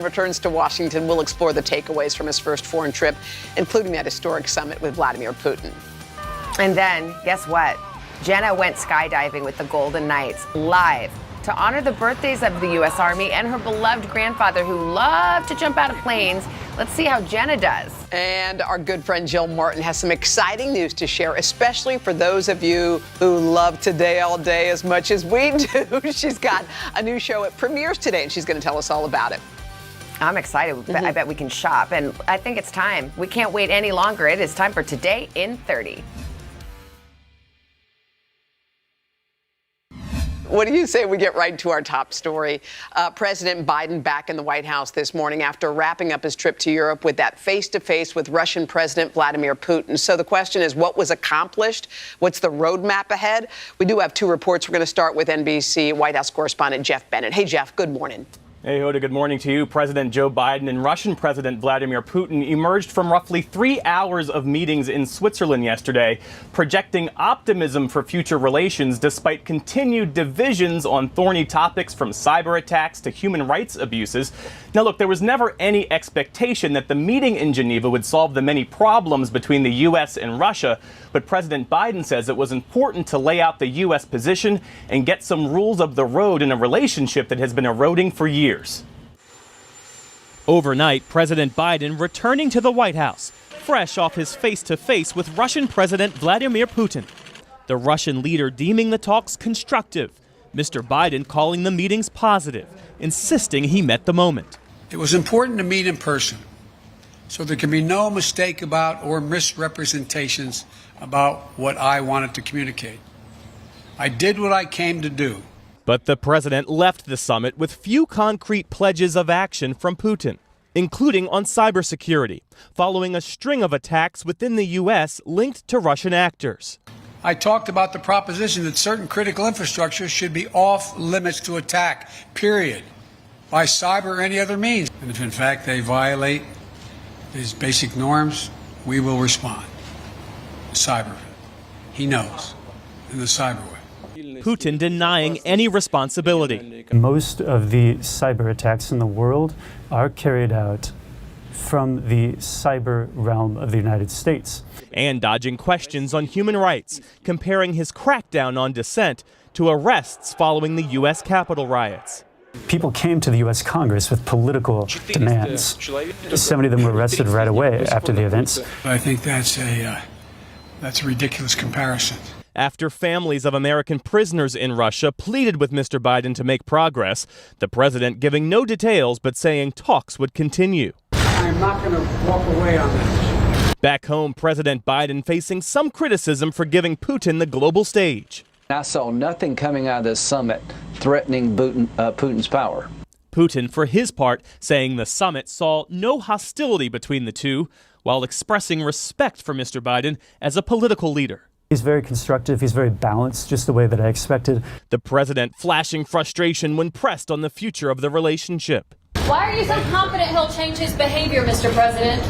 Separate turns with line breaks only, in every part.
Returns to Washington. We'll explore the takeaways from his first foreign trip, including that historic summit with Vladimir Putin.
And then, guess what? Jenna went skydiving with the Golden Knights live to honor the birthdays of the U.S. Army and her beloved grandfather who loved to jump out of planes. Let's see how Jenna does.
And our good friend Jill Martin has some exciting news to share, especially for those of you who love Today All Day as much as we do. She's got a new show. It premieres today, and she's going to tell us all about it.
I'm excited. I bet we can shop. And I think it's time. We can't wait any longer. It is time for Today in 30.
What do you say we get right to our top story? President Biden back in the White House this morning after wrapping up his trip to Europe with that face-to-face with Russian President Vladimir Putin. So the question is, what was accomplished? What's the roadmap ahead? We do have two reports. We're going to start with NBC White House correspondent Jeff Bennett. Hey, Jeff, good morning.
Hey, Hoda, good morning to you. President Joe Biden and Russian President Vladimir Putin emerged from roughly 3 hours of meetings in Switzerland yesterday, projecting optimism for future relations despite continued divisions on thorny topics from cyber attacks to human rights abuses. Now, look, there was never any expectation that the meeting in Geneva would solve the many problems between the U.S. and Russia, but President Biden says it was important to lay out the U.S. position and get some rules of the road in a relationship that has been eroding for years. Overnight, President Biden returning to the White House, fresh off his face-to-face with Russian President Vladimir Putin. The Russian leader deeming the talks constructive, Mr. Biden calling the meetings positive, insisting he met the moment.
It was important to meet in person, so there can be no mistake about or misrepresentations about what I wanted to communicate. I did what I came to do.
But the president left the summit with few concrete pledges of action from Putin, including on cybersecurity, following a string of attacks within the U.S. linked to Russian actors.
I talked about the proposition that certain critical infrastructure should be off limits to attack, period, by cyber or any other means. And if in fact they violate these basic norms, we will respond. Cyber. He knows. In the cyber way.
Putin denying any responsibility.
Most of the cyber attacks in the world are carried out from the cyber realm of the United States.
And dodging questions on human rights, comparing his crackdown on dissent to arrests following the U.S. Capitol riots.
People came to the U.S. Congress with political demands. 70 of them were arrested right away after the events.
I think that's a ridiculous comparison.
After families of American prisoners in Russia pleaded with Mr. Biden to make progress, the president giving no details but saying talks would continue.
I'm not going to walk away on that.
Back home, President Biden facing some criticism for giving Putin the global stage.
I saw nothing coming out of this summit threatening Putin's power.
Putin, for his part, saying the summit saw no hostility between the two, while expressing respect for Mr. Biden as a political leader.
He's very constructive. He's very balanced, just the way that I expected.
The president flashing frustration when pressed on the future of the relationship.
Why are you so confident he'll change his behavior, Mr. President?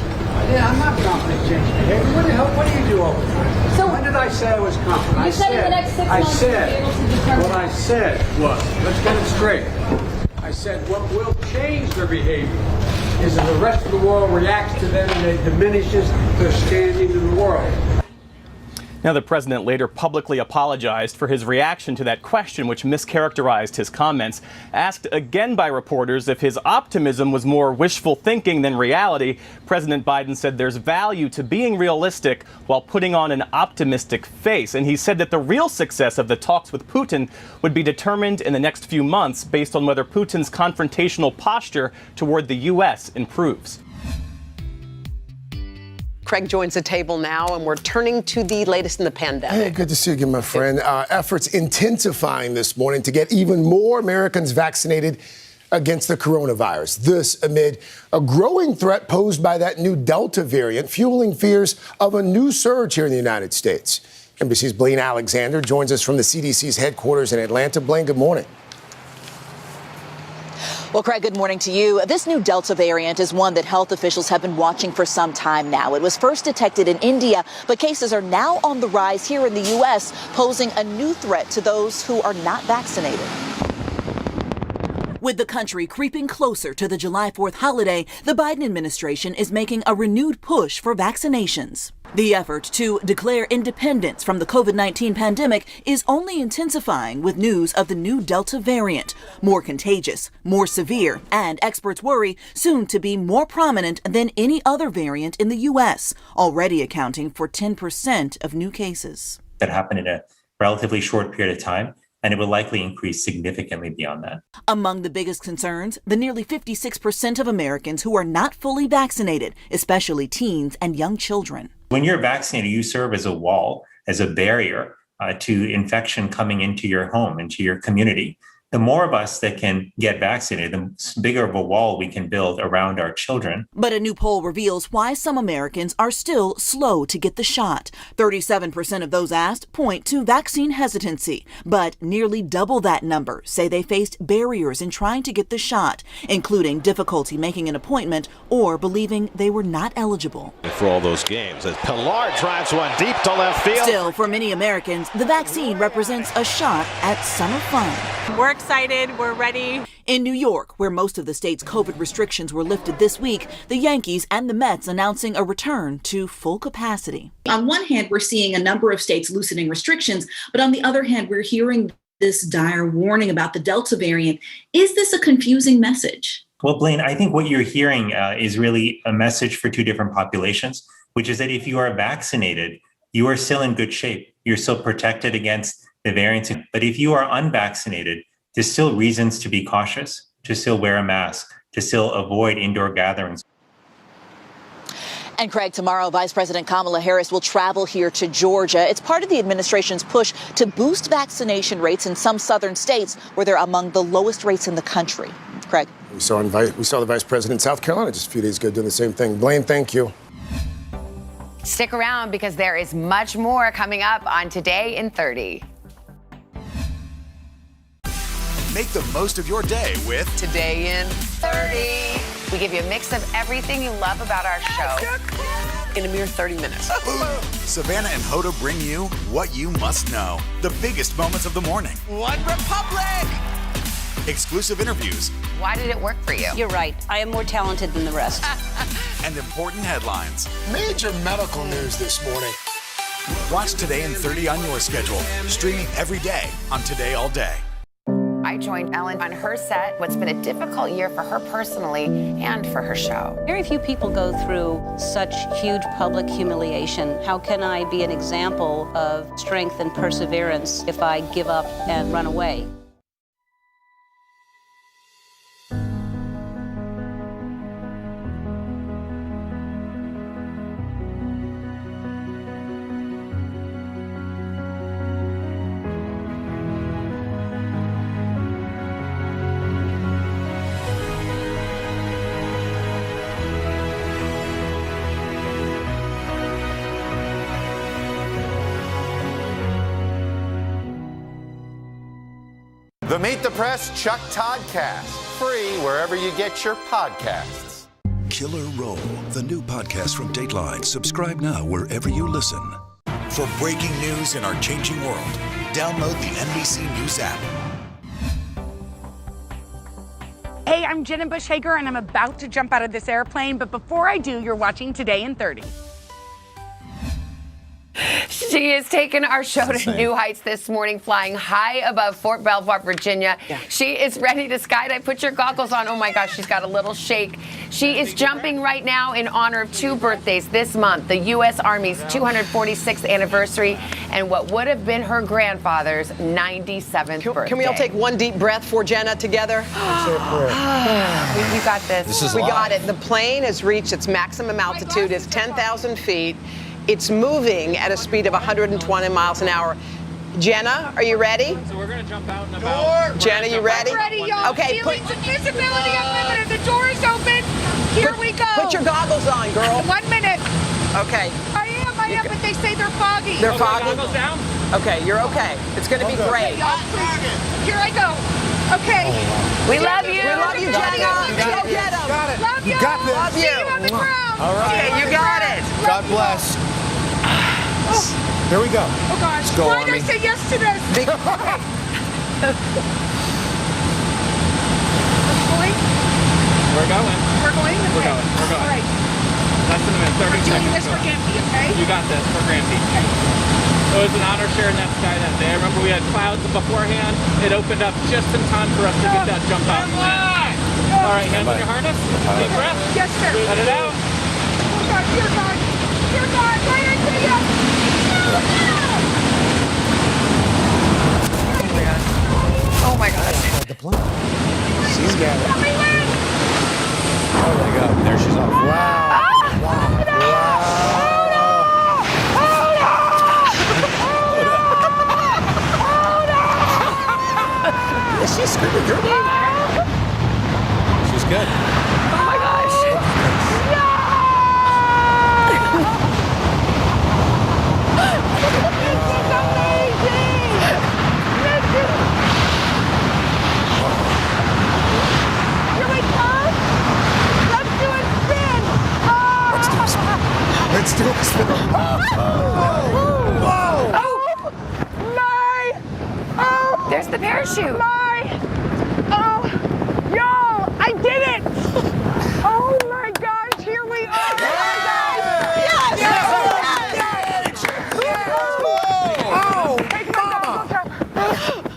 Yeah, I'm not confident changing behavior. What do you do all the time? So when did I say I was confident?
You said in the next 6 months you'll be able to determine.
What I said was, let's get it straight. I said what will change their behavior is if the rest of the world reacts to them and it diminishes their standing in the world.
Now, the president later publicly apologized for his reaction to that question, which mischaracterized his comments. Asked again by reporters if his optimism was more wishful thinking than reality, President Biden said there's value to being realistic while putting on an optimistic face. And he said that the real success of the talks with Putin would be determined in the next few months based on whether Putin's confrontational posture toward the U.S. improves.
Craig joins the table now, and we're turning to the latest in the pandemic.
Hey, good to see you again, my friend. Efforts intensifying this morning to get even more Americans vaccinated against the coronavirus. This amid a growing threat posed by that new Delta variant, fueling fears of a new surge here in the United States. NBC's Blaine Alexander joins us from the CDC's headquarters in Atlanta. Blaine, good morning.
Well, Craig, good morning to you. This new Delta variant is one that health officials have been watching for some time now. It was first detected in India, but cases are now on the rise here in the U.S., posing a new threat to those who are not vaccinated. With the country creeping closer to the July 4th holiday, the Biden administration is making a renewed push for vaccinations. The effort to declare independence from the COVID-19 pandemic is only intensifying with news of the new Delta variant, more contagious, more severe, and experts worry soon to be more prominent than any other variant in the U.S., already accounting for 10% of new cases.
That happened in a relatively short period of time, and it will likely increase significantly beyond that.
Among the biggest concerns, the nearly 56% of Americans who are not fully vaccinated, especially teens and young children.
When you're vaccinated, you serve as a wall, as a barrier to infection coming into your home, into your community. The more of us that can get vaccinated, the bigger of a wall we can build around our children.
But a new poll reveals why some Americans are still slow to get the shot. 37% of those asked point to vaccine hesitancy, but nearly double that number say they faced barriers in trying to get the shot, including difficulty making an appointment or believing they were not eligible.
For all those games, as Pilar drives one deep to left field.
Still, for many Americans, the vaccine represents a shot at summer fun.
We're excited. We're ready.
In New York, where most of the state's COVID restrictions were lifted this week, the Yankees and the Mets announcing a return to full capacity.
On one hand, we're seeing a number of states loosening restrictions, but on the other hand, we're hearing this dire warning about the Delta variant. Is this a confusing message?
Well, Blaine, I think what you're hearing is really a message for two different populations, which is that if you are vaccinated, you are still in good shape. You're still protected against the variants. But if you are unvaccinated, there's still reasons to be cautious, to still wear a mask, to still avoid indoor gatherings.
And Craig, tomorrow, Vice President Kamala Harris will travel here to Georgia. It's part of the administration's push to boost vaccination rates in some southern states where they're among the lowest rates in the country. Craig.
We saw the Vice President in South Carolina just a few days ago doing the same thing. Blaine, thank you.
Stick around because there is much more coming up on Today in 30.
Make the most of your day with
Today in 30.
We give you a mix of everything you love about our show
in a mere 30 minutes.
Savannah and Hoda bring you what you must know. The biggest moments of the morning.
One Republic!
Exclusive interviews.
Why did it work for you?
You're right. I am more talented than the rest.
And important headlines.
Major medical news this morning.
Watch Today in 30 on your schedule. Streaming every day on Today All Day.
I joined Ellen on her set. What's been a difficult year for her personally and for her show.
Very few people go through such huge public humiliation. How can I be an example of strength and perseverance if I give up and run away?
The Meet the Press Chuck Toddcast, free wherever you get your podcasts.
Killer Roll, the new podcast from Dateline. Subscribe now wherever you listen.
For breaking news in our changing world, download the NBC News app.
Hey, I'm Jenna Bush Hager, and I'm about to jump out of this airplane. But before I do, you're watching Today in 30.
She has taken our show to new heights this morning, flying high above Fort Belvoir, Virginia. Yeah. She is ready to skydive. Put your goggles on. Oh my gosh, she's got a little shake. She is jumping right now in honor of two birthdays this month, the U.S. Army's 246th anniversary and what would have been her grandfather's 97th birthday.
Can we all take one deep breath for Jenna together?
You got this.
We got it. The plane has reached its maximum altitude. It's 10,000 feet. It's moving at a speed of 120 miles an hour. Jenna, are you ready?
So we're going to jump out and about.
Jenna, you ready?
Ready, y'all.
Okay.
Visibility unlimited. The door is open. Here we go.
Put your goggles on, girl.
1 minute.
Okay.
I am, but they say they're foggy.
They're foggy?
Goggles down?
Okay, you're okay. It's going to be great.
Here I go. Okay.
We love you.
We love you, Jenna. Go get them.
Got it.
Love you.
You got this.
Love you.
See you on the ground.
All right.
Okay, you got it.
God bless. Here we go.
Oh, gosh.
Let's go,
Why did I
Army.
say yes to this?
We're going.
We're going?
We're
Okay.
going. We're going.
All right.
Less than a minute. 30
We're doing
seconds.
this for Gampy, okay?
You got this for Grampy. It was an honor sharing that sky that day. I remember we had clouds beforehand. It opened up just in time for us to get that jump out. All right, hands on your harness. Deep breath.
Yes, sir.
Let it out.
Oh, God, dear God. Dear God, right into you.
Oh my God.
The plane. She's got it.
Oh my God, there she's off.
Wow. Is she screaming your name?
She's good.
Oh my gosh.
Let's do a spin.
There's the parachute.
Y'all, I did it. Oh my gosh, here we are.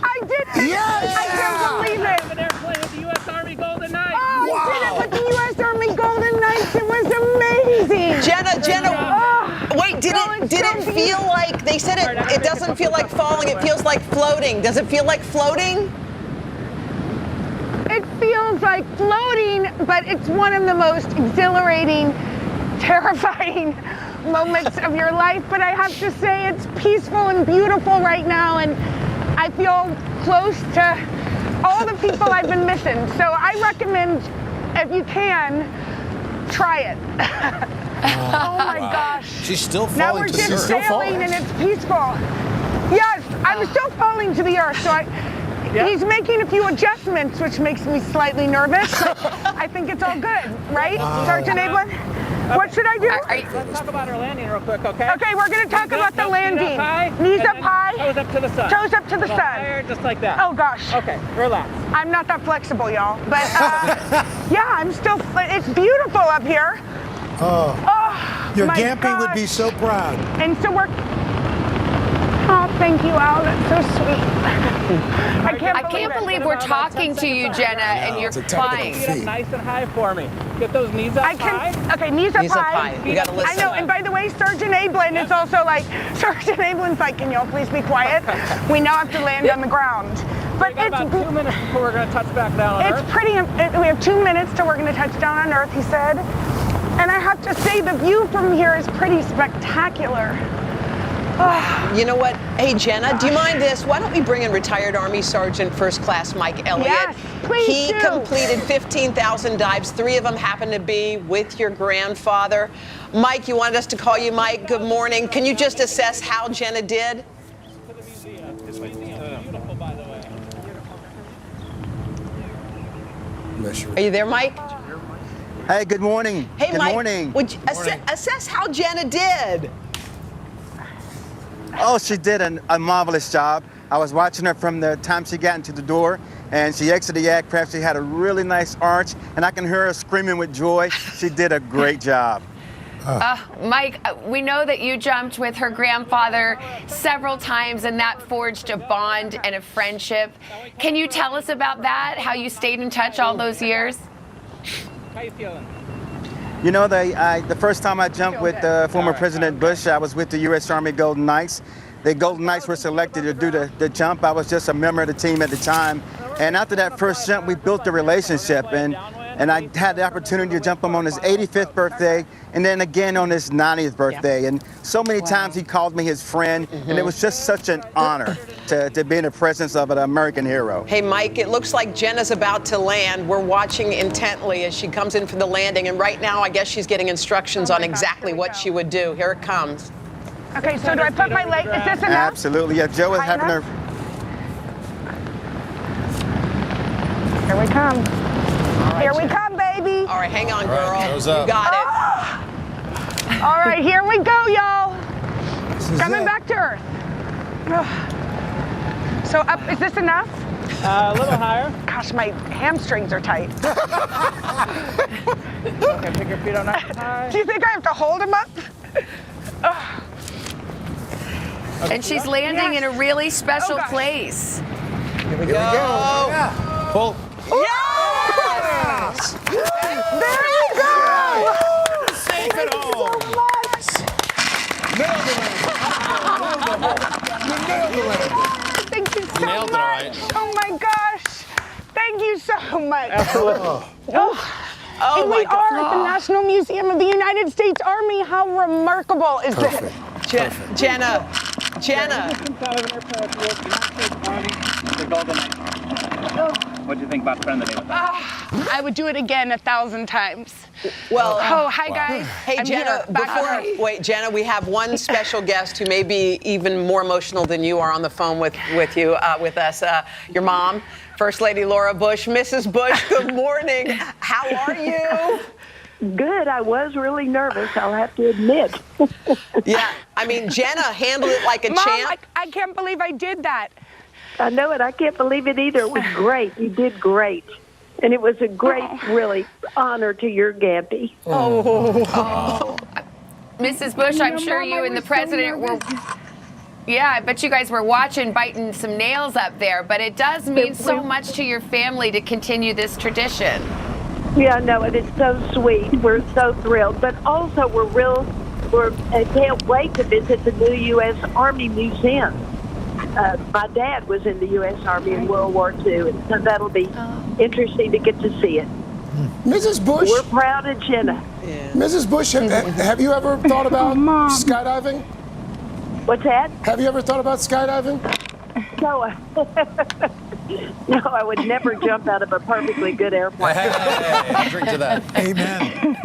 I did it.
Yes.
I can't believe it.
An airplane with the U.S. Army Golden Knights.
Oh, I did it with the U.S. Army Golden Knights. It was amazing.
Jenna, wait, did it feel like, they said it doesn't feel like falling, it feels like floating. Does it feel like floating?
It feels like floating, but it's one of the most exhilarating, terrifying moments of your life. But I have to say it's peaceful and beautiful right now, and I feel close to all the people I've been missing. So I recommend, if you can, try it. Oh my gosh.
She's still falling
Now we're
to the
just
earth.
sailing and it's peaceful. Yes, I'm still falling to the earth, so he's making a few adjustments, which makes me slightly nervous. I think it's all good, right, Sergeant Ablin? What should I do?
Let's talk about our landing real quick, okay?
Okay, we're going to talk about the landing.
Knees
up high.
Toes up to the sun.
Toes up to the sun.
Higher, just like that.
Oh, gosh.
Okay, relax.
I'm not that flexible, y'all. But, yeah, I'm still, it's beautiful up here.
Your
my
Gampy
gosh.
would be so proud.
And so we're, oh, thank you, Al. That's so sweet. I can't
believe we're talking to you, Jenna, and you're flying.
Get up nice and high for me. Get those knees up high.
Okay, knees up
Knees up
high.
high. You gotta listen.
I know, and by the way, Sergeant Ablin is also like, Sergeant Ablin's like, can y'all please be quiet? We now have to land on the ground. But
We got about 2 minutes before we're going to touch back down on Earth.
It's pretty, we have 2 minutes till we're going to touch down on Earth, he said. And I have to say, the view from here is pretty spectacular.
You know what? Hey, Jenna, do you mind this? Why don't we bring in retired Army Sergeant First Class Mike Elliott?
Yes, please
He
do.
completed 15,000 dives. 3 of them happened to be with your grandfather. Mike, you wanted us to call you Mike. Good morning. Can you just assess how Jenna did?
This museum is beautiful, by the way.
Are you there, Mike?
Hey, good morning.
Hey,
good
Mike.
morning.
Would you assess how Jenna did?
Oh, she did a marvelous job. I was watching her from the time she got into the door and she exited the aircraft. She had a really nice arch, and I can hear her screaming with joy. She did a great job.
Mike, we know that you jumped with her grandfather several times, and that forged a bond and a friendship. Can you tell us about that, how you stayed in touch all those years?
How you feeling?
You know, the first time I jumped with former President Bush, I was with the U.S. Army Golden Knights. The Golden Knights were selected to do the jump. I was just a member of the team at the time. And after that first jump, we built a relationship. And I had the opportunity to jump him on his 85th birthday and then again on his 90th birthday. And so many times he called me his friend. And it was just such an honor to be in the presence of an American hero.
Hey, Mike, it looks like Jenna's about to land. We're watching intently as she comes in for the landing. And right now, I guess she's getting instructions on exactly what she would do. Here it comes.
Okay, so do I put my leg, is this enough?
Absolutely. Yeah, Joe is
High
having her.
enough? Here we come. Here we come, baby.
All right, hang on, girl.
Goes up.
You got it.
All right, here we go, y'all. Coming back to Earth. So up, is this enough?
A little higher.
Gosh, gosh, my hamstrings are tight.
Okay, pick your feet on that high.
Do you think I have to hold them up?
And she's landing in a really special place.
Here we go. Yeah. Pull.
Yes! There you go!
Safe at home.
Thank you so
Nailed it,
much.
all right.
Oh my gosh. Thank you so much.
Absolutely.
And we are at the National Museum of the United States Army. How remarkable is this?
Jenna.
What do you think about friend of the day with that?
I would do it again 1,000 times.
Well,
hi guys.
Hey,
I'm
Jenna,
here,
Jenna, we have one special guest who may be even more emotional than you are on the phone with us. Your mom, First Lady Laura Bush. Mrs. Bush, good morning. How are you?
Good. I was really nervous, I'll have to admit.
Yeah, I mean, Jenna handled it like a
Mom,
champ.
I can't believe I did that.
I know it. I can't believe it either. It was great. You did great. And it was a great, really, honor to your Gampy.
Mrs. Bush, I'm sure you and the president were... Yeah, I bet you guys were watching, biting some nails up there. But it does mean so much to your family to continue this tradition.
Yeah, no, and it's so sweet. We're so thrilled. But also, I can't wait to visit the new U.S. Army Museum. My dad was in the U.S. Army in World War II, and so that'll be interesting to get to see it.
Mrs. Bush.
We're proud of Jenna.
Yeah.
Mrs. Bush, have you ever thought about skydiving?
What's that?
Have you ever thought about skydiving?
No, no, I would never jump out of a perfectly good airplane.
Hey, drink to that.
Amen.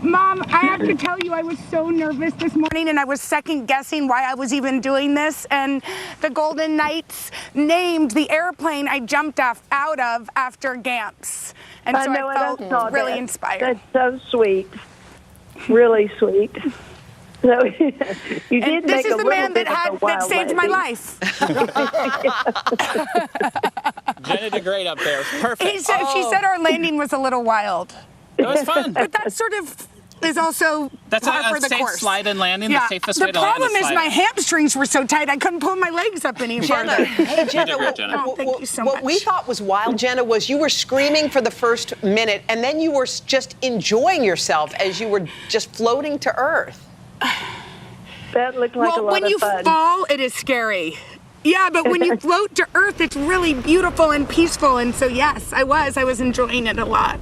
Mom, I have to tell you, I was so nervous this morning, and I was second guessing why I was even doing this. And the Golden Knights named the airplane I jumped out of after Gamps. And so I felt really inspired.
That's so sweet. Really sweet. So you did
this is the man that saved my life.
Jenna did great up there. It was perfect.
She said our landing was a little wild.
It was fun.
But that sort of is also
That's
par for
a
the
safe
course.
slide and landing. The safest way to land
The problem is
slide.
my hamstrings were so tight I couldn't pull my legs up any further.
Hey, Jenna,
Thank you so
what
much.
we thought was wild, Jenna, was you were screaming for the first minute, and then you were just enjoying yourself as you were just floating to Earth.
That looked like a lot
when
of
you
fun.
fall, it is scary. Yeah, but when you float to Earth, it's really beautiful and peaceful. And so, yes, I was enjoying it a lot.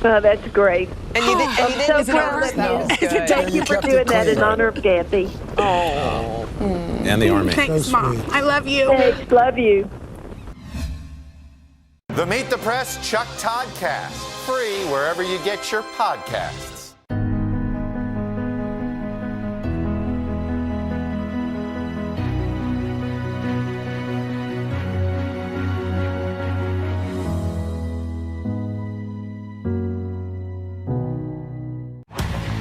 Oh, that's great.
And you
I'm so proud of you. Thank you for doing that in honor of Gampy.
Oh.
And the Army.
Thanks, Mom. I love you.
Thanks, love you.
The Meet the Press Chuck Toddcast, free wherever you get your podcasts.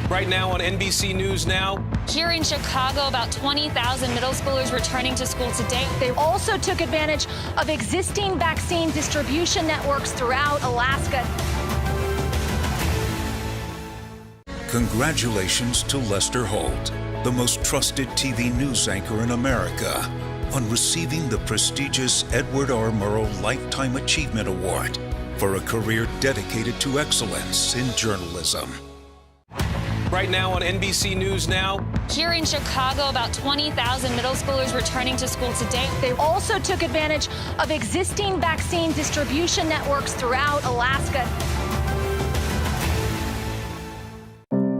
Right now on NBC News Now.
Here in Chicago, about 20,000 middle schoolers returning to school today. They also took advantage of existing vaccine distribution networks throughout Alaska.
Congratulations to Lester Holt, the most trusted TV news anchor in America, on receiving the prestigious Edward R. Murrow Lifetime Achievement Award for a career dedicated to excellence in journalism.
Right now on NBC News Now.
Here in Chicago, about 20,000 middle schoolers returning to school today. They also took advantage of existing vaccine distribution networks throughout Alaska.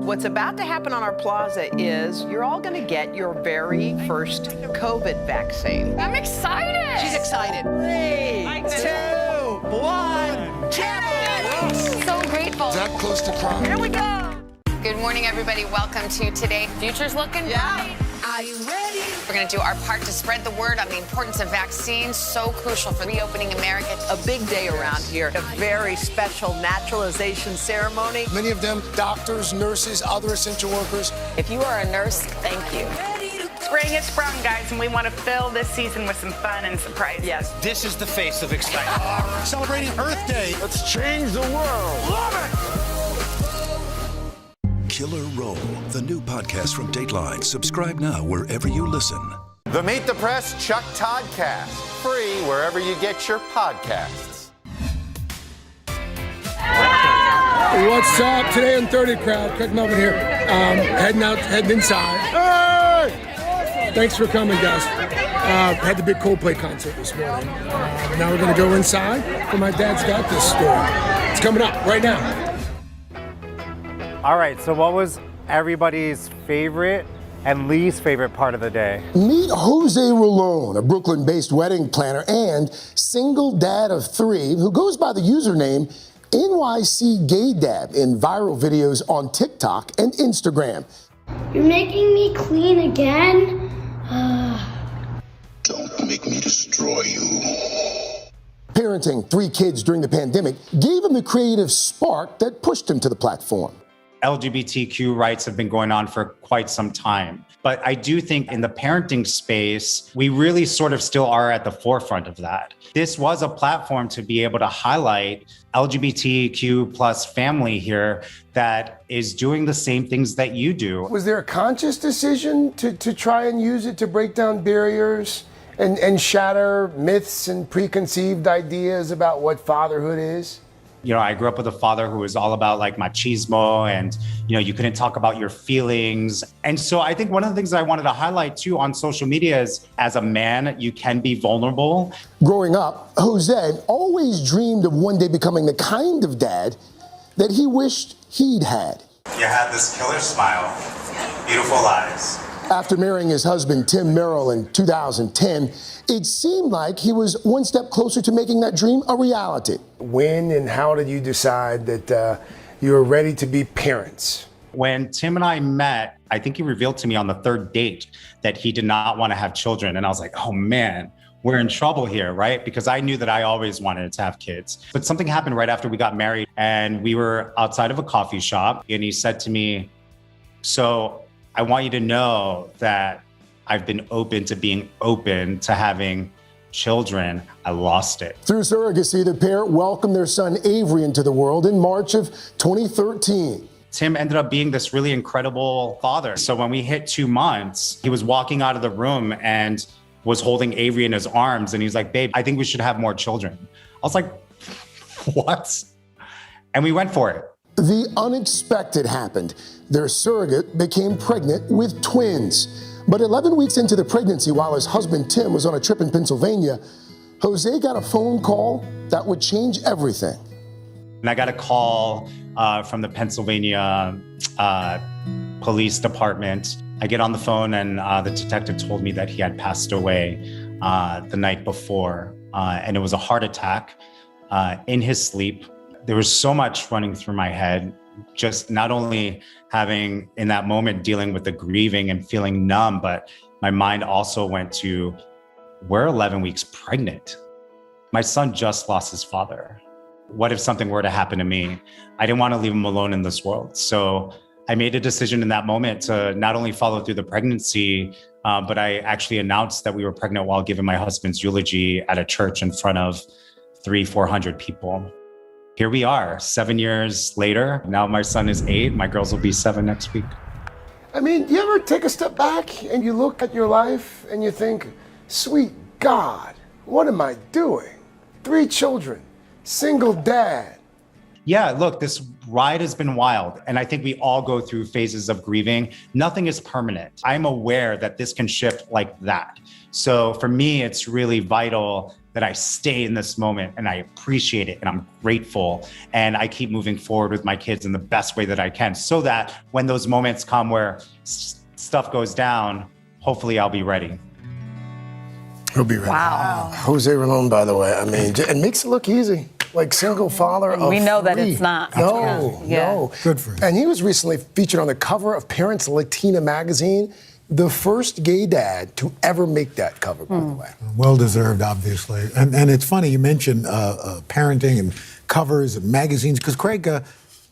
What's about to happen on our plaza is you're all going to get your very first COVID vaccine.
I'm excited.
She's excited. 3, 2, 1, cheers!
So grateful.
Is that close to crying?
Here we go. Good morning, everybody. Welcome to Today. Future's looking bright. Are you ready? We're going to do our part to spread the word on the importance of vaccines, so crucial for reopening America.
A big day around here. A very special naturalization ceremony.
Many of them doctors, nurses, other essential workers.
If you are a nurse, thank you.
Spring has sprung, guys, and we want to fill this season with some fun and surprises.
Yes.
This is the face of excitement.
Celebrating Earth Day.
Let's change the world.
Love it!
Killer Roll, the new podcast from Dateline. Subscribe now wherever you listen.
The Meet the Press Chuck Toddcast, free wherever you get your podcasts.
What's up? Today on 30 crowd. Craig Melvin here. Heading inside. Hey! Thanks for coming, guys. Had the big Coldplay concert this morning. Now we're going to go inside for my Dad's Got This story. It's coming up right now.
All right, so what was everybody's favorite and least favorite part of the day?
Meet Jose Rolón, a Brooklyn-based wedding planner and single dad of 3 who goes by the username NYC Gay Dad in viral videos on TikTok and Instagram.
You're making me clean again?
Don't make me destroy you.
Parenting 3 kids during the pandemic gave him the creative spark that pushed him to the platform.
LGBTQ rights have been going on for quite some time. But I do think in the parenting space, we really sort of still are at the forefront of that. This was a platform to be able to highlight LGBTQ plus family here that is doing the same things that you do.
Was there a conscious decision to try and use it to break down barriers and shatter myths and preconceived ideas about what fatherhood is?
You know, I grew up with a father who was all about like machismo and, you know, you couldn't talk about your feelings. And so I think one of the things that I wanted to highlight too on social media is as a man, you can be vulnerable.
Growing up, Jose always dreamed of one day becoming the kind of dad that he wished he'd had.
You had this killer smile, beautiful eyes.
After marrying his husband, Tim Merrill, in 2010, it seemed like he was one step closer to making that dream a reality. When and how did you decide that you were ready to be parents?
When Tim and I met, I think he revealed to me on the 3rd date that he did not want to have children. And I was like, oh man, we're in trouble here, right? Because I knew that I always wanted to have kids. But something happened right after we got married and we were outside of a coffee shop and he said to me, so I want you to know that I've been open to being open to having children. I lost it.
Through surrogacy, the pair welcomed their son Avery into the world in March of 2013.
Tim ended up being this really incredible father. So when we hit 2 months, he was walking out of the room and was holding Avery in his arms. And he's like, babe, I think we should have more children. I was like, what? And we went for it.
The unexpected happened. Their surrogate became pregnant with twins. But 11 weeks into the pregnancy, while his husband Tim was on a trip in Pennsylvania, Jose got a phone call that would change everything.
And I got a call from the Pennsylvania police department. I get on the phone and the detective told me that he had passed away the night before. And it was a heart attack in his sleep. There was so much running through my head, just not only having in that moment dealing with the grieving and feeling numb, but my mind also went to, we're 11 weeks pregnant. My son just lost his father. What if something were to happen to me? I didn't want to leave him alone in this world. So I made a decision in that moment to not only follow through the pregnancy, but I actually announced that we were pregnant while giving my husband's eulogy at a church in front of 300-400 people. Here we are, 7 years later. Now my son is 8. My girls will be 7 next week.
I mean, you ever take a step back and you look at your life and you think, sweet God, what am I doing? 3 children, single dad.
Yeah, look, this ride has been wild. And I think we all go through phases of grieving. Nothing is permanent. I'm aware that this can shift like that. So for me, it's really vital that I stay in this moment and I appreciate it and I'm grateful and I keep moving forward with my kids in the best way that I can so that when those moments come where stuff goes down, hopefully I'll be ready.
He'll be ready.
Wow.
Jose Rolón, by the way, I mean, it makes it look easy. Like single father of 3.
We know that it's not.
No.
Good for him.
And he was recently featured on the cover of Parents Latina magazine. The first gay dad to ever make that cover, by the way.
Well deserved, obviously. And it's funny you mentioned parenting and covers and magazines, because Craig,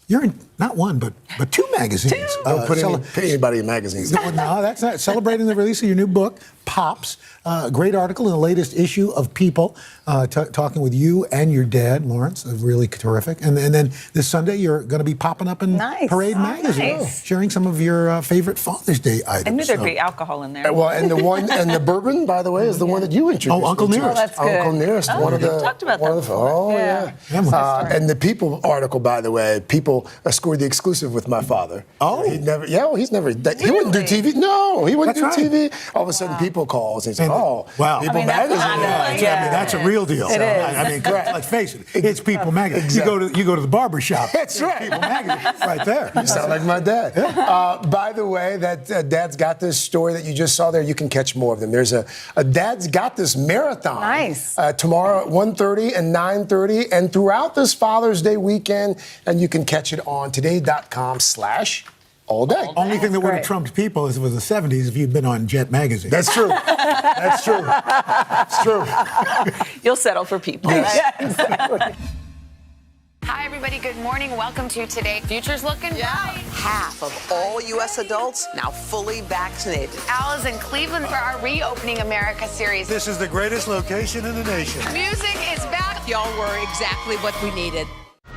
you're in not 1, but
but 2 magazines.
Don't put anybody in magazines.
No, that's not. Celebrating the release of your new book, Pops. Great article in the latest issue of People, talking with you and your dad, Lawrence. Really terrific. And then this Sunday, you're going to be popping up in Parade magazine, sharing some of your favorite Father's Day items.
I knew there'd be alcohol in there.
Well, and the bourbon, by the way, is the one that you introduced.
Oh, Uncle Nearest.
Oh, that's good.
Uncle Nearest, one of the.
Talked about that before.
Oh, yeah. And the People article, by the way, People scored the exclusive with my father.
Oh.
He wouldn't do TV. No, he wouldn't do TV. All of a sudden, People calls and says,
wow.
People magazine.
That's a real deal.
It is.
I mean, let's face it. It's People magazine. Exactly. You go to the barber shop.
That's right.
People magazine. Right there.
You sound like my dad. By the way, that Dad's Got This story that you just saw there, you can catch more of them. There's a Dad's Got This marathon.
Nice.
Tomorrow at 1:30 and 9:30 and throughout this Father's Day weekend, and you can catch it on today.com/all day.
Only thing that would have trumped People is was the 70s if you'd been on Jet magazine.
That's true. That's true. It's true.
You'll settle for People.
Yes.
Right?
Exactly. Hi, everybody. Good morning. Welcome to Today. Future's looking bright.
Half of all U.S. adults now fully vaccinated.
Al is in Cleveland for our Reopening America series.
This is the greatest location in the nation.
Music is back.
Y'all were exactly what we needed.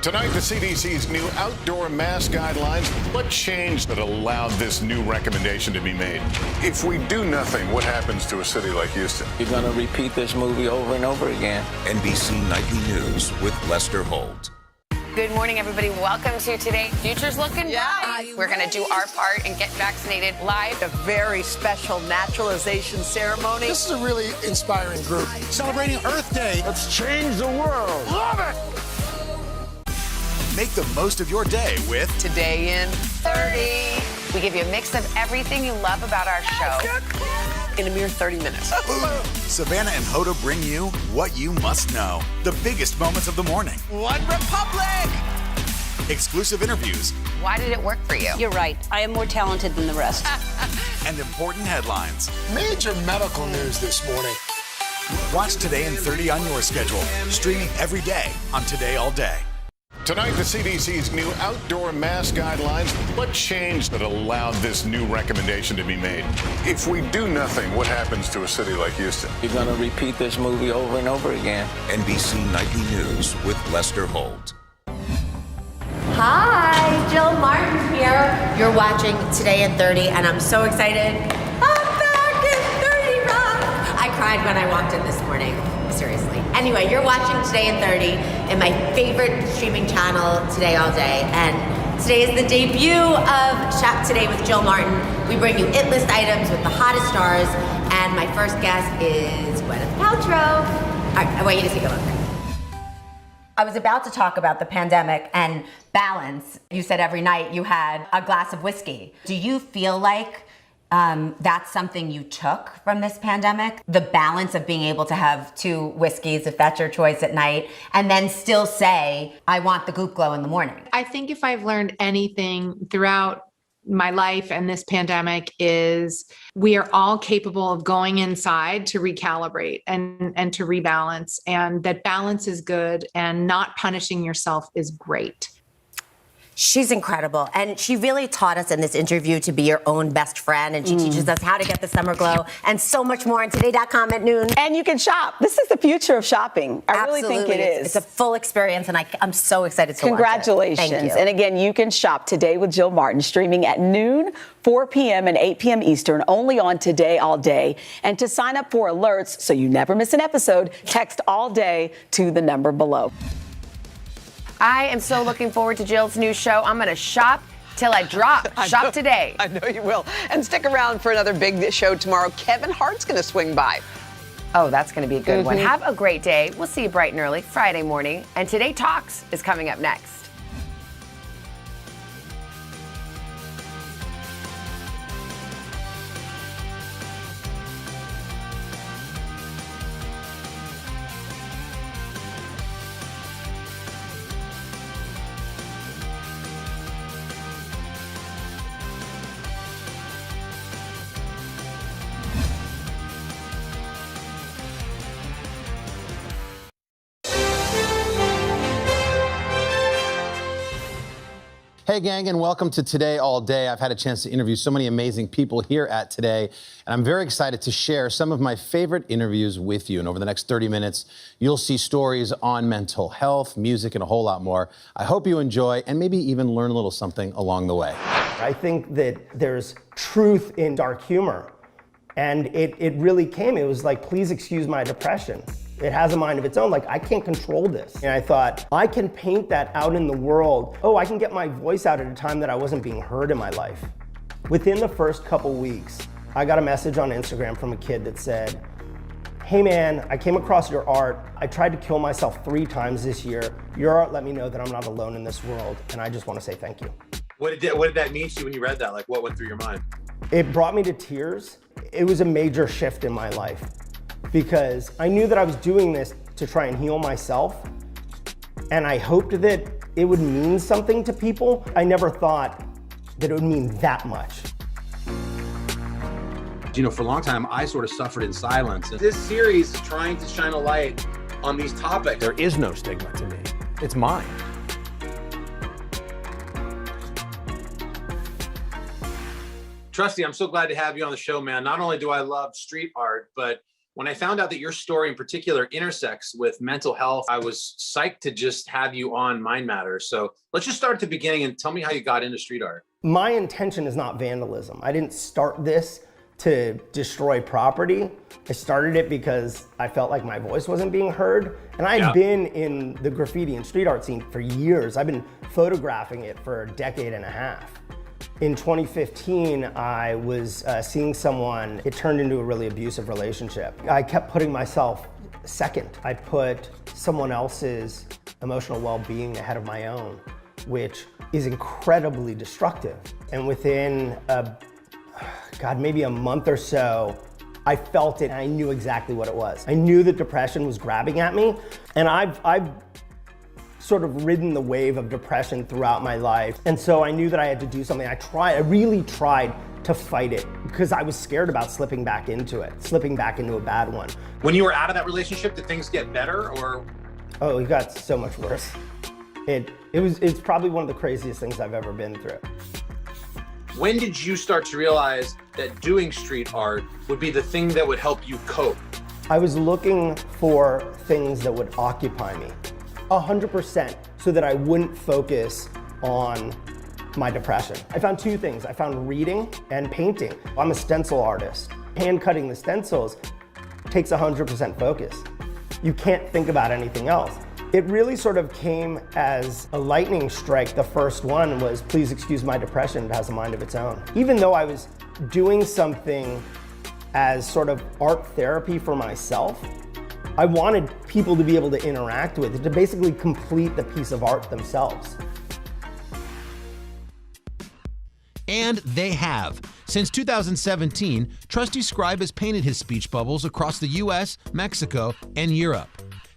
Tonight, the CDC's new outdoor mask guidelines. What changed that allowed this new recommendation to be made? If we do nothing, what happens to a city like Houston?
You're going to repeat this movie over and over again.
NBC Nightly News with Lester Holt.
Good morning, everybody. Welcome to Today. Future's looking bright. We're going to do our part and get vaccinated live.
A very special naturalization ceremony.
This is a really inspiring group.
Celebrating Earth Day.
Let's change the world.
Love it.
Make the most of your day with
Today in
30. We give you a mix of everything you love about our show.
in a mere 30 minutes.
Savannah and Hoda bring you what you must know. The biggest moments of the morning.
One Republic!
Exclusive interviews.
Why did it work for you?
You're right. I am more talented than the rest.
And important headlines.
Major medical news this morning.
Watch Today in 30 on your schedule. Streaming every day on Today All Day.
Tonight, the CDC's new outdoor mask guidelines. What changed that allowed this new recommendation to be made? If we do nothing, what happens to a city like Houston?
You're going to repeat this movie over and over again.
NBC Nightly News with Lester Holt.
Hi, Jill Martin here. You're watching Today in 30, and I'm so excited. I'm back in 30 Rock. I cried when I walked in this morning. Seriously. Anyway, you're watching Today in 30 in my favorite streaming channel, Today All Day. And today is the debut of Shop Today with Jill Martin. We bring you It List items with the hottest stars. And my first guest is Gwyneth Paltrow. All right, I want you to take a look. I was about to talk about the pandemic and balance. You said every night you had a glass of whiskey. Do you feel like that's something you took from this pandemic? The balance of being able to have 2 whiskeys, if that's your choice at night, and then still say, I want the Goop Glow in the morning.
I think if I've learned anything throughout my life and this pandemic is we are all capable of going inside to recalibrate and to rebalance, and that balance is good and not punishing yourself is great.
She's incredible. And she really taught us in this interview to be your own best friend. And she teaches us how to get the summer glow and so much more on today.com at noon.
And you can shop. This is the future of shopping. I really think it is.
It's a full experience, and I'm so excited to
Congratulations.
watch it. Thank you.
And again, you can shop Today with Jill Martin, streaming at noon, 4 p.m. and 8 p.m. Eastern, only on Today All Day. And to sign up for alerts so you never miss an episode, text all day to the number below.
I am so looking forward to Jill's new show. I'm going to shop till I drop. Shop today.
I know you will. And stick around for another big show tomorrow. Kevin Hart's going to swing by.
Oh, that's going to be a good one. Have a great day. We'll see you bright and early Friday morning. And Today Talks is coming up next.
Hey, gang, and welcome to Today All Day. I've had a chance to interview so many amazing people here at Today, and I'm very excited to share some of my favorite interviews with you. And over the next 30 minutes, you'll see stories on mental health, music, and a whole lot more. I hope you enjoy and maybe even learn a little something along the way.
I think that there's truth in dark humor, and it really came. It was like, please excuse my depression. It has a mind of its own. Like, I can't control this. And I thought, I can paint that out in the world. Oh, I can get my voice out at a time that I wasn't being heard in my life. Within the first couple weeks, I got a message on Instagram from a kid that said, hey man, I came across your art. I tried to kill myself 3 times this year. Your art let me know that I'm not alone in this world, and I just want to say thank you.
What did that mean to you when you read that? Like, what went through your mind?
It brought me to tears. It was a major shift in my life, because I knew that I was doing this to try and heal myself, and I hoped that it would mean something to people. I never thought that it would mean that much.
You know, for a long time, I sort of suffered in silence. This series is trying to shine a light on these topics.
There is no stigma to me. It's mine.
Trusty, I'm so glad to have you on the show, man. Not only do I love street art, but when I found out that your story in particular intersects with mental health, I was psyched to just have you on Mind Matters. So let's just start at the beginning and tell me how you got into street art.
My intention is not vandalism. I didn't start this to destroy property. I started it because I felt like my voice wasn't being heard. And I'd been in the graffiti and street art scene for years. I've been photographing it for a decade and a half. In 2015, I was seeing someone. It turned into a really abusive relationship. I kept putting myself second. I put someone else's emotional well-being ahead of my own, which is incredibly destructive. And within, maybe a month or so, I felt it and I knew exactly what it was. I knew that depression was grabbing at me, and I've sort of ridden the wave of depression throughout my life. And so I knew that I had to do something. I really tried to fight it because I was scared about slipping back into it, slipping back into a bad one.
When you were out of that relationship, did things get better or?
Oh, it got so much worse. It's probably one of the craziest things I've ever been through.
When did you start to realize that doing street art would be the thing that would help you cope?
I was looking for things that would occupy me. 100%, so that I wouldn't focus on my depression. I found 2 things. I found reading and painting. I'm a stencil artist. Hand cutting the stencils takes 100% focus. You can't think about anything else. It really sort of came as a lightning strike. The first one was, please excuse my depression, it has a mind of its own. Even though I was doing something as sort of art therapy for myself, I wanted people to be able to interact with it, to basically complete the piece of art themselves.
And they have. Since 2017, Trusty Scribe has painted his speech bubbles across the US, Mexico, and Europe.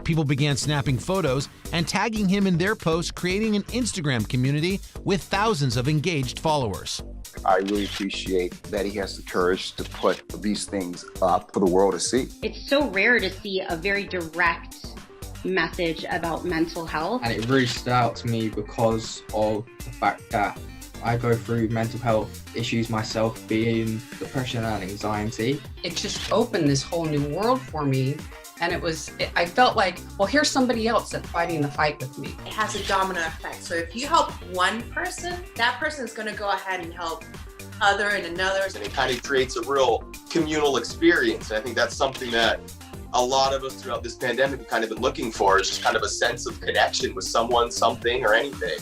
People began snapping photos and tagging him in their posts, creating an Instagram community with thousands of engaged followers.
I really appreciate that he has the courage to put these things up for the world to see.
It's so rare to see a very direct message about mental health.
And it really stood out to me because of the fact that I go through mental health issues myself, being depression and anxiety.
It just opened this whole new world for me. And I felt like, well, here's somebody else that's fighting the fight with me.
It has a domino effect. So if you help one person, that person is going to go ahead and help other and another.
And it kind of creates a real communal experience. And I think that's something that a lot of us throughout this pandemic have kind of been looking for, is just kind of a sense of connection with someone, something, or anything.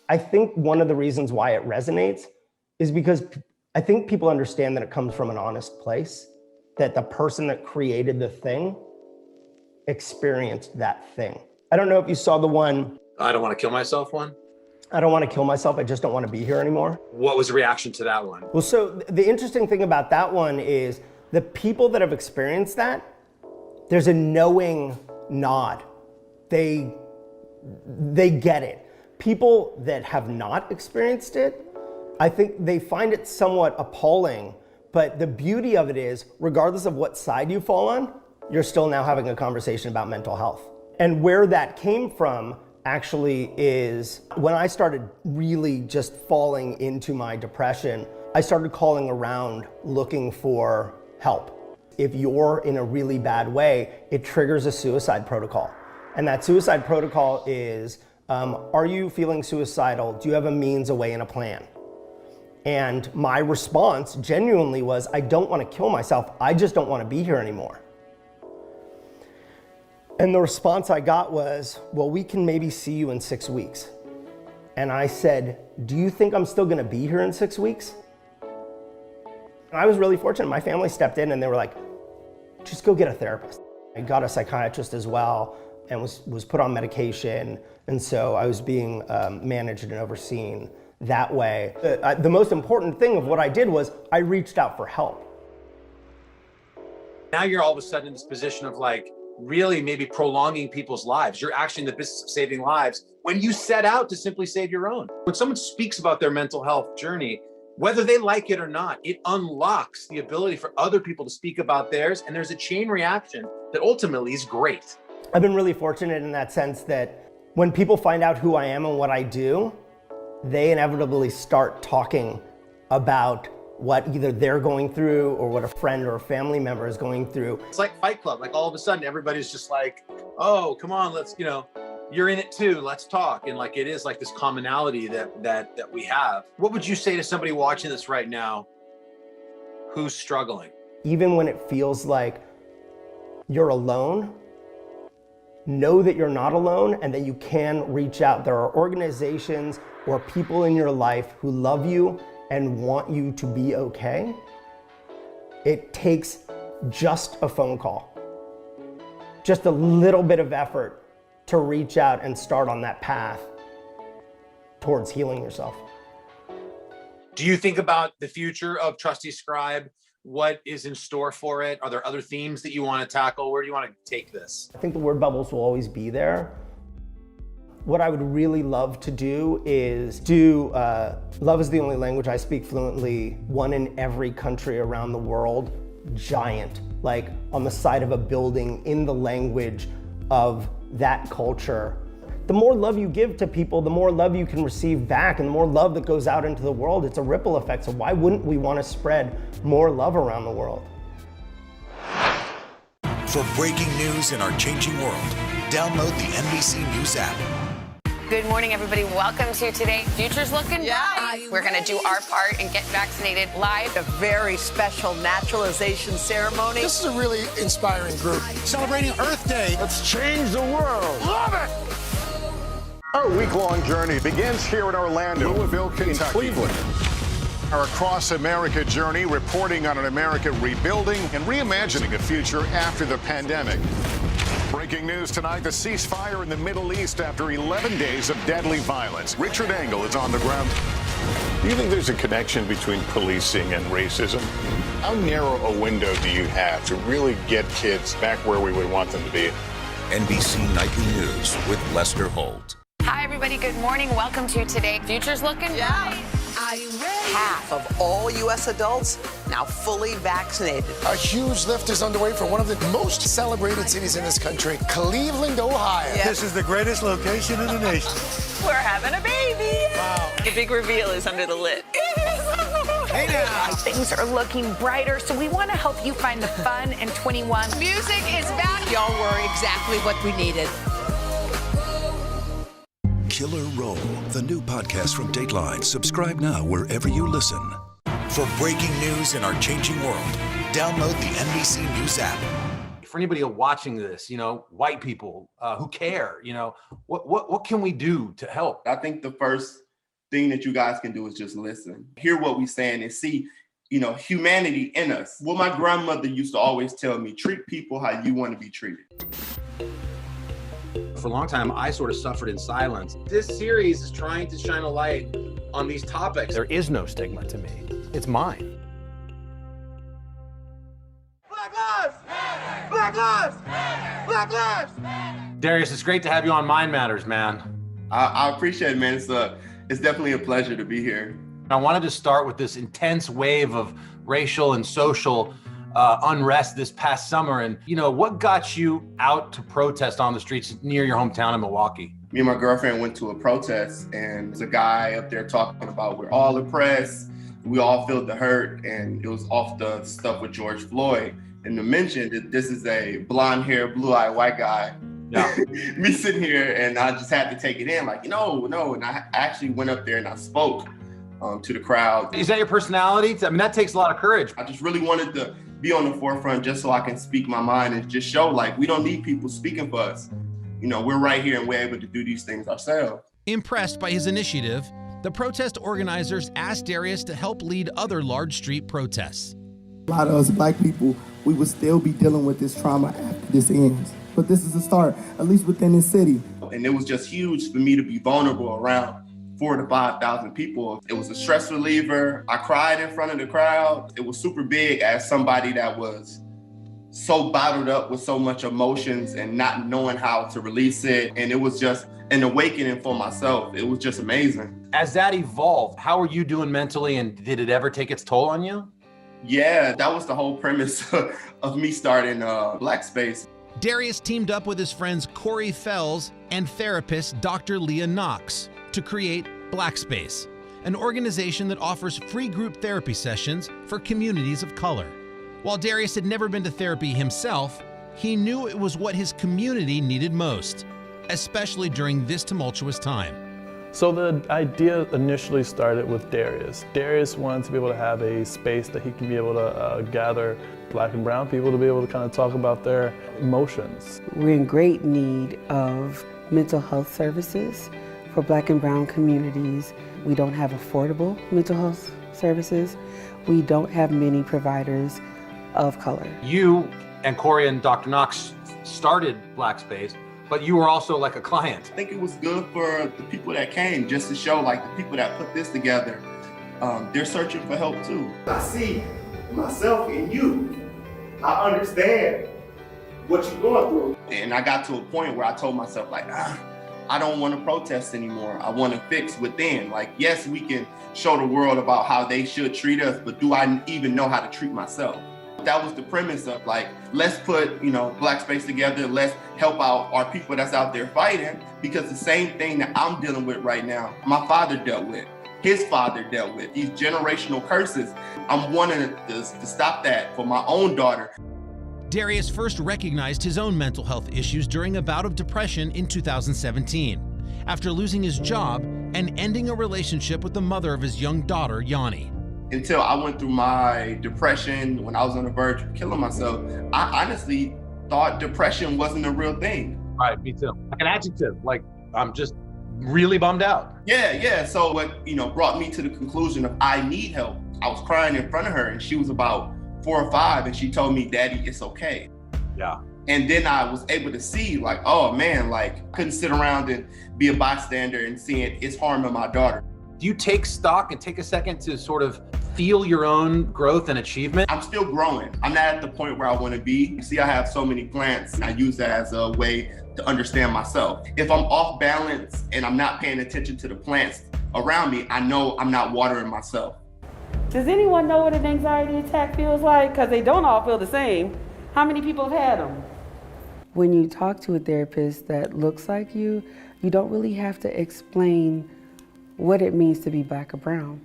I think one of the reasons why it resonates is because I think people understand that it comes from an honest place, that the person that created the thing experienced that thing. I don't know if you saw the one,
I don't want to kill myself one.
I don't want to kill myself, I just don't want to be here anymore.
What was the reaction to that one?
Well, so the interesting thing about that one is the people that have experienced that, there's a knowing nod. They get it. People that have not experienced it, I think they find it somewhat appalling, but the beauty of it is, regardless of what side you fall on, you're still now having a conversation about mental health. And where that came from actually is when I started really just falling into my depression, I started calling around looking for help. If you're in a really bad way, it triggers a suicide protocol. And that suicide protocol is, are you feeling suicidal? Do you have a means, a way, and a plan? And my response genuinely was, I don't want to kill myself. I just don't want to be here anymore. And the response I got was, well, we can maybe see you in 6 weeks. And I said, do you think I'm still gonna be here in 6 weeks? And I was really fortunate. My family stepped in and they were like, just go get a therapist. I got a psychiatrist as well and was put on medication. And so I was being managed and overseen that way. The most important thing of what I did was I reached out for help.
Now you're all of a sudden in this position of like, really maybe prolonging people's lives. You're actually in the business of saving lives when you set out to simply save your own. When someone speaks about their mental health journey, whether they like it or not, it unlocks the ability for other people to speak about theirs, and there's a chain reaction that ultimately is great.
I've been really fortunate in that sense that when people find out who I am and what I do, they inevitably start talking about what either they're going through or what a friend or a family member is going through.
It's like Fight Club. Like all of a sudden everybody's just like, oh, come on, let's, you're in it too, let's talk. And like, it is like this commonality that we have. What would you say to somebody watching this right now who's struggling?
Even when it feels like you're alone, know that you're not alone and that you can reach out. There are organizations or people in your life who love you and want you to be okay. It takes just a phone call, just a little bit of effort to reach out and start on that path towards healing yourself.
Do you think about the future of Trusty Scribe? What is in store for it? Are there other themes that you want to tackle? Where do you want to take this?
I think the word bubbles will always be there. What I would really love to do is Love is the Only Language I Speak Fluently, one in every country around the world, giant, like on the side of a building in the language of that culture. The more love you give to people, the more love you can receive back, and the more love that goes out into the world. It's a ripple effect, so why wouldn't we want to spread more love around the world?
For breaking news in our changing world, download the NBC News app.
Good morning, everybody. Welcome to Today. Future's looking bright. We're going to do our part and get vaccinated live.
A very special naturalization ceremony.
This is a really inspiring group. Celebrating Earth Day.
Let's change the world.
Love it!
Our week-long journey begins here in Orlando, Louisville, Kentucky, Cleveland. Our Across America journey reporting on an America rebuilding and reimagining a future after the pandemic. Breaking news tonight, the ceasefire in the Middle East after 11 days of deadly violence. Richard Engel is on the ground. Do you think there's a connection between policing and racism? How narrow a window do you have to really get kids back where we would want them to be?
NBC Nightly News with Lester Holt.
Hi, everybody. Good morning. Welcome to Today. Future's looking bright.
Are you ready? Half of all U.S. adults now fully vaccinated.
A huge lift is underway for one of the most celebrated cities in this country, Cleveland, Ohio.
Yes.
This is the greatest location in the nation.
We're having a baby.
Wow.
The big reveal is under the lid.
Hey now.
Things are looking brighter, so we want to help you find the fun in 21. Music is back.
Y'all were exactly what we needed.
Killer Roll, the new podcast from Dateline. Subscribe now wherever you listen.
For breaking news in our changing world, download the NBC News app.
For anybody watching this, white people who care, what can we do to help?
I think the first thing that you guys can do is just listen, hear what we're saying, and see, humanity in us. What my grandmother used to always tell me: treat people how you want to be treated.
For a long time, I sort of suffered in silence. This series is trying to shine a light on these topics.
There is no stigma to me. It's mine.
Black lives! Black lives! Black lives!
Darius, it's great to have you on Mind Matters, man.
I appreciate it, man. It's definitely a pleasure to be here.
I wanted to start with this intense wave of racial and social unrest this past summer. And, what got you out to protest on the streets near your hometown in Milwaukee?
Me and my girlfriend went to a protest, and there's a guy up there talking about we're all oppressed, we all feel the hurt, and it was off the stuff with George Floyd. And to mention that this is a blonde-haired, blue-eyed white guy, me sitting here, and I just had to take it in, like, no. And I actually went up there and I spoke to the crowd.
Is that your personality? I mean, that takes a lot of courage.
I just really wanted to be on the forefront just so I can speak my mind and just show, like, we don't need people speaking for us. We're right here and we're able to do these things ourselves.
Impressed by his initiative, the protest organizers asked Darius to help lead other large street protests.
A lot of us black people, we would still be dealing with this trauma after this ends. But this is a start, at least within this city.
And it was just huge for me to be vulnerable around 4,000 to 5,000 people. It was a stress reliever. I cried in front of the crowd. It was super big as somebody that was so bottled up with so much emotions and not knowing how to release it. And it was just an awakening for myself. It was just amazing.
As that evolved, how are you doing mentally, and did it ever take its toll on you?
Yeah, that was the whole premise of me starting Black Space.
Darius teamed up with his friends Corey Fells and therapist Dr. Leah Knox to create Black Space, an organization that offers free group therapy sessions for communities of color. While Darius had never been to therapy himself, he knew it was what his community needed most, especially during this tumultuous time.
So the idea initially started with Darius. Darius wanted to be able to have a space that he can be able to gather Black and brown people to be able to kind of talk about their emotions.
We're in great need of mental health services for Black and brown communities. We don't have affordable mental health services. We don't have many providers of color.
You and Corey and Dr. Knox started Black Space, but you were also like a client.
I think it was good for the people that came, just to show like the people that put this together, they're searching for help too.
I see myself in you. I understand what you're going through.
And I got to a point where I told myself like, I don't want to protest anymore. I want to fix within. Like, yes, we can show the world about how they should treat us, but do I even know how to treat myself? That was the premise of like, let's put, Black Space together. Let's help out our people that's out there fighting, because the same thing that I'm dealing with right now, my father dealt with, his father dealt with, these generational curses. I'm wanting to stop that for my own daughter.
Darius first recognized his own mental health issues during a bout of depression in 2017, after losing his job and ending a relationship with the mother of his young daughter, Yanni.
Until I went through my depression when I was on the verge of killing myself, I honestly thought depression wasn't a real thing.
Right, me too. Like an adjective, like I'm just really bummed out.
Yeah. So what, brought me to the conclusion of I need help. I was crying in front of her and she was about 4 or 5 and she told me, Daddy, it's okay.
Yeah.
And then I was able to see like, oh man, like I couldn't sit around and be a bystander and seeing it's harming my daughter.
Do you take stock and take a second to sort of feel your own growth and achievement?
I'm still growing. I'm not at the point where I want to be. You see, I have so many plants and I use that as a way to understand myself. If I'm off balance and I'm not paying attention to the plants around me, I know I'm not watering myself.
Does anyone know what an anxiety attack feels like? Because they don't all feel the same. How many people have had them?
When you talk to a therapist that looks like you don't really have to explain what it means to be Black or brown.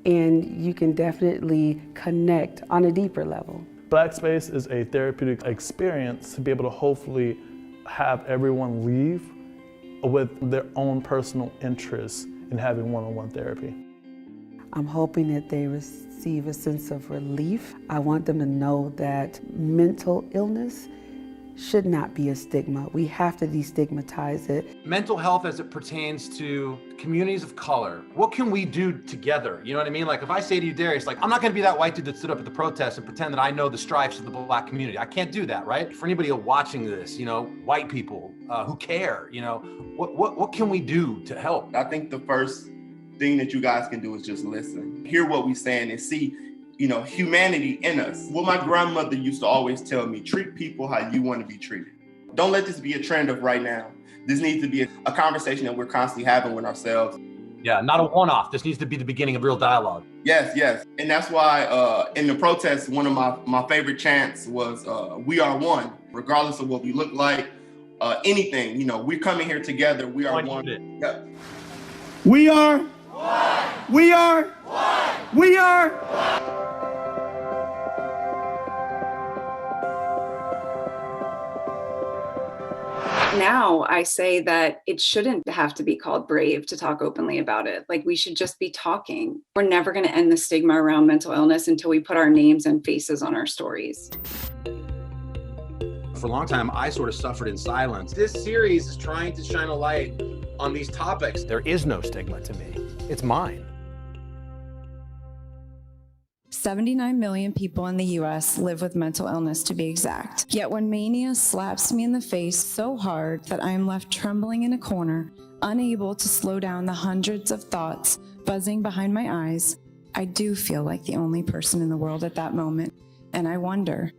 And you can definitely connect on a deeper level.
Black Space is a therapeutic experience to be able to hopefully have everyone leave with their own personal interests in having one-on-one therapy.
I'm hoping that they receive a sense of relief. I want them to know that mental illness should not be a stigma. We have to destigmatize it.
Mental health as it pertains to communities of color. What can we do together? You know what I mean? Like if I say to you, Darius, like I'm not gonna be that white dude that stood up at the protest and pretend that I know the stripes of the Black community. I can't do that, right? For anybody watching this, white people who care, what can we do to help?
I think the first thing that you guys can do is just listen. Hear what we're saying and see humanity in us. What my grandmother used to always tell me, treat people how you want to be treated. Don't let this be a trend of right now. This needs to be a conversation that we're constantly having with ourselves.
Yeah, not a one-off. This needs to be the beginning of real dialogue.
Yes, yes. And that's why in the protest, one of my favorite chants was, we are one, regardless of what we look like, anything, you know, we're coming here together. We are one. Yep.
We are one. We are one. We are one.
Now I say that it shouldn't have to be called brave to talk openly about it. Like, we should just be talking. We're never going to end the stigma around mental illness until we put our names and faces on our stories.
For a long time, I sort of suffered in silence. This series is trying to shine a light on these topics.
There is no stigma to me. It's mine.
79 million people in the US live with mental illness, to be exact. Yet when mania slaps me in the face so hard that I am left trembling in a corner, unable to slow down the hundreds of thoughts buzzing behind my eyes, I do feel like the only person in the world at that moment. And I wonder,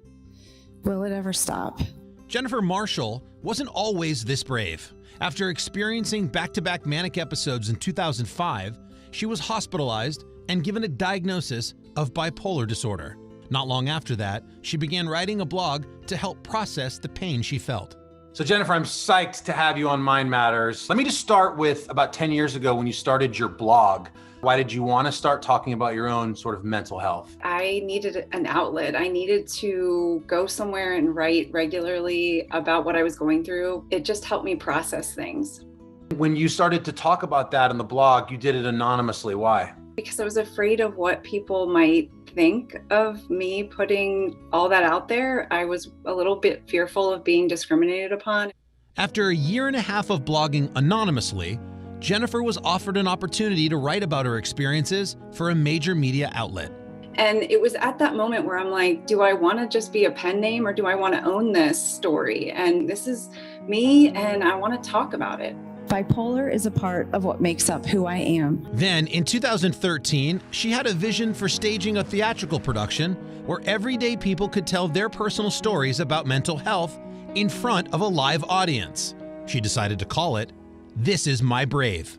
will it ever stop?
Jennifer Marshall wasn't always this brave. After experiencing back-to-back manic episodes in 2005, she was hospitalized and given a diagnosis of bipolar disorder. Not long after that, she began writing a blog to help process the pain she felt.
So Jennifer, I'm psyched to have you on Mind Matters. Let me just start with about 10 years ago when you started your blog. Why did you want to start talking about your own sort of mental health?
I needed an outlet. I needed to go somewhere and write regularly about what I was going through. It just helped me process things.
When you started to talk about that on the blog, you did it anonymously. Why?
Because I was afraid of what people might think of me putting all that out there. I was a little bit fearful of being discriminated upon.
After a year and a half of blogging anonymously, Jennifer was offered an opportunity to write about her experiences for a major media outlet.
And it was at that moment where I'm like, do I want to just be a pen name or do I want to own this story? And this is me and I want to talk about it.
Bipolar is a part of what makes up who I am.
Then, in 2013, she had a vision for staging a theatrical production where everyday people could tell their personal stories about mental health in front of a live audience. She decided to call it This Is My Brave.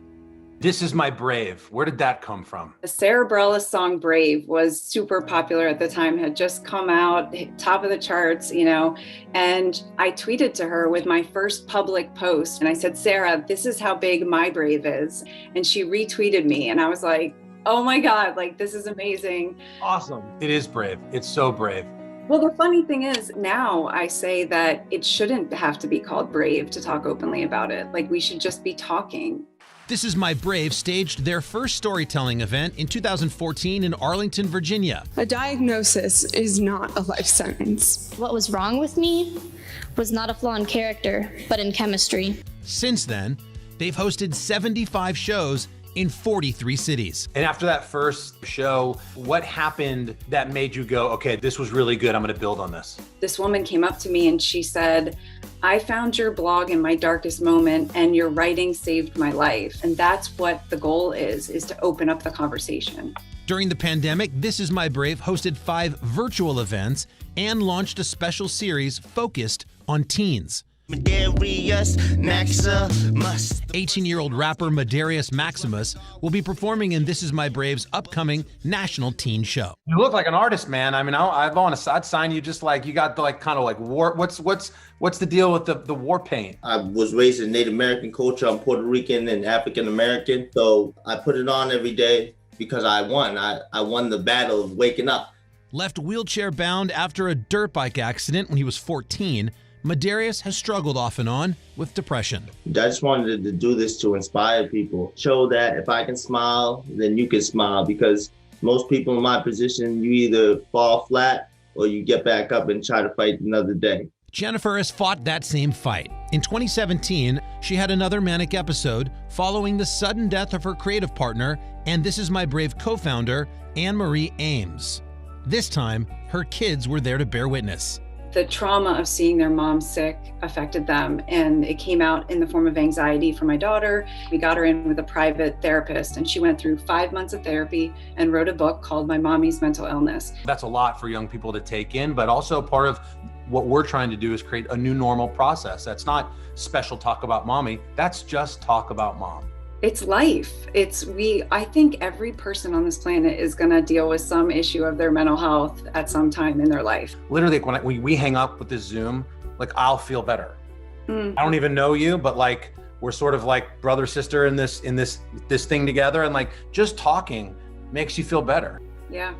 This Is My Brave. Where did that come from?
The Sarah Bareilles song Brave was super popular at the time, had just come out, top of the charts, you know, and I tweeted to her with my first public post and I said, Sarah, this is how big my brave is. And she retweeted me and I was like, oh my God, like this is amazing.
Awesome. It is brave. It's so brave.
Well, the funny thing is now I say that it shouldn't have to be called brave to talk openly about it. Like we should just be talking.
This Is My Brave staged their first storytelling event in 2014 in Arlington, Virginia.
A diagnosis is not a life sentence.
What was wrong with me was not a flaw in character, but in chemistry.
Since then, they've hosted 75 shows in 43 cities.
And after that first show, what happened that made you go, okay, this was really good, I'm gonna build on this?
This woman came up to me and she said, I found your blog in my darkest moment and your writing saved my life. And that's what the goal is to open up the conversation.
During the pandemic, This Is My Brave hosted 5 virtual events and launched a special series focused on teens. 18-year-old rapper Medarius Maximus will be performing in This Is My Brave's upcoming national teen show.
You look like an artist, man. I mean, I'd sign you just like, you got the like kind of like war. What's the deal with the war paint?
I was raised in Native American culture. I'm Puerto Rican and African American. So I put it on every day because I won. I won the battle of waking up.
Left wheelchair bound after a dirt bike accident when he was 14, Medarius has struggled off and on with depression.
I just wanted to do this to inspire people, show that if I can smile, then you can smile, because most people in my position, you either fall flat or you get back up and try to fight another day.
Jennifer has fought that same fight. In 2017, she had another manic episode following the sudden death of her creative partner and This Is My Brave co-founder, Anne-Marie Ames. This time, her kids were there to bear witness.
The trauma of seeing their mom sick affected them, and it came out in the form of anxiety for my daughter. We got her in with a private therapist, and she went through 5 months of therapy and wrote a book called My Mommy's Mental Illness.
That's a lot for young people to take in, but also part of what we're trying to do is create a new normal process. That's not special talk about mommy, that's just talk about mom.
It's life. I think every person on this planet is going to deal with some issue of their mental health at some time in their life.
Literally, when we hang up with this Zoom, like I'll feel better.
Mm.
I don't even know you, but like we're sort of like brother, sister in this thing together, and like just talking makes you feel better.
Yeah.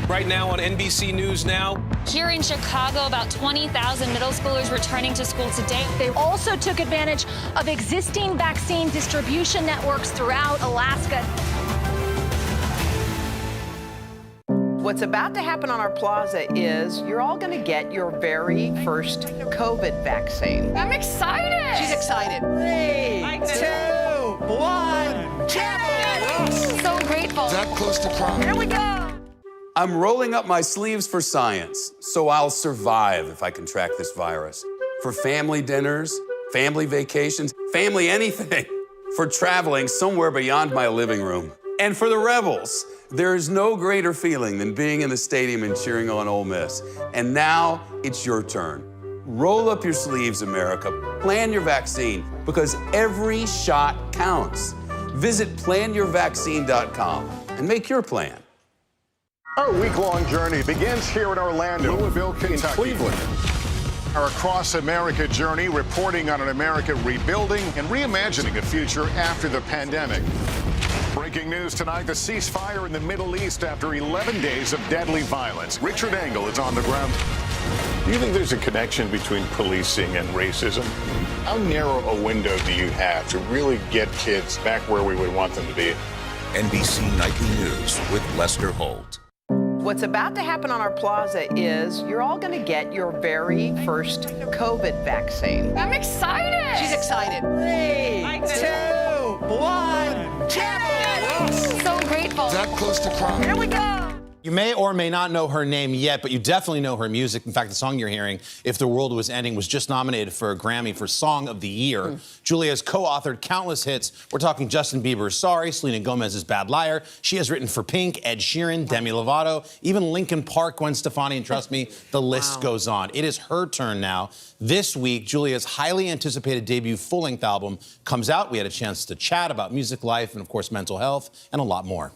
Right now on NBC News Now.
Here in Chicago, about 20,000 middle schoolers returning to school today.
They also took advantage of existing vaccine distribution networks throughout Alaska.
What's about to happen on our plaza is you're all going to get your very first COVID vaccine.
I'm excited.
She's excited.
3, 2, 1,
Yes!
So grateful.
That close to crying.
Here we go.
I'm rolling up my sleeves for science, so I'll survive if I contract this virus. For family dinners, family vacations, family anything. For traveling somewhere beyond my living room. And for the Rebels, there is no greater feeling than being in the stadium and cheering on Ole Miss. And now it's your turn. Roll up your sleeves, America. Plan your vaccine, because every shot counts. Visit planyourvaccine.com and make your plan.
Our week-long journey begins here in Orlando, Louisville, Kentucky, Cleveland. Our Across America journey reporting on an America rebuilding and reimagining a future after the pandemic. Breaking news tonight, the ceasefire in the Middle East after 11 days of deadly violence. Richard Engel is on the ground. Do you think there's a connection between policing and racism? How narrow a window do you have to really get kids back where we would want them to be?
NBC Nightly News with Lester Holt.
What's about to happen on our plaza is you're all going to get your very first COVID vaccine.
I'm excited.
She's excited.
3, 2, 1, yes! So grateful.
That close to crying.
Here we go.
You may or may not know her name yet, but you definitely know her music. In fact, the song you're hearing, If the World Was Ending, was just nominated for a Grammy for Song of the Year. Julia has co-authored countless hits. We're talking Justin Bieber's Sorry, Selena Gomez's Bad Liar. She has written for Pink, Ed Sheeran, Demi Lovato, even Linkin Park, Gwen Stefani, and trust me, the list goes on. It is her turn now. This week, Julia's highly anticipated debut full-length album comes out. We had a chance to chat about music, life, and of course, mental health, and a lot more.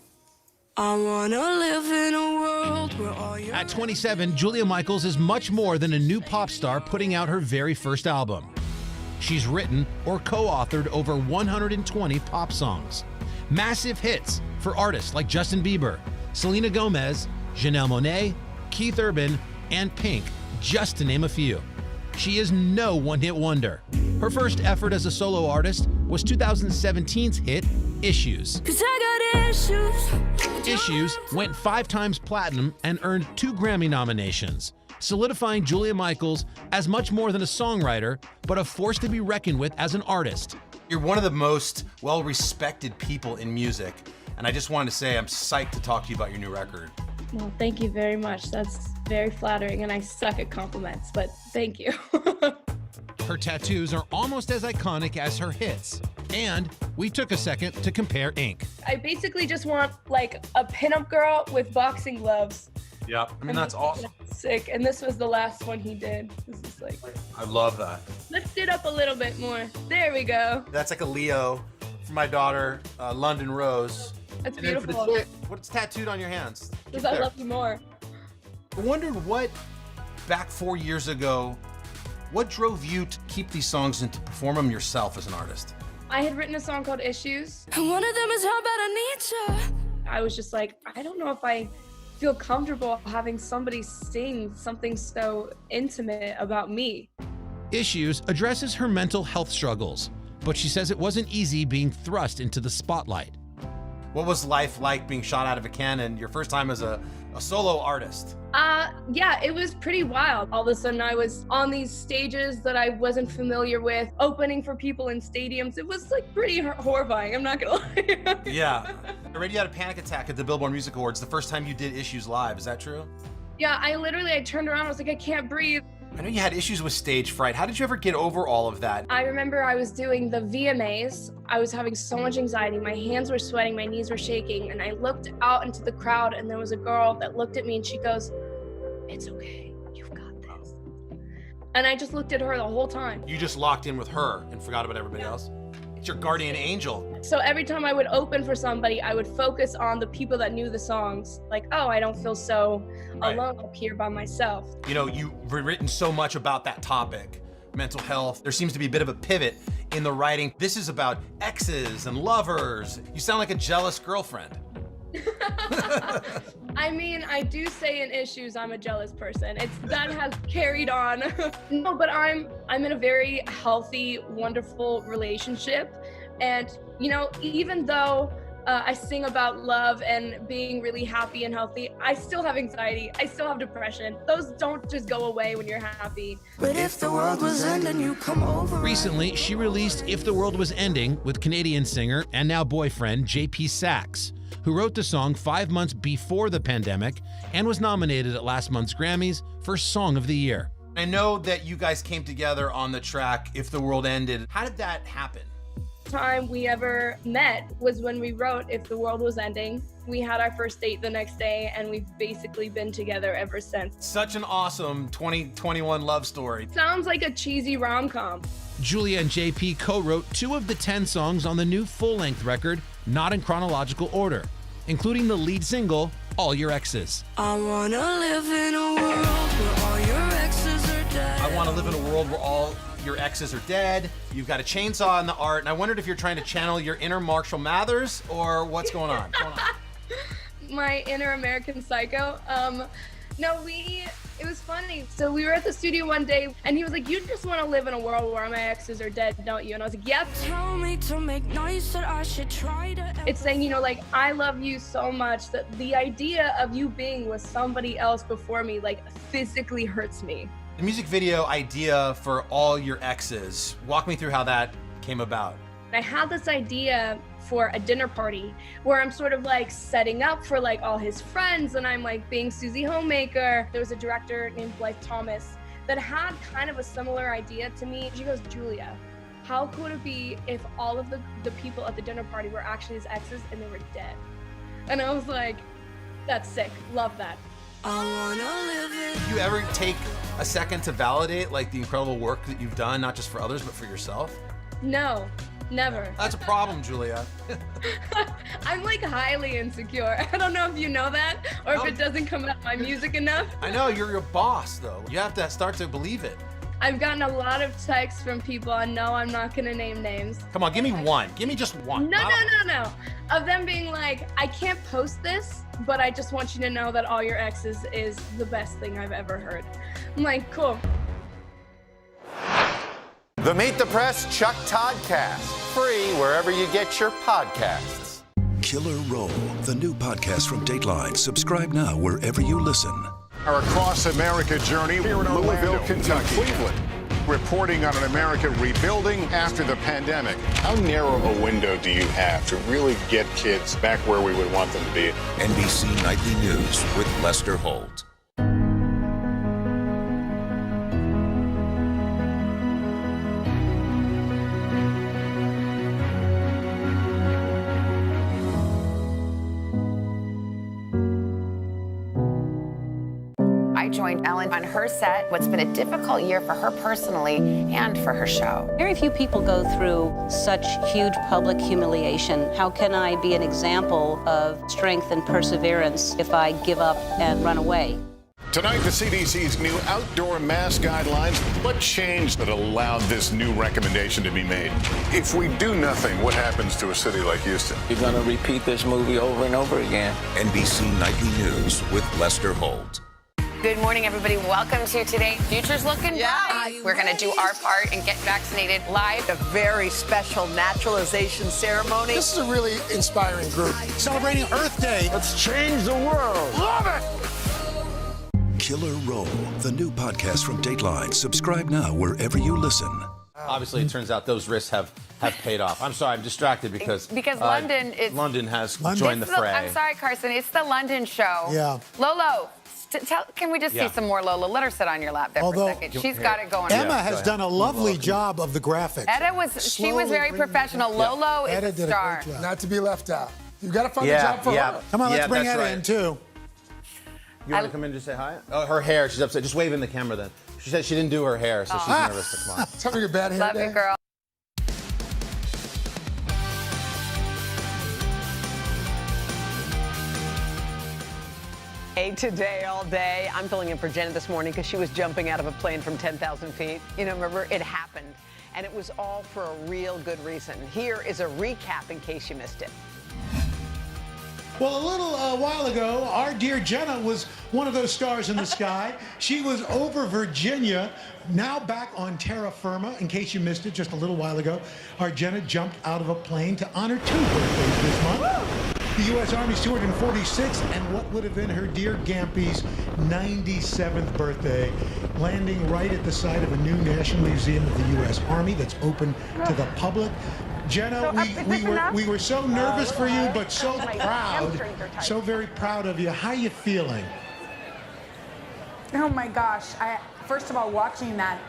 I wanna live in a world where all your...
At 27, Julia Michaels is much more than a new pop star putting out her very first album. She's written or co-authored over 120 pop songs. Massive hits for artists like Justin Bieber, Selena Gomez, Janelle Monáe, Keith Urban, and Pink, just to name a few. She is no one-hit wonder. Her first effort as a solo artist was 2017's hit, Issues.
'Cause I got issues.
Issues went 5 times platinum and earned 2 Grammy nominations, solidifying Julia Michaels as much more than a songwriter, but a force to be reckoned with as an artist. You're one of the most well-respected people in music, and I just wanted to say I'm psyched to talk to you about your new record.
Well, thank you very much. That's very flattering, and I suck at compliments, but thank you.
Her tattoos are almost as iconic as her hits. And we took a second to compare ink.
I basically just want like a pinup girl with boxing gloves.
Yep. I mean, that's awesome.
Sick. And this was the last one he did. This is like,
I love that.
lift it up a little bit more. There we go.
That's like a Leo for my daughter, London Rose.
That's
And then for the
beautiful.
chick, what's tattooed on your hands?
Because I love you more.
I wondered what, back 4 years ago, what drove you to keep these songs and to perform them yourself as an artist?
I had written a song called Issues.
And one of them is How Bad I Need You.
I was just like, I don't know if I feel comfortable having somebody sing something so intimate about me.
Issues addresses her mental health struggles, but she says it wasn't easy being thrust into the spotlight. What was life like being shot out of a cannon your first time as a solo artist?
Yeah, it was pretty wild. All of a sudden I was on these stages that I wasn't familiar with, opening for people in stadiums. It was like pretty horrifying, I'm not gonna lie.
Yeah. I read you had a panic attack at the Billboard Music Awards the first time you did Issues live. Is that true?
Yeah, I turned around, I was like, I can't breathe.
I know you had issues with stage fright. How did you ever get over all of that?
I remember I was doing the VMAs. I was having so much anxiety. My hands were sweating, my knees were shaking, and I looked out into the crowd and there was a girl that looked at me and she goes, "It's okay, you've got this." And I just looked at her the whole time.
You just locked in with her and forgot about everybody else? It's your guardian angel.
So every time I would open for somebody, I would focus on the people that knew the songs. Like, oh, I don't feel so alone up here by myself.
You know, you've written so much about that topic, mental health. There seems to be a bit of a pivot in the writing. This is about exes and lovers. You sound like a jealous girlfriend.
I mean, I do say in issues I'm a jealous person. That has carried on. No, but I'm in a very healthy, wonderful relationship. And, you know, even though I sing about love and being really happy and healthy, I still have anxiety. I still have depression. Those don't just go away when you're happy.
But if the world was ending, you come over.
Recently, she released If the World Was Ending with Canadian singer and now boyfriend JP Saxe, who wrote the song 5 months before the pandemic and was nominated at last month's Grammys for Song of the Year.
I know that you guys came together on the track If the World Ended. How did that happen?
Time we ever met was when we wrote If the World Was Ending. We had our first date the next day and we've basically been together ever since.
Such an awesome 2021 love story.
Sounds like a cheesy rom-com.
Julia and JP co-wrote 2 of the 10 songs on the new full-length record, not in chronological order, including the lead single, All Your Exes.
I wanna live in a world where all your exes are dead.
I want to live in a world where all your exes are dead. You've got a chainsaw in the art, and I wondered if you're trying to channel your inner Marshall Mathers or what's going on.
My inner American Psycho. No, it was funny. So we were at the studio one day and he was like, "You just want to live in a world where my exes are dead, don't you?" And I was like, "Yep."
Tell me to make nice that I should try to.
It's saying, you know, like, I love you so much that the idea of you being with somebody else before me, like, physically hurts me.
The music video idea for All Your Exes, walk me through how that came about.
I had this idea for a dinner party where I'm sort of like setting up for like all his friends and I'm like being Susie Homemaker. There was a director named Blythe Thomas that had kind of a similar idea to me. She goes, "Julia, how cool would it be if all of the people at the dinner party were actually his exes and they were dead?" And I was like, that's sick, love that.
I wanna live it.
Do you ever take a second to validate like the incredible work that you've done, not just for others, but for yourself?
No. Never.
That's a problem, Julia.
I'm like highly insecure. I don't know if you know that or if it doesn't come out my music enough.
I know, you're your boss though. You have to start to believe it.
I've gotten a lot of texts from people, and no, I'm not gonna name names.
Come on, give me one. Give me just one.
No. Of them being like, "I can't post this, but I just want you to know that All Your Exes is the best thing I've ever heard." I'm like, cool.
The Meet the Press Chuck Todd Cast, free wherever you get your podcasts.
Killer Roll, the new podcast from Dateline. Subscribe now wherever you listen.
Our Across America journey here in Louisville, Kentucky. Cleveland, reporting on an America rebuilding after the pandemic.
How narrow a window do you have to really get kids back where we would want them to be?
NBC Nightly News with Lester Holt.
I joined Ellen on her set. What's been a difficult year for her personally and for her show.
Very few people go through such huge public humiliation. How can I be an example of strength and perseverance if I give up and run away?
Tonight, the CDC's new outdoor mask guidelines. What changed that allowed this new recommendation to be made? If we do nothing, what happens to a city like Houston?
You're going to repeat this movie over and over again.
NBC Nightly News with Lester Holt.
Good morning, everybody. Welcome to Today. Future's looking bright. We're going to do our part and get vaccinated live.
A very special naturalization ceremony.
This is a really inspiring group. Celebrating Earth Day.
Let's change the world.
Love it!
Killer Roll, the new podcast from Dateline. Subscribe now wherever you listen.
Obviously, it turns out those risks have paid off. I'm sorry, I'm distracted because
London
has joined the fray.
I'm sorry, Carson. It's the London show.
Yeah.
Lolo, Can we just see some more Lola? Let her sit on your lap there for a second. She's got it going.
Emma has done a lovely job of the graphics.
She was very professional. Lolo is a star.
Not to be left out. You got to find a job for her.
Come on, let's bring Etta in too.
You want to come in and just say hi? Oh, her hair. She's upset. Just wave in the camera then. She said she didn't do her hair, so she's nervous to come on.
It's having a bad hair
Love
day.
you, girl.
Today, all day. I'm filling in for Jenna this morning because she was jumping out of a plane from 10,000 feet. You know, remember, it happened. And it was all for a real good reason. Here is a recap in case you missed it.
Well, a little while ago, our dear Jenna was one of those stars in the sky. She was over Virginia, now back on terra firma. In case you missed it just a little while ago, our Jenna jumped out of a plane to honor 2 birthdays this month. The U.S. Army's 246th and what would have been her dear Gampy's 97th birthday, landing right at the site of a new National Museum of the U.S. Army that's open to the public. Jenna, we were so nervous for you, but so proud, so very proud of you. How you feeling?
Oh my gosh. First of all, watching that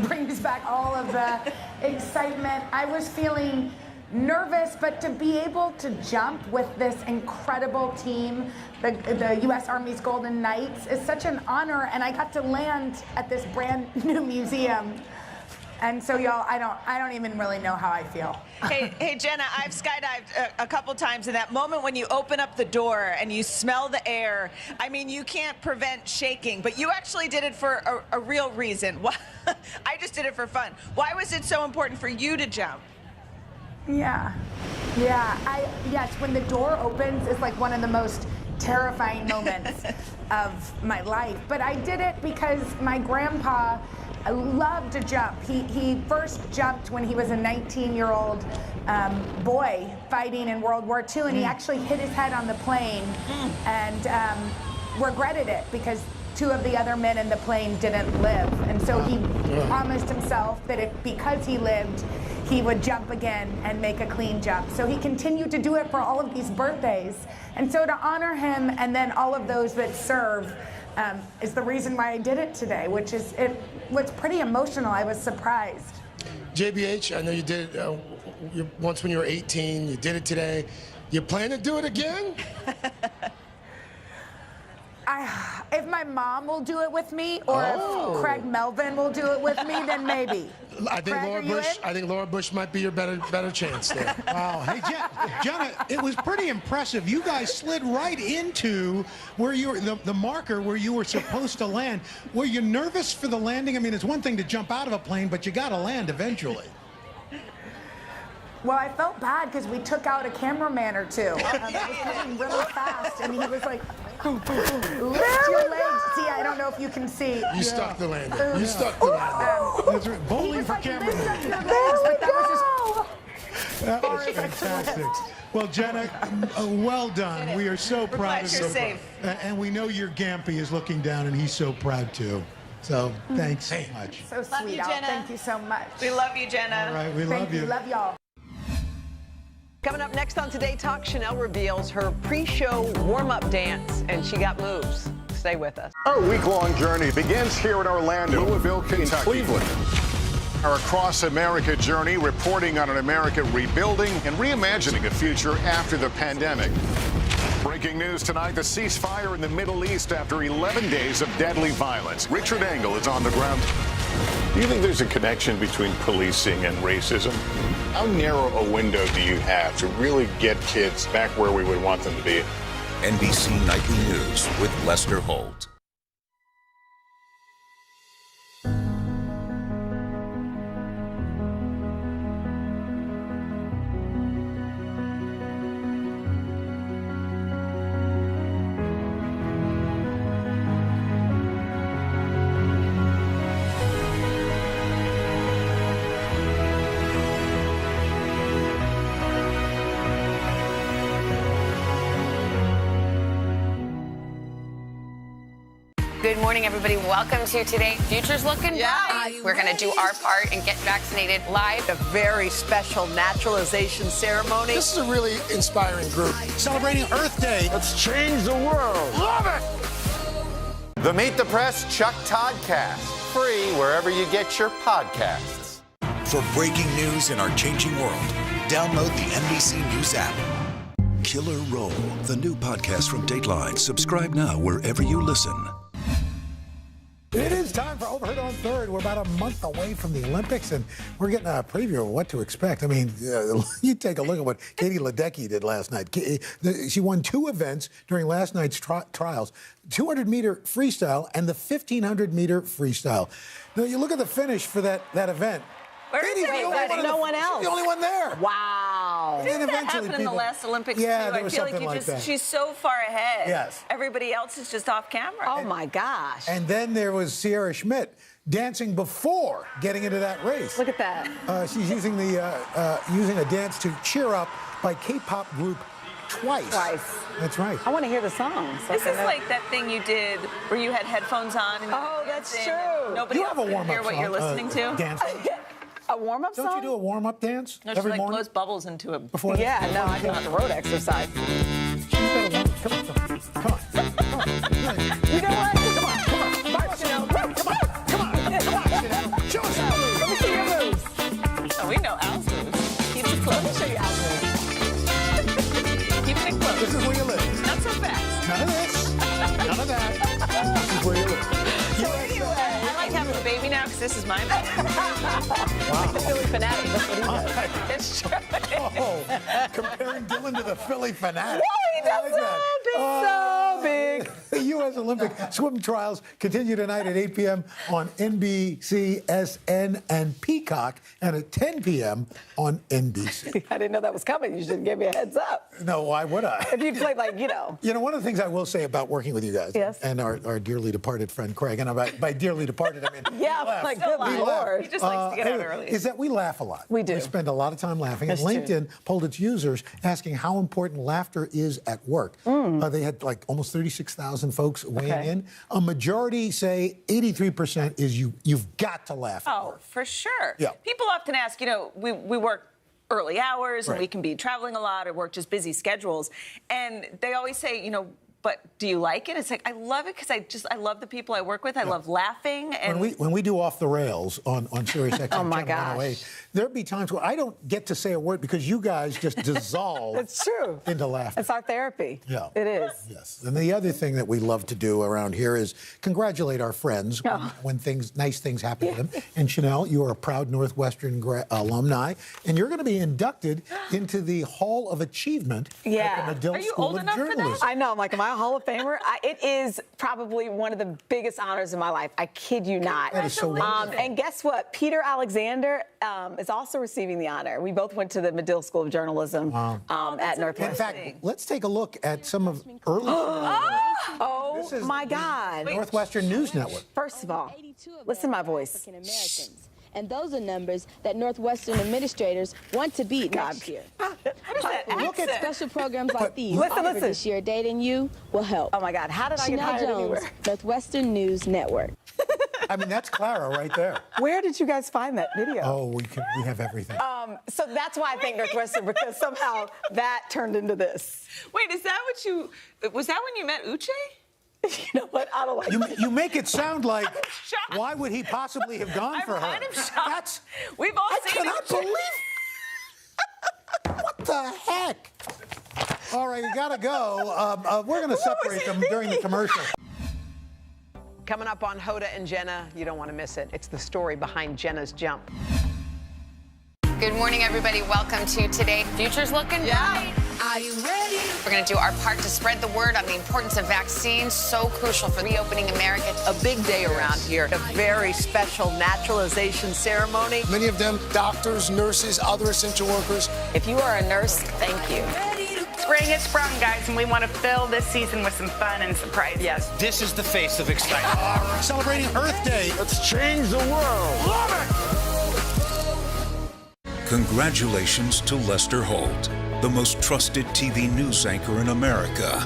brings back all of the excitement. I was feeling nervous, but to be able to jump with this incredible team, the U.S. Army's Golden Knights, is such an honor, and I got to land at this brand new museum. And so, y'all, I don't even really know how I feel.
Hey, Jenna, I've skydived a couple times, and that moment when you open up the door and you smell the air, I mean, you can't prevent shaking, but you actually did it for a real reason. I just did it for fun. Why was it so important for you to jump?
Yeah. Yes, when the door opens, it's like one of the most terrifying moments of my life. But I did it because my grandpa loved to jump. He first jumped when he was a 19-year-old boy fighting in World War II, and he actually hit his head on the plane and regretted it because 2 of the other men in the plane didn't live. And so he promised himself that because he lived, he would jump again and make a clean jump. So he continued to do it for all of these birthdays. And so to honor him and then all of those that serve is the reason why I did it today, which is, it was pretty emotional. I was surprised.
JBH, I know you did it once when you were 18. You did it today. You plan to do it again?
If my mom will do it with me, or if Craig Melvin will do it with me, then maybe.
I think Laura Bush might be your better chance there.
Wow. Hey, Jenna, it was pretty impressive. You guys slid right into where you were, the marker where you were supposed to land. Were you nervous for the landing? I mean, it's one thing to jump out of a plane, but you got to land eventually.
Well, I felt bad because we took out a cameraman or 2. I was going really fast, and he was like, lift your legs. See, I don't know if you can see.
You stuck the landing. You stuck the landing.
Bowling for cameramen. That was fantastic. Well, Jenna, well done. We are so proud of you.
Safe.
And we know your Gampy is looking down, and he's so proud too. So thanks so much.
So sweet, Jenna. Thank you so much.
We love you, Jenna.
All right, we love you.
Love y'all.
Coming up next on Today Talk, Chanel reveals her pre-show warm-up dance, and she got moves. Stay with us.
Our week-long journey begins here in Orlando, Louisville, Kentucky, Cleveland. Our Across America journey reporting on an America rebuilding and reimagining a future after the pandemic. Breaking news tonight, the ceasefire in the Middle East after 11 days of deadly violence. Richard Engel is on the ground.
Do you think there's a connection between policing and racism? How narrow a window do you have to really get kids back where we would want them to be?
NBC Nightly News with Lester Holt.
Good morning, everybody. Welcome to Today. Future's looking bright. We're going to do our part and get vaccinated live.
A very special naturalization ceremony.
This is a really inspiring group.
Celebrating Earth Day.
Let's change the world. Love it!
The Meet the Press Chuck Toddcast, free wherever you get your podcasts.
For breaking news in our changing world, download the NBC News app. Killer Roll, the new podcast from Dateline. Subscribe now wherever you listen.
It is time for Overheard on Third. We're about a month away from the Olympics, and we're getting a preview of what to expect. I mean, you take a look at what Katie Ledecky did last night. She won 2 events during last night's trials, 200-meter freestyle and the 1,500-meter freestyle. Now, you look at the finish for that event.
Katie's
There's no one else.
She's the only one there.
Wow.
Didn't that happen in the last Olympics
Yeah,
too?
there
I
was
feel like
something like that.
she's so far ahead.
Yes.
Everybody else is just off camera.
Oh my gosh.
And then there was Sierra Schmidt dancing before getting into that race.
Look at that.
She's using using a dance to cheer up by K-pop group Twice. That's right.
I want to hear the song. So
This is like that thing you did where you had headphones on. And
Oh, that's true.
Nobody
You
else
have a
can
warm-up
hear what you're
song,
listening to.
dance.
A warm-up song?
Don't you do a warm-up dance
No, she
every
like
morning?
blows bubbles into him.
Before
Yeah, no, I do the road exercise.
Come on.
You know what?
Come on. Mark, Chanel. Come on. Show us how.
Let me see your moves.
Oh, we know Al's moves. Keep it close.
Let me show you Al's moves.
Keep it close.
This is where you live.
Not so fast.
None of this. None of that. This is where you live.
I like having a baby now because this is mine.
Like the Philly fanatic. That's what he does.
It's true.
Oh, comparing Dylan to the Philly fanatic.
Whoa, he does so big.
The U.S. Olympic swim trials continue tonight at 8 p.m. on NBC, SN, and Peacock, and at 10 p.m. on NBC.
I didn't know that was coming. You should give me a heads up.
No, why would I?
If you played like, you know.
You know, one of the things I will say about working with you guys,
Yes.
and our dearly departed friend Craig, and by dearly departed, I mean,
Yeah,
we laugh.
like, good
We
Lord.
laugh.
He just likes to get out early.
Is that we laugh a lot.
We do.
We spend a lot of time laughing.
That's
and
true.
LinkedIn polled its users asking how important laughter is at work. They had like almost 36,000 folks weighing in. A majority say 83% is you've got to laugh at
Oh,
work.
for sure.
Yeah.
People often ask, you know, we work early hours and
Right.
we can be traveling a lot or work just busy schedules. And they always say, you know, but do you like it? It's like, I love it because I love the people I work with. I love laughing. And
When we do Off the Rails on Sirius XM
Oh, my
Channel 108, there'll be times where I don't get to say a word because you guys just dissolve
It's true.
into laughter.
It's our therapy.
Yeah.
It is.
Yes. And the other thing that we love to do around here is congratulate our friends when nice things happen to them. And Chanel, you are a proud Northwestern alumni, and you're going to be inducted into the Hall of Achievement at the Medill
Are you
School
old
of
enough for that?
Journalism.
I know. I'm like, am I a Hall of Famer? It is probably one of the biggest honors in my life. I kid you not.
That is so wonderful.
And guess what? Peter Alexander is also receiving the honor. We both went to the Medill School of Journalism at Northwestern.
In fact, let's take a look at some of early.
Oh,
This is
my God.
Northwestern News Network.
First of all, listen to my voice.
Americans. And those are numbers that Northwestern administrators want to beat next year.
Look at
Special programs like these
listen.
offered this year, dating you will help.
Oh, my God. How did I get
Chanel
hired
Jones,
anywhere?
Northwestern News Network.
I mean, that's Clara right there.
Where did you guys find that video?
Oh, we have everything.
So that's why I think Northwestern, because somehow that turned into this.
wait, was that when you met Uche?
You know what? I don't like
You make it sound like,
shocked.
why would he possibly have gone for her?
I'm kind of shocked.
That's,
We've all
I
seen
cannot
Uche.
believe. What the heck? All right, you gotta go. We're gonna separate them during the commercial.
Coming up on Hoda and Jenna, you don't want to miss it. It's the story behind Jenna's jump.
Good morning, everybody. Welcome to Today. Future's looking bright.
Are you ready?
We're going to do our part to spread the word on the importance of vaccines, so crucial for reopening America.
A big day around here, a very special naturalization ceremony.
Many of them doctors, nurses, other essential workers.
If you are a nurse, thank you.
Spring has sprung, guys, and we want to fill this season with some fun and surprises.
Yes.
This is the face of excitement.
Celebrating Earth Day.
Let's change the world.
Love
Congratulations to Lester Holt, the most trusted TV news anchor in America,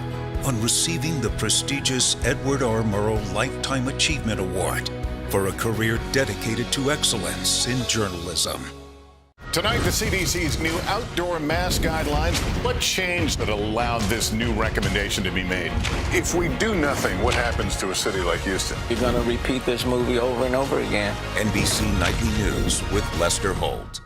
on receiving the prestigious Edward R. Murrow Lifetime Achievement Award for a career dedicated to excellence in journalism.
Tonight, the CDC's new outdoor mask guidelines. What changed that allowed this new recommendation to be made? If we do nothing, what happens to a city like Houston?
You're gonna repeat this movie over and over again.
NBC Nightly News with Lester Holt.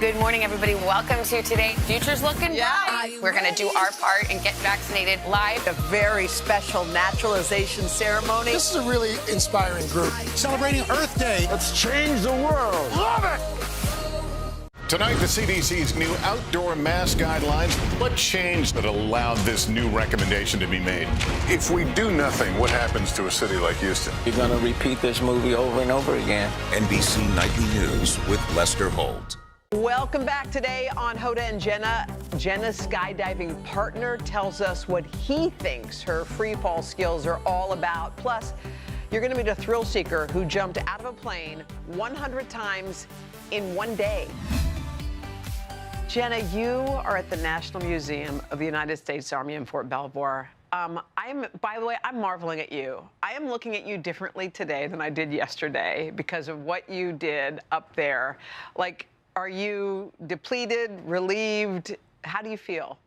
Good morning, everybody. Welcome to Today. Future's looking bright. We're going to do our part and get vaccinated live.
A very special naturalization ceremony.
This is a really inspiring group.
Celebrating Earth Day.
Let's change the world. Love it! Tonight, the CDC's new outdoor mask guidelines. What changed that allowed this new recommendation to be made? If we do nothing, what happens to a city like Houston?
You're gonna repeat this movie over and over again.
NBC Nightly News with Lester Holt.
Welcome back today on Hoda and Jenna. Jenna's skydiving partner tells us what he thinks her free fall skills are all about. Plus, you're going to meet a thrill seeker who jumped out of a plane 100 times in one day. Jenna, you are at the National Museum of the United States Army in Fort Belvoir. By the way, I'm marveling at you. I am looking at you differently today than I did yesterday because of what you did up there. Like, are you depleted, relieved? How do you feel?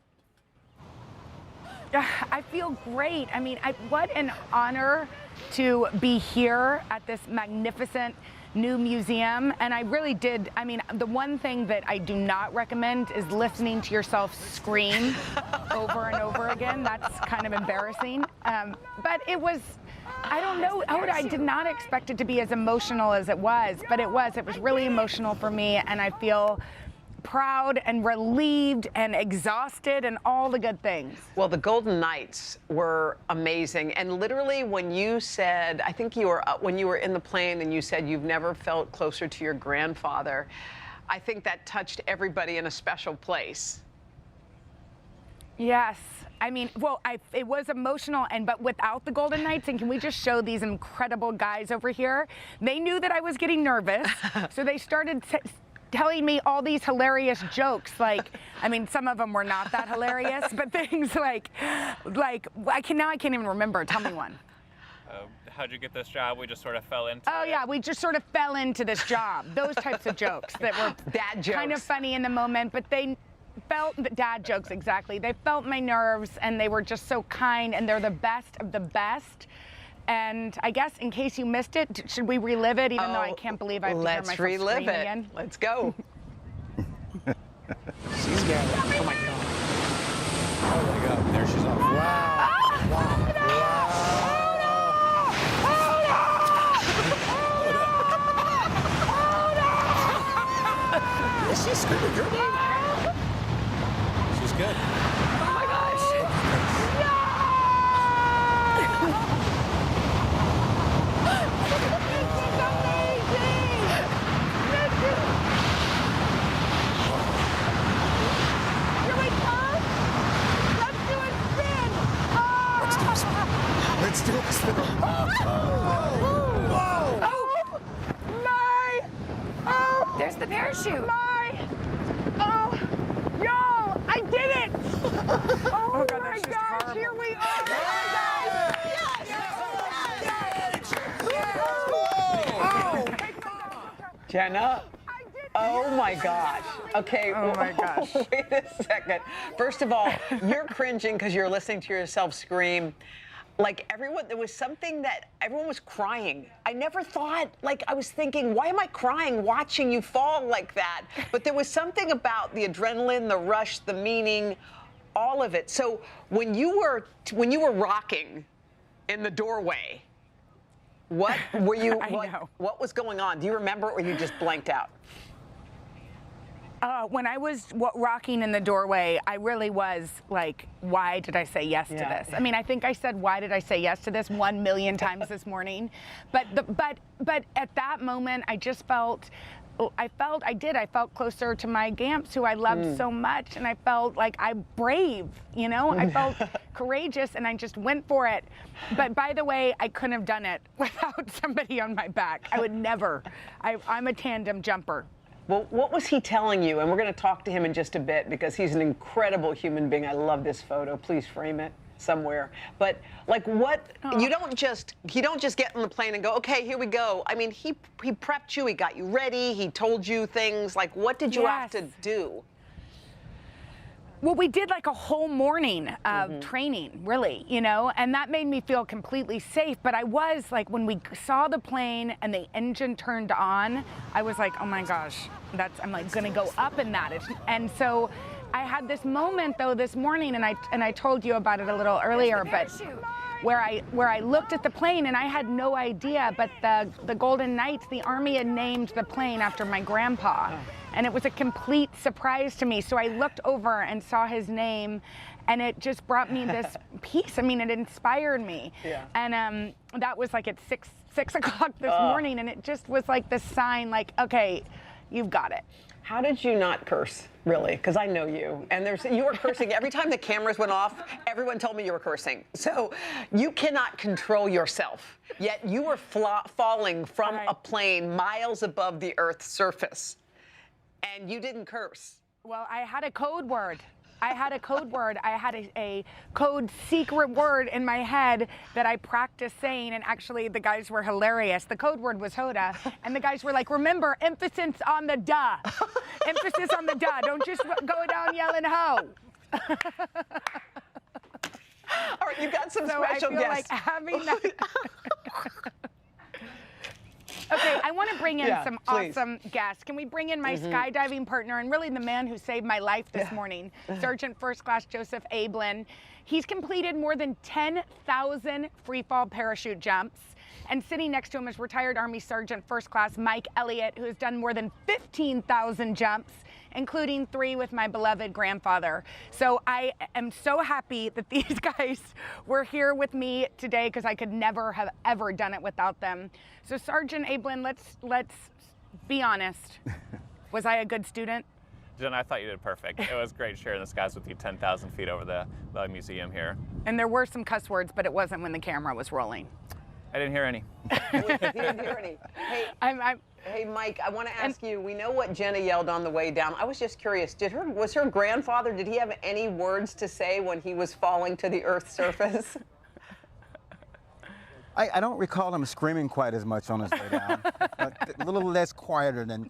I feel great. I mean, what an honor to be here at this magnificent new museum. And I really did. I mean, the one thing that I do not recommend is listening to yourself scream over and over again. That's kind of embarrassing. But it was, I don't know, I did not expect it to be as emotional as it was, but it was. It was really emotional for me, and I feel proud and relieved and exhausted and all the good things.
Well, the Golden Knights were amazing. And literally when you said, I think you were, when you were in the plane and you said you've never felt closer to your grandfather, I think that touched everybody in a special place.
Yes. I mean, well, it was emotional, but without the Golden Knights, and can we just show these incredible guys over here? They knew that I was getting nervous, so they started telling me all these hilarious jokes. Like, I mean, some of them were not that hilarious, but things like I can't even remember. Tell me one.
How'd you get this job? We just sort of fell into
it. Yeah, we just sort of fell into this job. Those types of jokes that were
dad jokes.
Kind of funny in the moment, but they felt dad jokes, exactly. They felt my nerves, and they were just so kind, and they're the best of the best. And I guess in case you missed it, should we relive it, even though I can't believe I have to hear myself scream again?
Let's go.
She's got it. Oh my God. Oh my God. There she's off. Wow. Is she screaming your name? She's good.
Oh my gosh.
Let's do a spin.
There's the parachute.
Y'all, I did it! Oh my gosh, here we are!
Jenna? Oh my gosh. Okay.
Oh my gosh.
Wait a second. First of all, you're cringing because you're listening to yourself scream. Like everyone, there was something that everyone was crying. I never thought, like I was thinking, why am I crying watching you fall like that? But there was something about the adrenaline, the rush, the meaning, all of it. So when you were rocking in the doorway, what were you? What was going on? Do you remember, or you just blanked out?
When I was rocking in the doorway, I really was like, why did I say yes to this? I mean, I think I said, why did I say yes to this 1 million times this morning? But at that moment, I just felt I felt closer to my Gamps, who I loved so much, and I felt like I'm brave, you know? I felt courageous, and I just went for it. But by the way, I couldn't have done it without somebody on my back. I would never. I'm a tandem jumper.
Well, what was he telling you? And we're going to talk to him in just a bit because he's an incredible human being. I love this photo. Please frame it somewhere. But like what, you don't just get on the plane and go, okay, here we go. I mean, he prepped you, he got you ready, he told you things. Like, what did you have to do?
Well, we did like a whole morning of training, really, you know, and that made me feel completely safe. But I was like, when we saw the plane and the engine turned on, I was like, oh my gosh, I'm like gonna go up in that. And so I had this moment though this morning, and I told you about it a little earlier, but where I looked at the plane and I had no idea, but the Golden Knights, the Army had named the plane after my grandpa. And it was a complete surprise to me. So I looked over and saw his name, and it just brought me this peace. I mean, it inspired me. Yeah. And that was like at 6 o'clock this morning, and it just was like the sign, like, okay, you've got it.
How did you not curse, really? Because I know you, and you were cursing every time the cameras went off. Everyone told me you were cursing. So you cannot control yourself. Yet you were falling from a plane miles above the Earth's surface. And you didn't curse.
Well, I had a code word. I had a code secret word in my head that I practiced saying, and actually the guys were hilarious. The code word was Hoda, and the guys were like, remember, emphasis on the duh. Emphasis on the duh. Don't just go down yelling ho.
All right, you got some
so
special
I feel
guests.
Like having that. Okay, I want to bring in some awesome guests. Can we bring in my skydiving partner and really the man who saved my life this morning, Sergeant First Class Joseph Ablin. He's completed more than 10,000 free-fall parachute jumps. And sitting next to him is retired Army Sergeant First Class Mike Elliott, who has done more than 15,000 jumps, including 3 with my beloved grandfather. So I am so happy that these guys were here with me today because I could never have ever done it without them. So Sergeant Ablin, let's be honest. Was I a good student?
Jen, I thought you did perfect. It was great sharing the skies with you 10,000 feet over the museum here.
And there were some cuss words, but it wasn't when the camera was rolling.
I didn't hear any.
You didn't hear any. Hey, hey, Mike, I want to ask you, we know what Jenna yelled on the way down. I was just curious, was her grandfather, did he have any words to say when he was falling to the Earth's surface?
I don't recall him screaming quite as much on his way down. A little less quieter than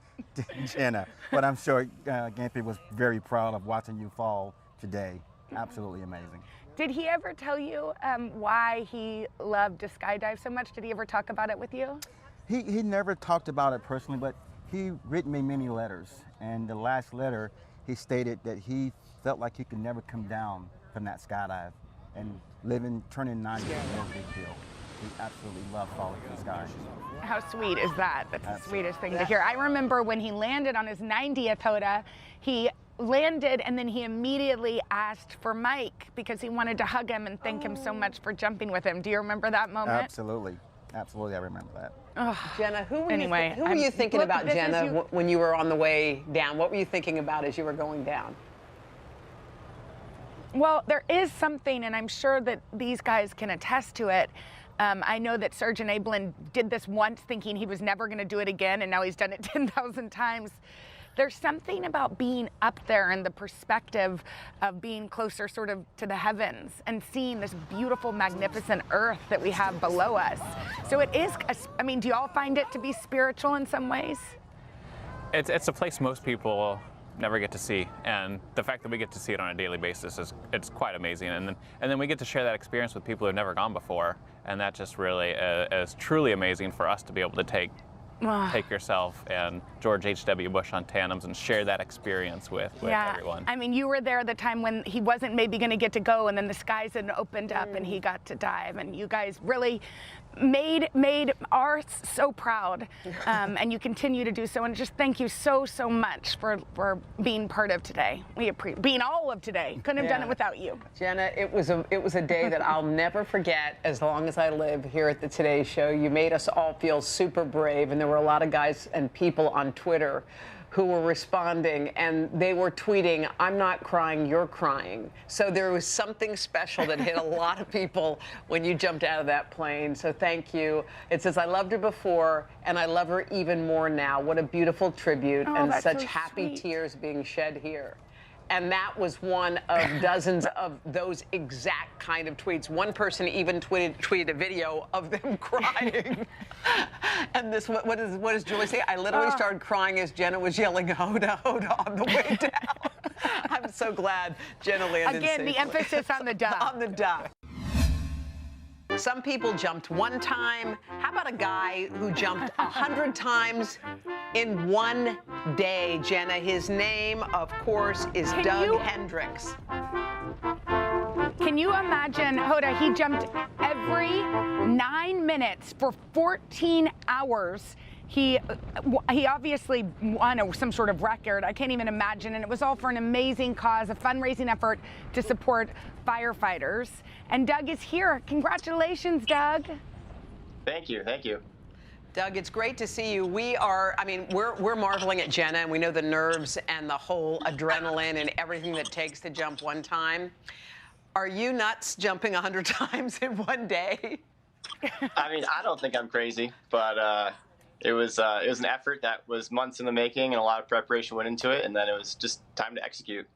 Jenna. But I'm sure Gampy was very proud of watching you fall today. Absolutely amazing.
Did he ever tell you why he loved to skydive so much? Did he ever talk about it with you?
He never talked about it personally, but he written me many letters. And the last letter, he stated that he felt like he could never come down from that skydive. And turning 90 was a big deal. He absolutely loved falling from the sky.
How sweet is that? That's the sweetest thing to hear. I remember when he landed on his 90th Hoda, he landed and then he immediately asked for Mike because he wanted to hug him and thank him so much for jumping with him. Do you remember that moment?
Absolutely. Absolutely, I remember that.
Jenna, who were you thinking about, Jenna, when you were on the way down? What were you thinking about as you were going down?
Well, there is something, and I'm sure that these guys can attest to it. I know that Sergeant Ablin did this once thinking he was never going to do it again, and now he's done it 10,000 times. There's something about being up there and the perspective of being closer sort of to the heavens and seeing this beautiful, magnificent earth that we have below us. So it is, I mean, do you all find it to be spiritual in some ways?
It's a place most people never get to see, and the fact that we get to see it on a daily basis it's quite amazing. And then we get to share that experience with people who've never gone before, and that just really is truly amazing for us to be able to take yourself and George H.W. Bush on tandems and share that experience with everyone.
I mean, you were there the time when he wasn't maybe going to get to go, and then the skies had opened up and he got to dive, and you guys really made ours so proud, and you continue to do so. And just thank you so much for being part of today. We appreciate being all of today. Couldn't have done it without you,
Jenna. It was a day that I'll never forget as long as I live here at the Today Show. You made us all feel super brave, and there there were a lot of guys and people on Twitter who were responding, and they were tweeting, "I'm not crying, you're crying." So there was something special that hit a lot of people when you jumped out of that plane. So thank you. It says, "I loved her before, and I love her even more now. What a beautiful tribute, and
that's
such
so
happy
sweet.
tears being shed here." And that was one of dozens of those exact kind of tweets. One person even tweeted a video of them crying. And this, what does Julie say? I literally started crying as Jenna was yelling "Hoda, Hoda" on the way down. I'm so glad Jenna landed
Again, the
safely.
emphasis on the duck.
On the duck. Some people jumped one time. How about a guy who jumped 100 times in one day, Jenna? His name, of course, is Doug Hendricks.
Can you imagine, Hoda, he jumped every 9 minutes for 14 hours. He obviously won some sort of record. I can't even imagine. And it was all for an amazing cause, a fundraising effort to support firefighters. And Doug is here. Congratulations, Doug.
Thank you. Thank you.
Doug, it's great to see you. We're marveling at Jenna, and we know the nerves and the whole adrenaline and everything that it takes to jump one time. Are you nuts jumping 100 times in one day?
I mean, I don't think I'm crazy, but it was an effort that was months in the making, and a lot of preparation went into it, and then it was just time to execute.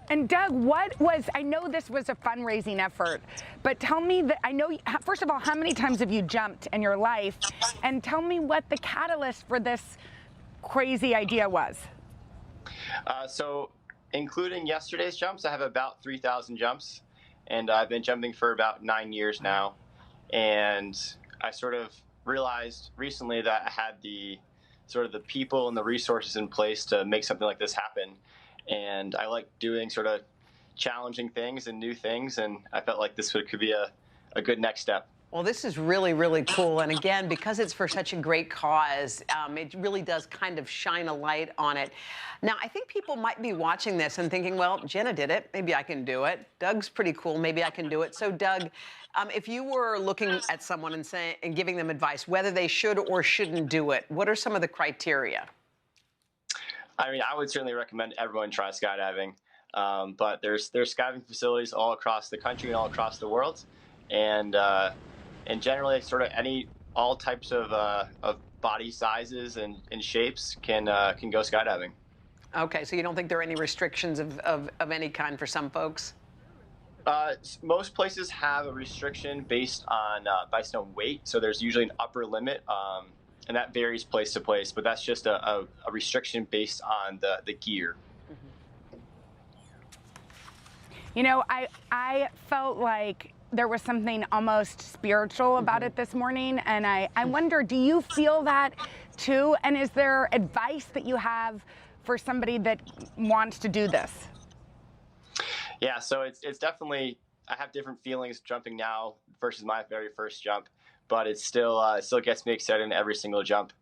And Doug, I know this was a fundraising effort, but tell me first of all, how many times have you jumped in your life? And tell me what the catalyst for this crazy idea was.
So including yesterday's jumps, I have about 3,000 jumps, and I've been jumping for about 9 years now. And I sort of realized recently that I had the people and the resources in place to make something like this happen. And I like doing sort of challenging things and new things, and I felt like this could be a good next step.
Well, this is really, really cool. And again, because it's for such a great cause, it really does kind of shine a light on it. Now, I think people might be watching this and thinking, well, Jenna did it. Maybe I can do it. Doug's pretty cool. Maybe I can do it. So, Doug, if you were looking at someone and giving them advice, whether they should or shouldn't do it, what are some of the criteria?
I mean, I would certainly recommend everyone try skydiving, but there's skydiving facilities all across the country and all across the world, and generally sort of all types of body sizes and shapes can go skydiving.
Okay, so you don't think there are any restrictions of any kind for some folks?
Most places have a restriction based on weight, so there's usually an upper limit. And that varies place to place, but that's just a restriction based on the gear.
You know, I felt like there was something almost spiritual about it this morning, and I wonder, do you feel that too? And is there advice that you have for somebody that wants to do this?
Yeah, so it's definitely, I have different feelings jumping now versus my very first jump. But it still gets me excited in every single jump.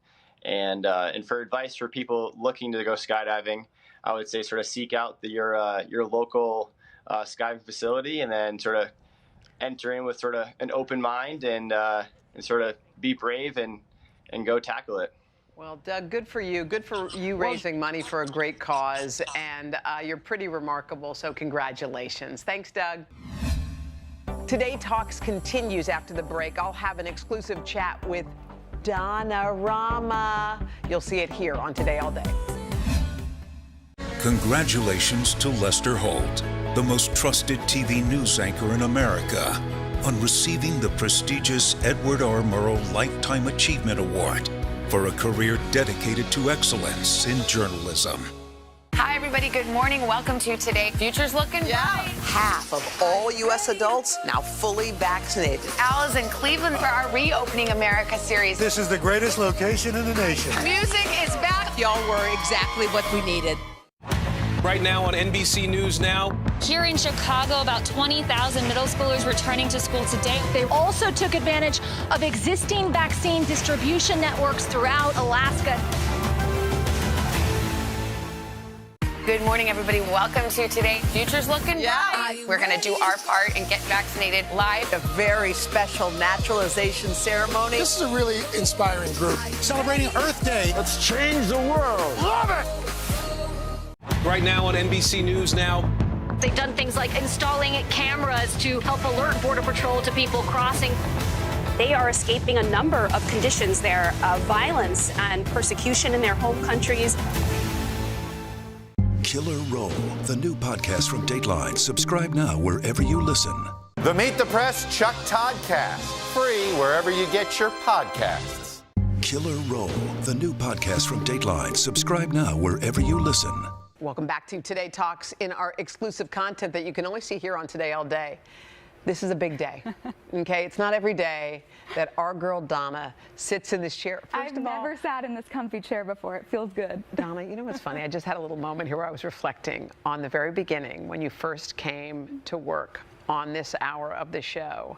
And for advice for people looking to go skydiving, I would say sort of seek out your local skydiving facility, and then sort of enter in with sort of an open mind and sort of be brave and go tackle it.
Well, Doug, good for you. Good for you raising money for a great cause, and you're pretty remarkable. So congratulations. Thanks, Doug. Today Talks continues after the break. I'll have an exclusive chat with Donna Rama. You'll see it here on Today All Day.
Congratulations to Lester Holt, the most trusted TV news anchor in America, on receiving the prestigious Edward R. Murrow Lifetime Achievement Award for a career dedicated to excellence in journalism.
Hi, everybody. Good morning. Welcome to Today. Future's looking bright.
Half of all U.S. adults now fully vaccinated.
Al is in Cleveland for our Reopening America series.
This is the greatest location in the nation.
Music is back.
Y'all were exactly what we needed.
Right now on NBC News Now.
Here in Chicago, about 20,000 middle schoolers returning to school today.
They also took advantage of existing vaccine distribution networks throughout Alaska.
Good morning, everybody. Welcome to Today. Future's looking bright. We're going to do our part and get vaccinated live.
A very special naturalization ceremony.
This is a really inspiring group.
Celebrating Earth Day.
Let's change the world.
Love it!
Right now on NBC News Now.
They've done things like installing cameras to help alert Border Patrol to people crossing. They are escaping a number of conditions there of violence and persecution in their home countries.
Killer Roll, the new podcast from Dateline. Subscribe now wherever you listen.
The Meet the Press Chuck Toddcast, free wherever you get your podcasts.
Killer Roll, the new podcast from Dateline. Subscribe now wherever you listen.
Welcome back to Today Talks in our exclusive content that you can only see here on Today All Day. This is a big day, okay? It's not every day that our girl Donna sits in this chair.
I've never sat in this comfy chair before. It feels good.
Donna, you know what's funny? I just had a little moment here where I was reflecting on the very beginning when you first came to work on this hour of the show,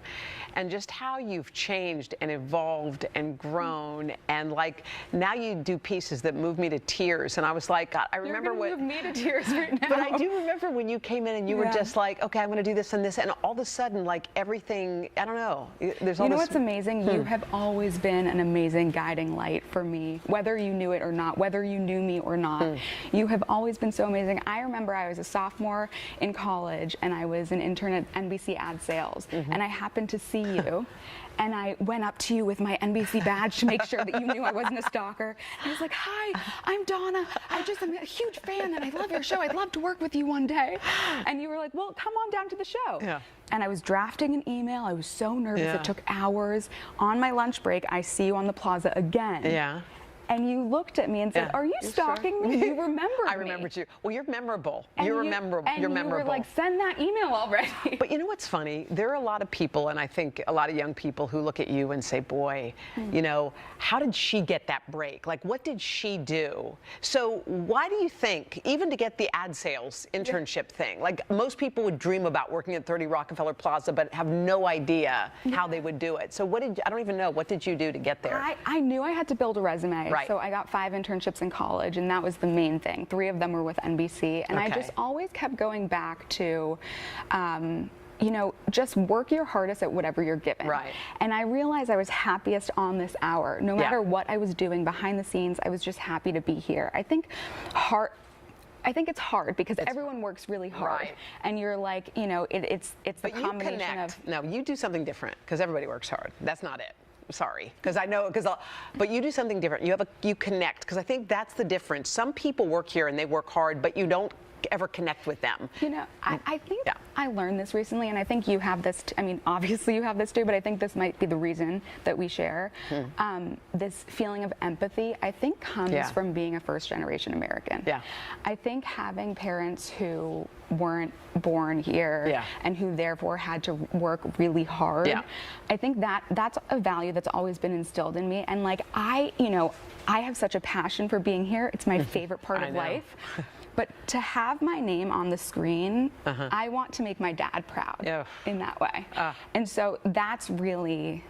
and just how you've changed and evolved and grown, and like now you do pieces that move me to tears. And I was like, God, I remember
You're gonna
when
move me to tears right now.
But I do remember when you came in and you were just like, okay, I'm going to do this and this, and all of a sudden, like everything, I don't know. There's all
You know
this.
what's amazing? You have always been an amazing guiding light for me, whether you knew it or not, whether you knew me or not. You have always been so amazing. I remember I was a sophomore in college and I was an intern at NBC Ad Sales, and I happened to see you. And I went up to you with my NBC badge to make sure that you knew I wasn't a stalker. And I was like, hi, I'm Donna. I'm a huge fan and I love your show. I'd love to work with you one day. And you were like, well, come on down to the show.
Yeah.
And I was drafting an email. I was so nervous.
Yeah.
It took hours. On my lunch break, I see you on the plaza again.
Yeah.
And you looked at me and said, are you stalking me? You remembered me.
I remembered you. Well, you're memorable.
And
You're
you-
memorable.
and
You're
you
memorable.
were like, send that email already.
But you know what's funny? There are a lot of people, and I think a lot of young people who look at you and say, boy, you know, how did she get that break? Like, what did she do? So why do you think, even to get the ad sales internship thing, like most people would dream about working at 30 Rockefeller Plaza, but have no idea how they would do it. So I don't even know, what did you do to get there?
I knew I had to build a resume.
Right.
So I got 5 internships in college, and that was the main thing. 3 of them were with NBC. And I
Okay.
just always kept going back to, you know, just work your hardest at whatever you're given.
Right.
And I realized I was happiest on this hour. No
Yeah.
matter what I was doing behind the scenes, I was just happy to be here. I think it's hard because everyone works really hard,
Right.
and you're like, you know, it's the
But you
combination
connect.
of.
No, you do something different because everybody works hard. That's not it. Sorry, because I know, but you do something different. You connect, because I think that's the difference. Some people work here and they work hard, but you don't ever connect with them.
You know, I think I learned this recently, and I think you have this. I mean, obviously you have this too, but I think this might be the reason that we share. This feeling of empathy, I think, comes from being a first-generation American.
Yeah.
I think having parents who weren't born here and who therefore had to work really hard.
Yeah.
I think that's a value that's always been instilled in me, and like I have such a passion for being here. It's my favorite part
I
of
know.
life. But to have my name on the screen, I want to make my dad proud in that way. And so that's really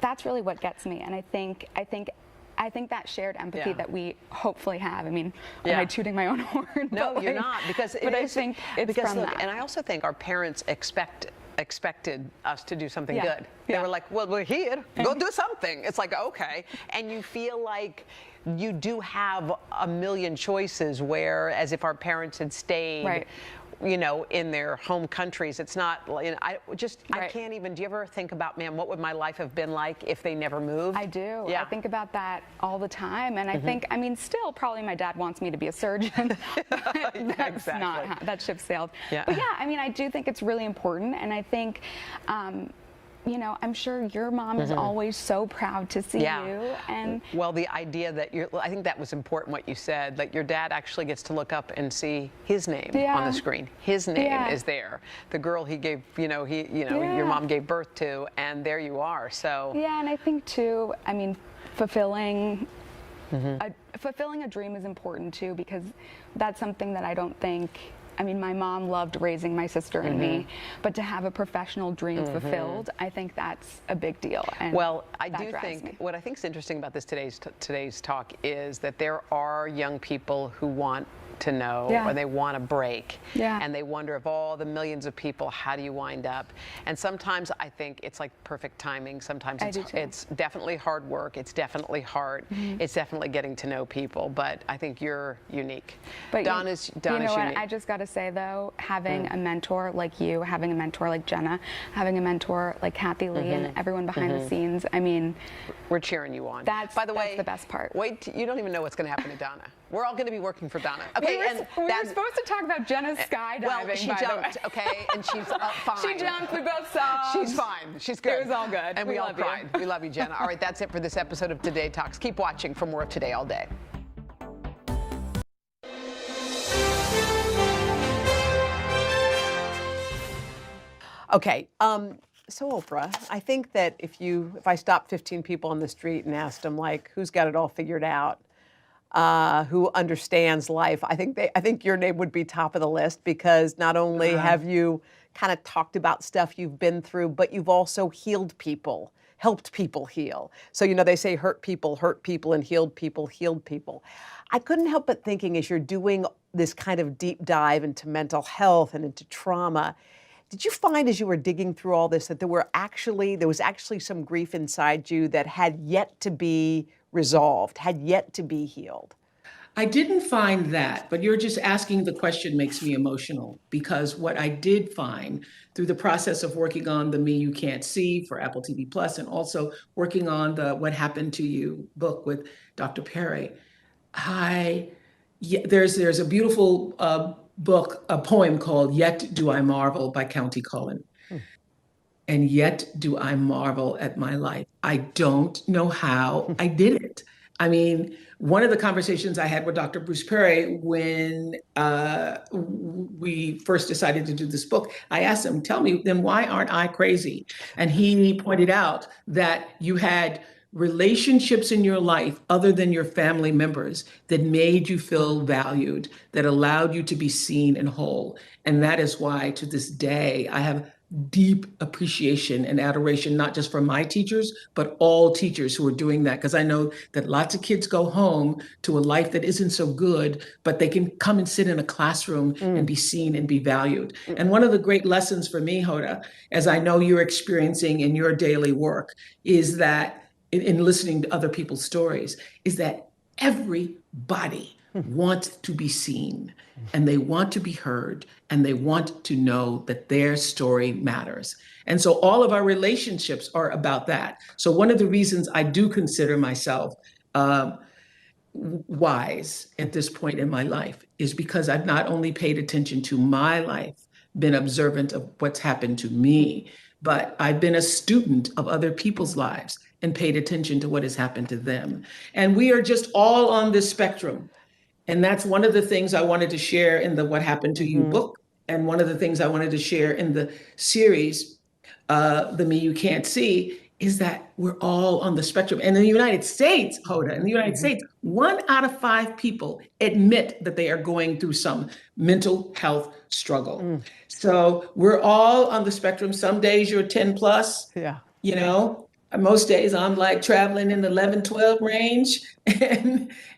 what gets me. And I think that shared empathy that we hopefully have. I mean, am I tooting my own horn?
No,
But
you're
like-
not, because
but I think it's from
look,
that.
and I also think our parents expected us to do something
Yeah.
good. They were like, well, we're here, go do something. It's like, okay. And you feel like you do have a million choices, whereas if our parents had stayed, you know, in their home countries, it's not, you know, I can't even, do you ever think about, man, what would my life have been like if they never moved?
I do.
Yeah.
I think about that all the time. And I think, I mean, still probably my dad wants me to be a surgeon. That's not how, that ship sailed.
Yeah.
But yeah, I mean, I do think it's really important. And I think, you know, I'm sure your mom is always so proud to see you. And
well, the idea that I think that was important what you said, like your dad actually gets to look up and see his name on the screen. His name is there. The girl he gave, your mom gave birth to, and there you are. So
yeah, and I think too, I mean, fulfilling a dream is important too, because that's something that I don't think. I mean, my mom loved raising my sister and me, but to have a professional dream fulfilled, I think that's a big deal. And
well, I
that
do
drives
think
me.
what I think is interesting about this today's talk is that there are young people who want
to know,
Yeah.
or they want to break.
Yeah.
And they wonder of all the millions of people, how do you wind up? And sometimes I think it's like perfect timing. Sometimes
I do too.
it's definitely hard work. It's definitely hard. It's definitely getting to know people. But I think you're unique.
But
Donna's
you know what?
unique.
I just got to say, though, having a mentor like you, having a mentor like Jenna, having a mentor like Kathy Lee and everyone behind the scenes, I mean,
we're cheering you on.
That's,
By the way,
the best part.
Wait, you don't even know what's going to happen to Donna. We're all going to be working for Donna. Okay,
we were supposed to talk about Jenna's skydiving.
Well, she
by the way.
jumped, okay, and she's fine.
She jumped. We both saw.
She's fine. She's good.
It was all good.
And we all cried. We love you, Jenna. All right, that's it for this episode of Today Talks. Keep watching for more of Today All Day. Okay, so Oprah, I think that if I stopped 15 people on the street and asked them, like, who's got it all figured out, who understands life, I think your name would be top of the list, because not only have you kind of talked about stuff you've been through, but you've also healed people, helped people heal. So, they say hurt people, and healed people. I couldn't help but thinking, as you're doing this kind of deep dive into mental health and into trauma, did you find as you were digging through all this that there was actually some grief inside you that had yet to be resolved, had yet to be healed?
I didn't find that, but you're just asking the question makes me emotional, because what I did find through the process of working on the Me You Can't See for Apple TV Plus, and also working on the What Happened to You book with Dr. Perry, there's a beautiful a poem called Yet Do I Marvel by County Cullen. And yet do I marvel at my life. I don't know how I did it. I mean, one of the conversations I had with Dr. Bruce Perry when we first decided to do this book, I asked him, tell me, then why aren't I crazy? And he pointed out that you had relationships in your life other than your family members that made you feel valued, that allowed you to be seen and whole. And that is why, to this day, I have deep appreciation and adoration, not just for my teachers, but all teachers who are doing that. Because I know that lots of kids go home to a life that isn't so good, but they can come and sit in a classroom and be seen and be valued. And one of the great lessons for me, Hoda, as I know you're experiencing in your daily work, is that in listening to other people's stories, is that everybody wants to be seen, and they want to be heard, and they want to know that their story matters. And so all of our relationships are about that. So one of the reasons I do consider myself wise at this point in my life is because I've not only paid attention to my life, been observant of what's happened to me, but I've been a student of other people's lives and paid attention to what has happened to them. And we are just all on this spectrum. And that's one of the things I wanted to share in the What Happened to You book. And one of the things I wanted to share in the series, The Me You Can't See, is that we're all on the spectrum. And in the United States, Hoda, in the United States, 1 out of 5 people admit that they are going through some mental health struggle. So we're all on the spectrum. Some days you're 10 plus, most days I'm like traveling in the 11, 12 range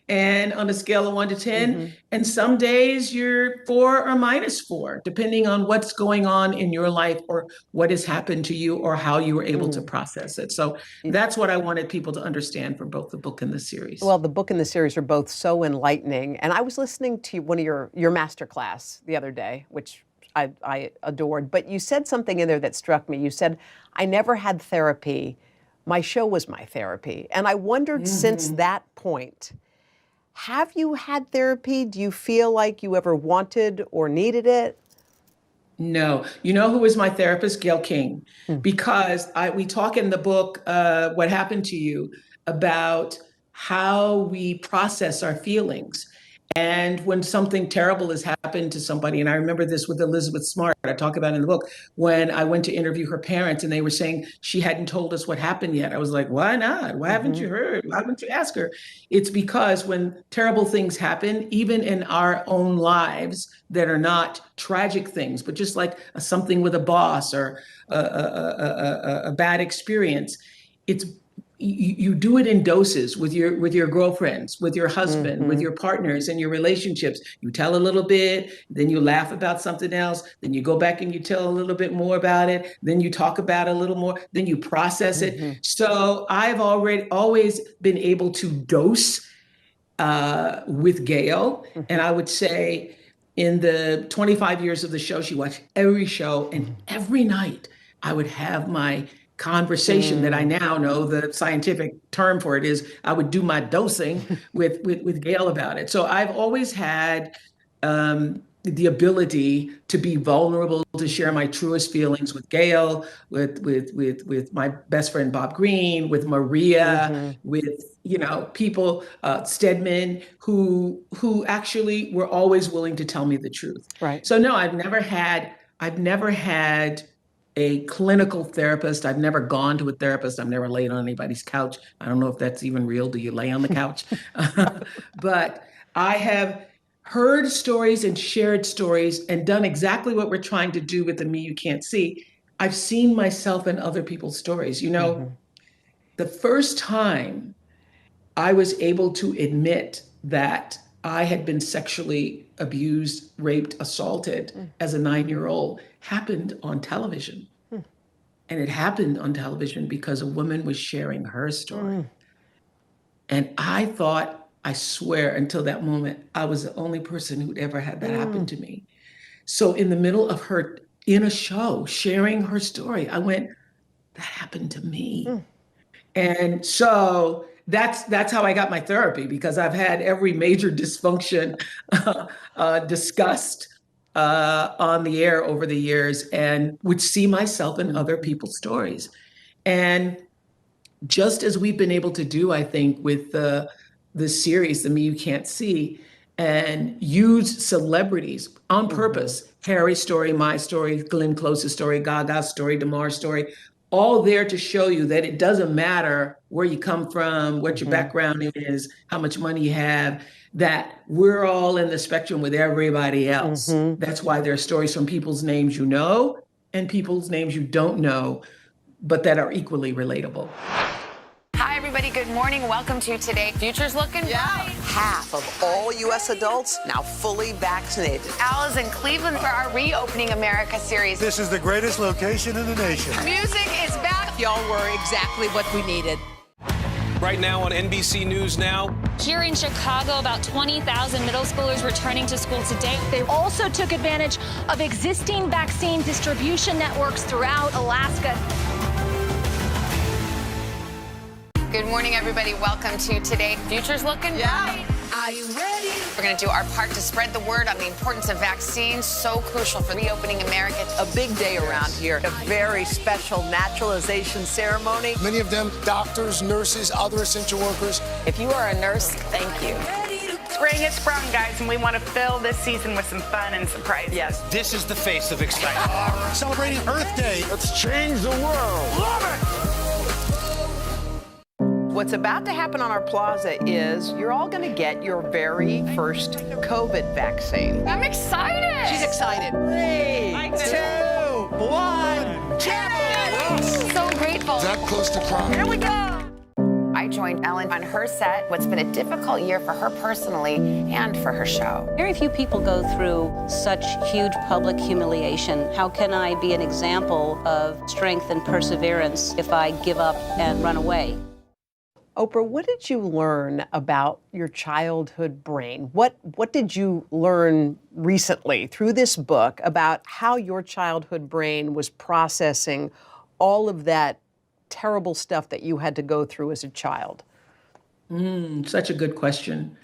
and on a scale of 1 to 10. And some days you're 4 or -4, depending on what's going on in your life or what has happened to you or how you were able to process it. So that's what I wanted people to understand from both the book and the series.
Well, the book and the series are both so enlightening. And I was listening to one of your masterclass the other day, which I adored, but you said something in there that struck me. You said, I never had therapy. My show was my therapy. And I wondered since that point, have you had therapy? Do you feel like you ever wanted or needed it?
No. You know who was my therapist? Gail King. Because we talk in the book, What Happened to You, about how we process our feelings. And when something terrible has happened to somebody, and I remember this with Elizabeth Smart, I talk about it in the book, when I went to interview her parents and they were saying she hadn't told us what happened yet. I was like, why not? Why haven't you heard? Why haven't you asked her? It's because when terrible things happen, even in our own lives that are not tragic things, but just like something with a boss or a bad experience, it's you do it in doses with your girlfriends, with your husband, with your partners and your relationships. You tell a little bit, then you laugh about something else, then you go back and you tell a little bit more about it, then you talk about it a little more, then you process it. So I've always been able to dose with Gail. And I would say in the 25 years of the show, she watched every show, and every night I would have my conversation that I now know the scientific term for it is I would do my dosing with Gail about it. So I've always had the ability to be vulnerable, to share my truest feelings with Gail, with my best friend Bob Green, with Maria, with people, Stedman, who actually were always willing to tell me the truth.
Right.
So no, I've never had a clinical therapist. I've never gone to a therapist. I've never laid on anybody's couch. I don't know if that's even real. Do you lay on the couch? But I have heard stories and shared stories and done exactly what we're trying to do with the Me You Can't See. I've seen myself in other people's stories. The first time I was able to admit that I had been sexually abused, raped, assaulted as a 9-year-old happened on television. And it happened on television because a woman was sharing her story. And I thought, I swear, until that moment, I was the only person who'd ever had that happen to me. So in the middle of her, in a show, sharing her story, I went, that happened to me. And so that's how I got my therapy, because I've had every major dysfunction discussed on the air over the years, and would see myself in other people's stories. And just as we've been able to do, I think, with the series, The Me You Can't See, and use celebrities on purpose, Harry's story, my story, Glenn Close's story, Gaga's story, Damar's story, all there to show you that it doesn't matter where you come from, what your background is, how much money you have, that we're all in the spectrum with everybody else. That's why there are stories from people's names you know and people's names you don't know, but that are equally relatable.
Hi, everybody. Good morning. Welcome to Today. Future's looking bright.
Half of all U.S. adults now fully vaccinated.
Al is in Cleveland for our Reopening America series.
This is the greatest location in the nation.
Music is back. Y'all were exactly what we needed.
Right now on NBC News Now.
Here in Chicago, about 20,000 middle schoolers returning to school today.
They also took advantage of existing vaccine distribution networks throughout Alaska.
Good morning, everybody. Welcome to Today. Future's looking bright.
Are you ready?
We're going to do our part to spread the word on the importance of vaccines, so crucial for Reopening America.
A big day around here. A very special naturalization ceremony.
Many of them doctors, nurses, other essential workers.
If you are a nurse, thank you.
Spring has sprung, guys, and we want to fill this season with some fun and surprises.
Yes.
This is the face of excitement.
Celebrating Earth Day. Let's change the world. Love it!
What's about to happen on our plaza is you're all going to get your very first COVID vaccine.
I'm excited.
She's excited.
3, 2, 1,
So grateful.
Is that close to crying?
Here we go. I joined Ellen on her set. What's been a difficult year for her personally and for her show.
Very few people go through such huge public humiliation. How can I be an example of strength and perseverance if I give up and run away?
Oprah, what did you learn about your childhood brain? What did you learn recently through this book about how your childhood brain was processing all of that terrible stuff that you had to go through as a child?
Such a good question.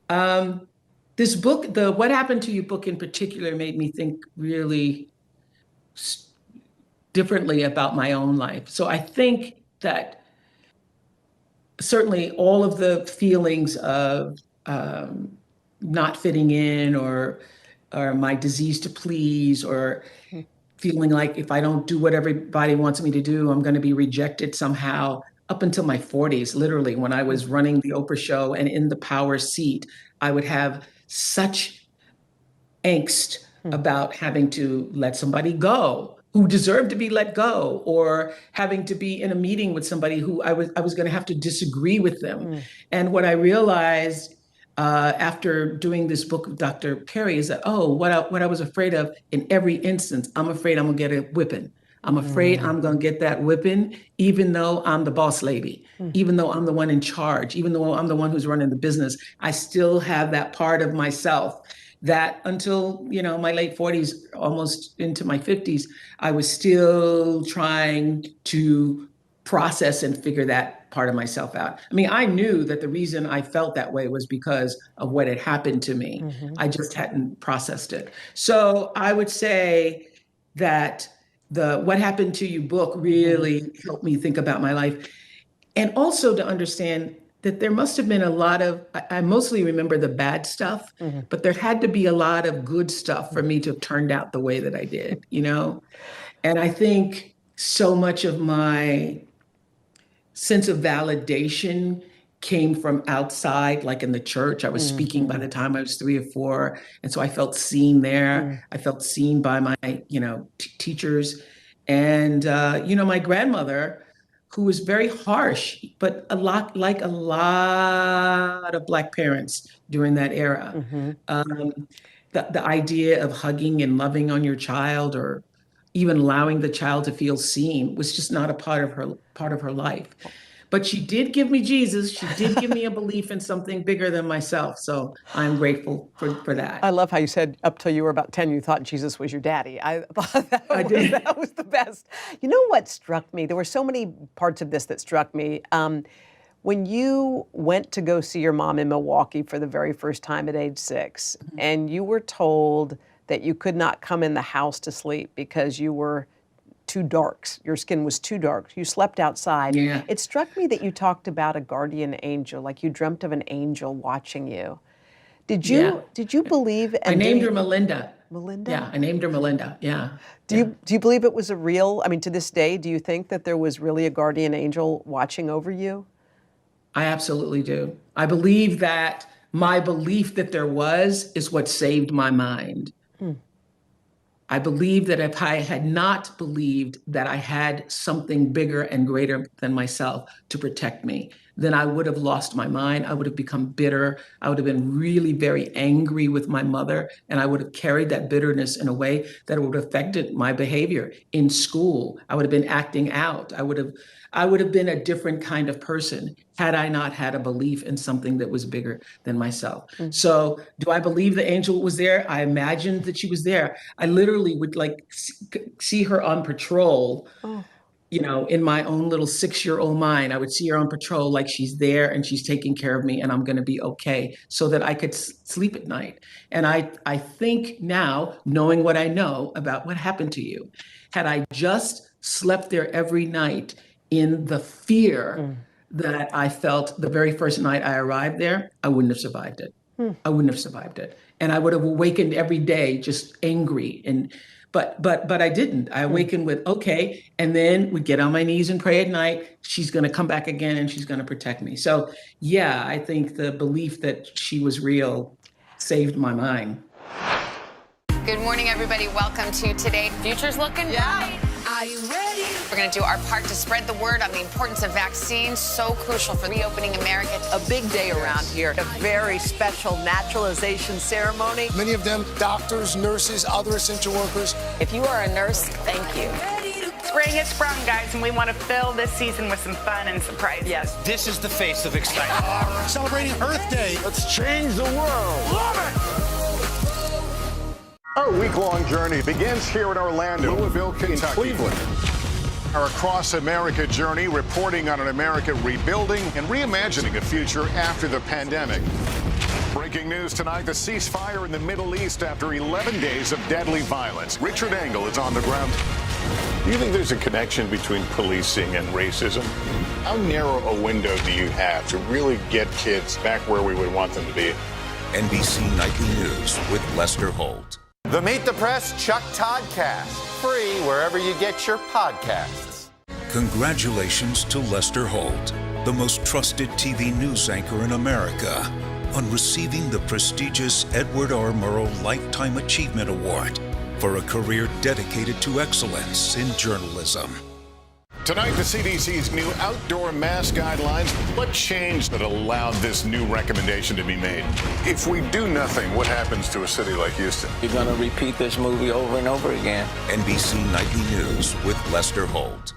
This book, the What Happened to You book in particular, made me think really differently about my own life. So I think that certainly all of the feelings of not fitting in or my disease to please or feeling like if I don't do what everybody wants me to do, I'm going to be rejected somehow, up until my 40s, literally, when I was running the Oprah show and in the power seat, I would have such angst about having to let somebody go who deserved to be let go, or having to be in a meeting with somebody who I was going to have to disagree with them. And what I realized after doing this book with Dr. Perry is that, what I was afraid of in every instance, I'm afraid I'm going to get a whipping. I'm afraid I'm going to get that whipping, even though I'm the boss lady, even though I'm the one in charge, even though I'm the one who's running the business. I still have that part of myself that until, my late 40s, almost into my 50s, I was still trying to process and figure that part of myself out. I mean, I knew that the reason I felt that way was because of what had happened to me. I just hadn't processed it. So I would say that the What Happened to You book really helped me think about my life. And also to understand that there must have been a lot of, I mostly remember the bad stuff, but there had to be a lot of good stuff for me to have turned out the way that I did, And I think so much of my sense of validation came from outside, like in the church. I was speaking by the time I was 3 or 4. And so I felt seen there. I felt seen by my, teachers. And, my grandmother, who was very harsh, but a lot of Black parents during that era. The idea of hugging and loving on your child, or even allowing the child to feel seen, was just not a part of her life. But she did give me Jesus. She did give me a belief in something bigger than myself. So I'm grateful for that.
I love how you said up till you were about 10, you thought Jesus was your daddy. I thought that was the best. You know what struck me? There were so many parts of this that struck me. When you went to go see your mom in Milwaukee for the very first time at age 6, and you were told that you could not come in the house to sleep because you were too dark. Your skin was too dark. You slept outside.
Yeah.
It struck me that you talked about a guardian angel, like you dreamt of an angel watching you. Did you believe?
I named her Melinda.
Melinda?
Yeah, I named her Melinda. Yeah.
Do you believe it was a real? I mean, to this day, do you think that there was really a guardian angel watching over you?
I absolutely do. I believe that my belief that there was is what saved my mind. I believe that if I had not believed that I had something bigger and greater than myself to protect me, then I would have lost my mind. I would have become bitter. I would have been really very angry with my mother, and I would have carried that bitterness in a way that would have affected my behavior in school. I would have been acting out. I would have been a different kind of person had I not had a belief in something that was bigger than myself. So do I believe the angel was there? I imagined that she was there. I literally would see her on patrol, in my own little 6-year-old mind. I would see her on patrol like she's there and she's taking care of me and I'm going to be okay, so that I could sleep at night. And I think now, knowing what I know about what happened to you, had I just slept there every night in the fear that I felt the very first night I arrived there, I wouldn't have survived it. I wouldn't have survived it. And I would have awakened every day just angry. But I didn't. I awakened with, okay, and then would get on my knees and pray at night. She's going to come back again and she's going to protect me. So yeah, I think the belief that she was real saved my mind.
Good morning, everybody. Welcome to Today. Future's looking bright. Are you ready? We're going to do our part to spread the word on the importance of vaccines, so crucial for reopening America.
A big day around here, a very special naturalization ceremony.
Many of them doctors, nurses, other essential workers.
If you are a nurse, thank you.
Spring has sprung, guys, and we want to fill this season with some fun and surprises.
Yes, this is the face of excitement.
Celebrating Earth Day.
Let's change the world. Love it! Our week-long journey begins here in Orlando, Louisville, Kentucky, Cleveland. Our Across America journey, reporting on an America rebuilding and reimagining a future after the pandemic. Breaking news tonight, the ceasefire in the Middle East after 11 days of deadly violence. Richard Engel is on the ground. Do you think there's a connection between policing and racism? How narrow a window do you have to really get kids back where we would want them to be?
NBC Nightly News with Lester Holt.
The Meet the Press Chuck Toddcast, free wherever you get your podcasts.
Congratulations to Lester Holt, the most trusted TV news anchor in America, on receiving the prestigious Edward R. Murrow Lifetime Achievement Award for a career dedicated to excellence in journalism.
Tonight, the CDC's new outdoor mask guidelines. What changed that allowed this new recommendation to be made? If we do nothing, what happens to a city like Houston?
You're going to repeat this movie over and over again.
NBC Nightly News with Lester Holt.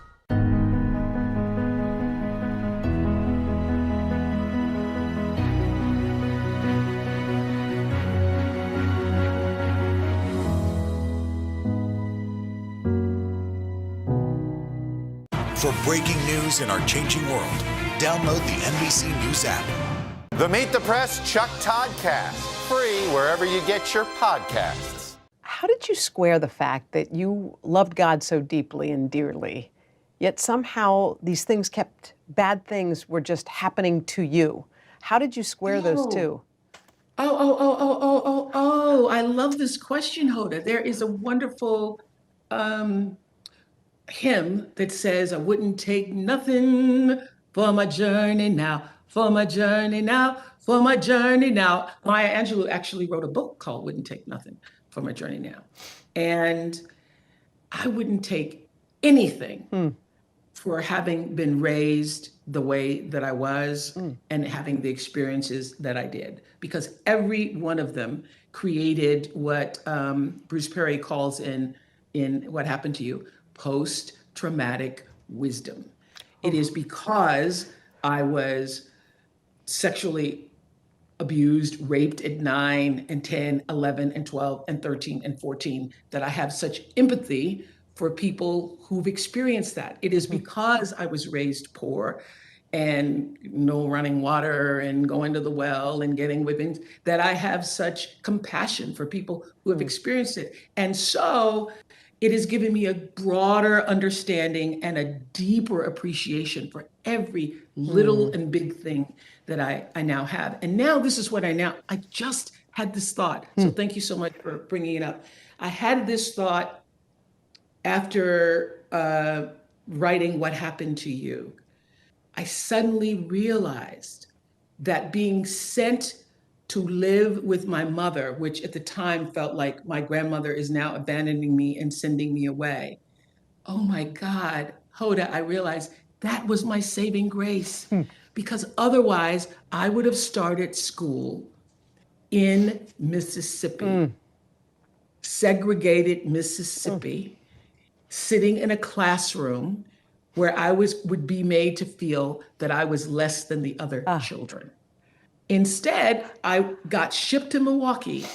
For breaking news in our changing world, download the NBC News app.
The Meet the Press Chuck Toddcast, free wherever you get your podcasts.
How did you square the fact that you loved God so deeply and dearly, yet somehow these bad things were just happening to you? How did you square those two?
I love this question, Hoda. There is a wonderful hymn that says, I wouldn't take nothing for my journey now, for my journey now, for my journey now. Maya Angelou actually wrote a book called Wouldn't Take Nothing for My Journey Now. And I wouldn't take anything for having been raised the way that I was and having the experiences that I did, because every one of them created what Bruce Perry calls in What Happened to You, post-traumatic wisdom. It is because I was sexually abused, raped at 9 and 10, 11 and 12 and 13 and 14 that I have such empathy for people who've experienced that. It is because I was raised poor and no running water and going to the well and getting whippings that I have such compassion for people who have experienced it. And so it has given me a broader understanding and a deeper appreciation for every little and big thing that I now have. And now this is what I just had this thought. So thank you so much for bringing it up. I had this thought after writing What Happened to You. I suddenly realized that being sent to live with my mother, which at the time felt like my grandmother is now abandoning me and sending me away. Oh my God, Hoda, I realized that was my saving grace, because otherwise I would have started school in Mississippi, segregated Mississippi, sitting in a classroom where I would be made to feel that I was less than the other children. Instead, I got shipped to Milwaukee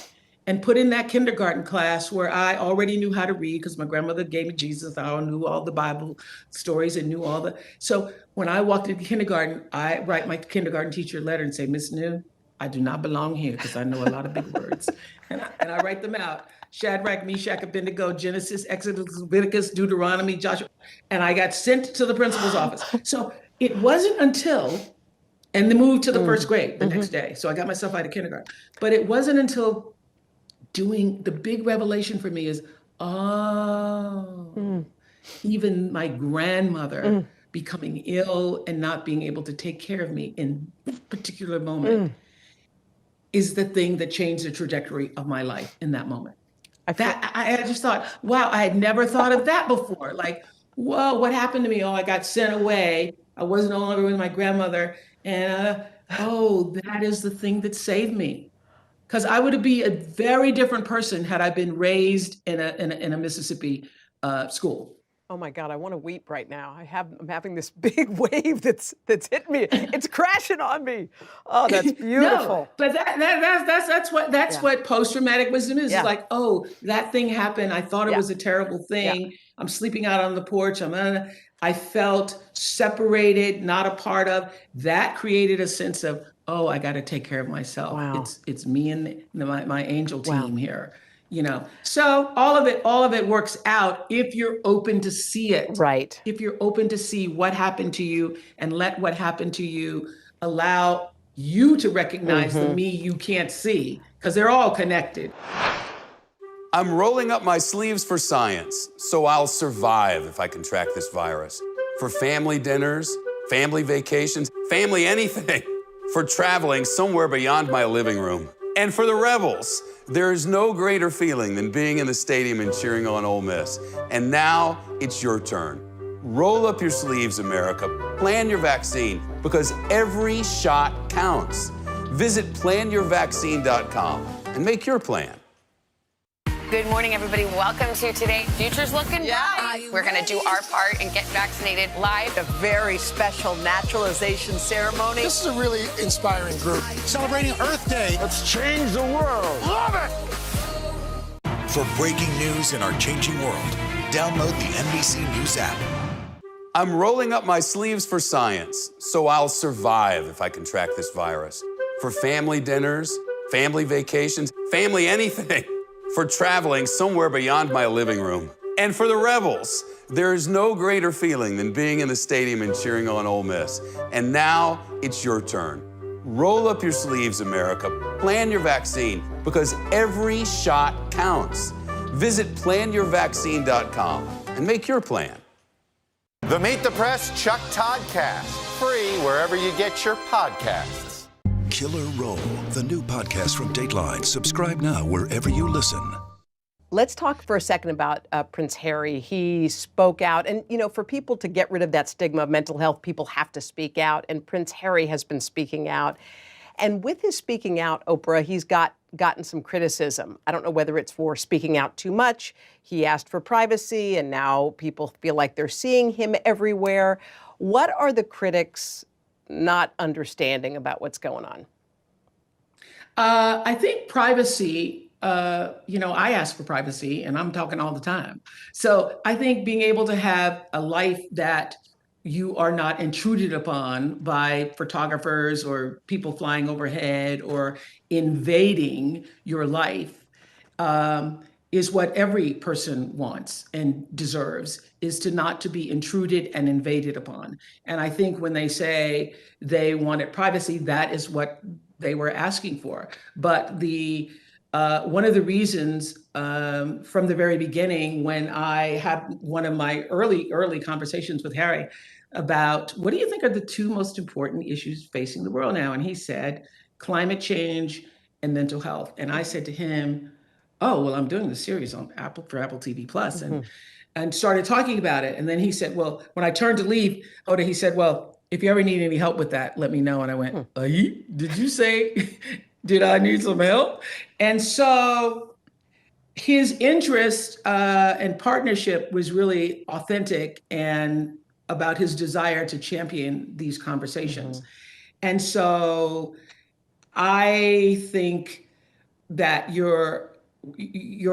and put in that kindergarten class where I already knew how to read because my grandmother gave me Jesus. I knew all the Bible stories and knew all the. So when I walked into kindergarten, I write my kindergarten teacher a letter and say, Miss New, I do not belong here because I know a lot of big words. And I write them out. Shadrach, Meshach, Abednego, Genesis, Exodus, Leviticus, Deuteronomy, Joshua. And I got sent to the principal's office. So it wasn't until, and then moved to the first grade the next day. So I got myself out of kindergarten. But it wasn't until doing, the big revelation for me is, even my grandmother becoming ill and not being able to take care of me in that particular moment is the thing that changed the trajectory of my life in that moment. I just thought, wow, I had never thought of that before. Like, whoa, what happened to me? Oh, I got sent away. I was no longer with my grandmother. And that is the thing that saved me. Because I would be a very different person had I been raised in a Mississippi school.
Oh my God, I want to weep right now. I'm having this big wave that's hit me. It's crashing on me. Oh, that's beautiful.
No, but that's what post-traumatic wisdom is. It's like, oh, that thing happened. I thought it was a terrible thing. Yeah. I'm sleeping out on the porch. I felt separated, not a part of. That created a sense of, oh, I got to take care of myself. Wow. It's me and my angel team here. You know, so all of it works out if you're open to see it.
Right.
If you're open to see what happened to you and let what happened to you allow you to recognize the me you can't see, because they're all connected.
I'm rolling up my sleeves for science, so I'll survive if I contract this virus. For family dinners, family vacations, family anything. For traveling somewhere beyond my living room. And for the Rebels, there is no greater feeling than being in the stadium and cheering on Ole Miss. And now it's your turn. Roll up your sleeves, America. Plan your vaccine, because every shot counts. Visit planyourvaccine.com and make your plan.
Good morning, everybody. Welcome to Today. Future's looking bright. We're going to do our part and get vaccinated live.
A very special naturalization ceremony.
This is a really inspiring group.
Celebrating Earth Day.
Let's change the world.
Love it!
For breaking news in our changing world, download the NBC News app.
I'm rolling up my sleeves for science, so I'll survive if I contract this virus. For family dinners, family vacations, family anything. For traveling somewhere beyond my living room. And for the Rebels, there is no greater feeling than being in the stadium and cheering on Ole Miss. And now it's your turn. Roll up your sleeves, America. Plan your vaccine, because every shot counts. Visit planyourvaccine.com and make your plan.
The Meet the Press Chuck Toddcast, free wherever you get your podcasts.
Killer Roll, the new podcast from Dateline. Subscribe now wherever you listen.
Let's talk for a second about Prince Harry. He spoke out, and for people to get rid of that stigma of mental health, people have to speak out, and Prince Harry has been speaking out. And with his speaking out, Oprah, he's gotten some criticism. I don't know whether it's for speaking out too much. He asked for privacy, and now people feel like they're seeing him everywhere. What are the critics not understanding about what's going on?
I think privacy, I ask for privacy and I'm talking all the time. So I think being able to have a life that you are not intruded upon by photographers or people flying overhead or invading your life is what every person wants and deserves, is to not to be intruded and invaded upon. And I think when they say they wanted privacy, that is what they were asking for. But the one of the reasons from the very beginning, when I had one of my early conversations with Harry about what do you think are the two most important issues facing the world now? And he said, climate change and mental health. And I said to him, oh, well, I'm doing the series on Apple TV Plus, and started talking about it. And then he said, well, when I turned to leave, Hoda, he said, well, if you ever need any help with that, let me know. And I went, did you say, did I need some help? And so his interest and partnership was really authentic and about his desire to champion these conversations. And so I think that you're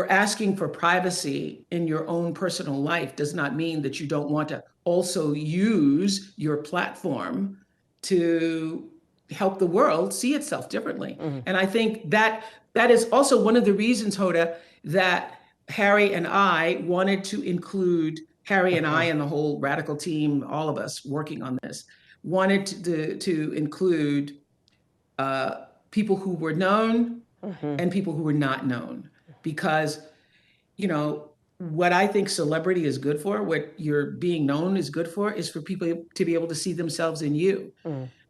asking for privacy in your own personal life does not mean that you don't want to also use your platform to help the world see itself differently. And I think that is also one of the reasons, Hoda, that Harry and I wanted to include, Harry and I and the whole Radical team, all of us working on this, wanted to include people who were known and people who were not known. Because, what I think celebrity is good for, what you're being known is good for, is for people to be able to see themselves in you.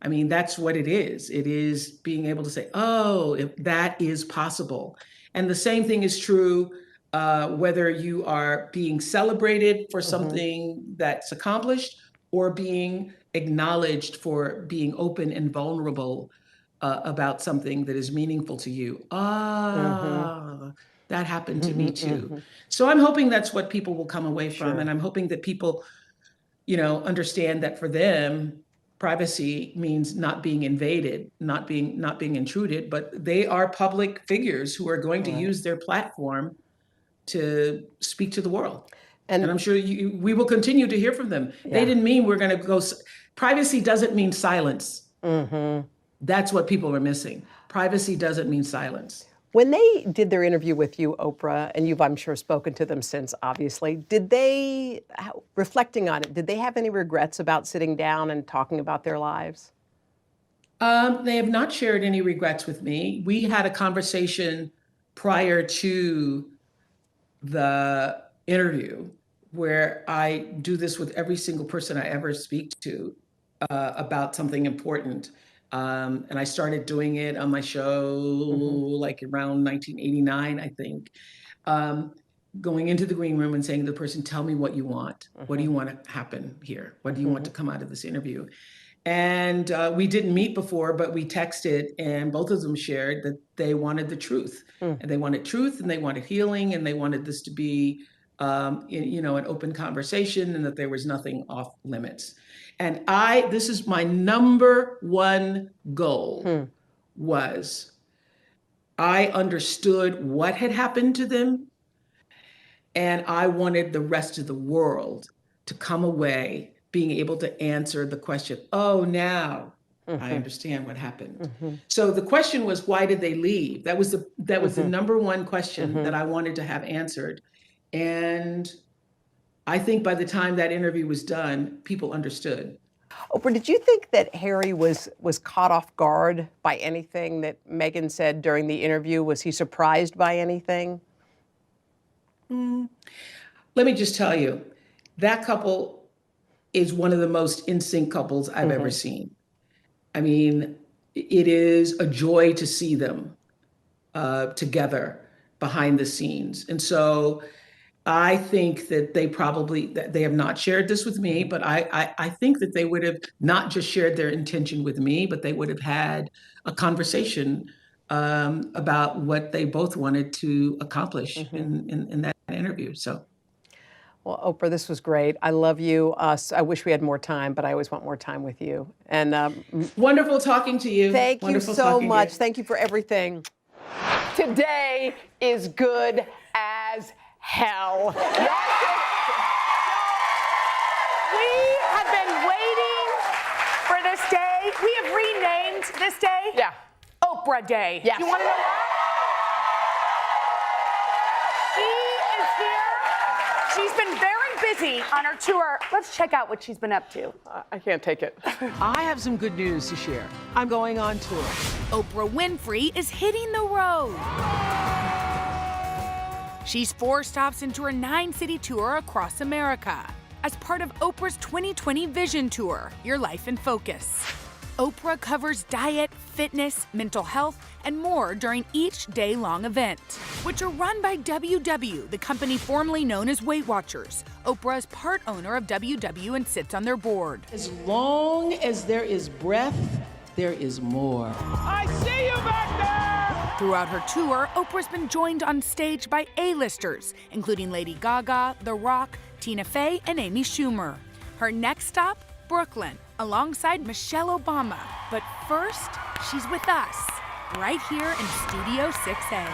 I mean, that's what it is. It is being able to say, oh, if that is possible. And the same thing is true whether you are being celebrated for something that's accomplished or being acknowledged for being open and vulnerable about something that is meaningful to you. That happened to me too. So I'm hoping that's what people will come away from. And I'm hoping that people, understand that for them, privacy means not being invaded, not being intruded, but they are public figures who are going to use their platform to speak to the world. And I'm sure we will continue to hear from them. They didn't mean we're going to go. Privacy doesn't mean silence. That's what people are missing. Privacy doesn't mean silence.
When they did their interview with you, Oprah, and you've, I'm sure, spoken to them since, obviously, did they, reflecting on it, did they have any regrets about sitting down and talking about their lives?
They have not shared any regrets with me. We had a conversation prior to the interview where I do this with every single person I ever speak to about something important. And I started doing it on my show like around 1989, I think. Going into the green room and saying to the person, tell me what you want. What do you want to happen here? What do you want to come out of this interview? And we didn't meet before, but we texted, and both of them shared that they wanted the truth. And they wanted truth, and they wanted healing, and they wanted this to be, an open conversation, and that there was nothing off limits. And this is my number one goal, was I understood what had happened to them, and I wanted the rest of the world to come away being able to answer the question, oh, now I understand what happened. So the question was, why did they leave? That was the number one question that I wanted to have answered. And I think by the time that interview was done, people understood.
Oprah, did you think that Harry was caught off guard by anything that Meghan said during the interview? Was he surprised by anything?
Let me just tell you, that couple is one of the most in sync couples I've ever seen. I mean, it is a joy to see them together behind the scenes. And so I think that they have not shared this with me, but I think that they would have not just shared their intention with me, but they would have had a conversation about what they both wanted to accomplish in that interview. So.
Well, Oprah, this was great. I love you. I wish we had more time, but I always want more time with you. And
wonderful talking to you.
Thank you so much. Thank you for everything.
Today is good as hell.
We have been waiting for this day. We have renamed this day.
Yeah.
Oprah Day.
Yes.
You want to know why? She is here. She's been very busy on her tour. Let's check out what she's been up to.
I can't take it.
I have some good news to share. I'm going on tour.
Oprah Winfrey is hitting the road. She's 4 stops into her 9-city tour across America as part of Oprah's 2020 Vision Tour, Your Life in Focus. Oprah covers diet, fitness, mental health, and more during each day-long event, which are run by WW, the company formerly known as Weight Watchers. Oprah is part owner of WW and sits on their board.
As long as there is breath, there is more.
I see you back there!
Throughout her tour, Oprah's been joined on stage by A-listers, including Lady Gaga, The Rock, Tina Fey, and Amy Schumer. Her next stop, Brooklyn, alongside Michelle Obama. But first, she's with us, right here in Studio 6A.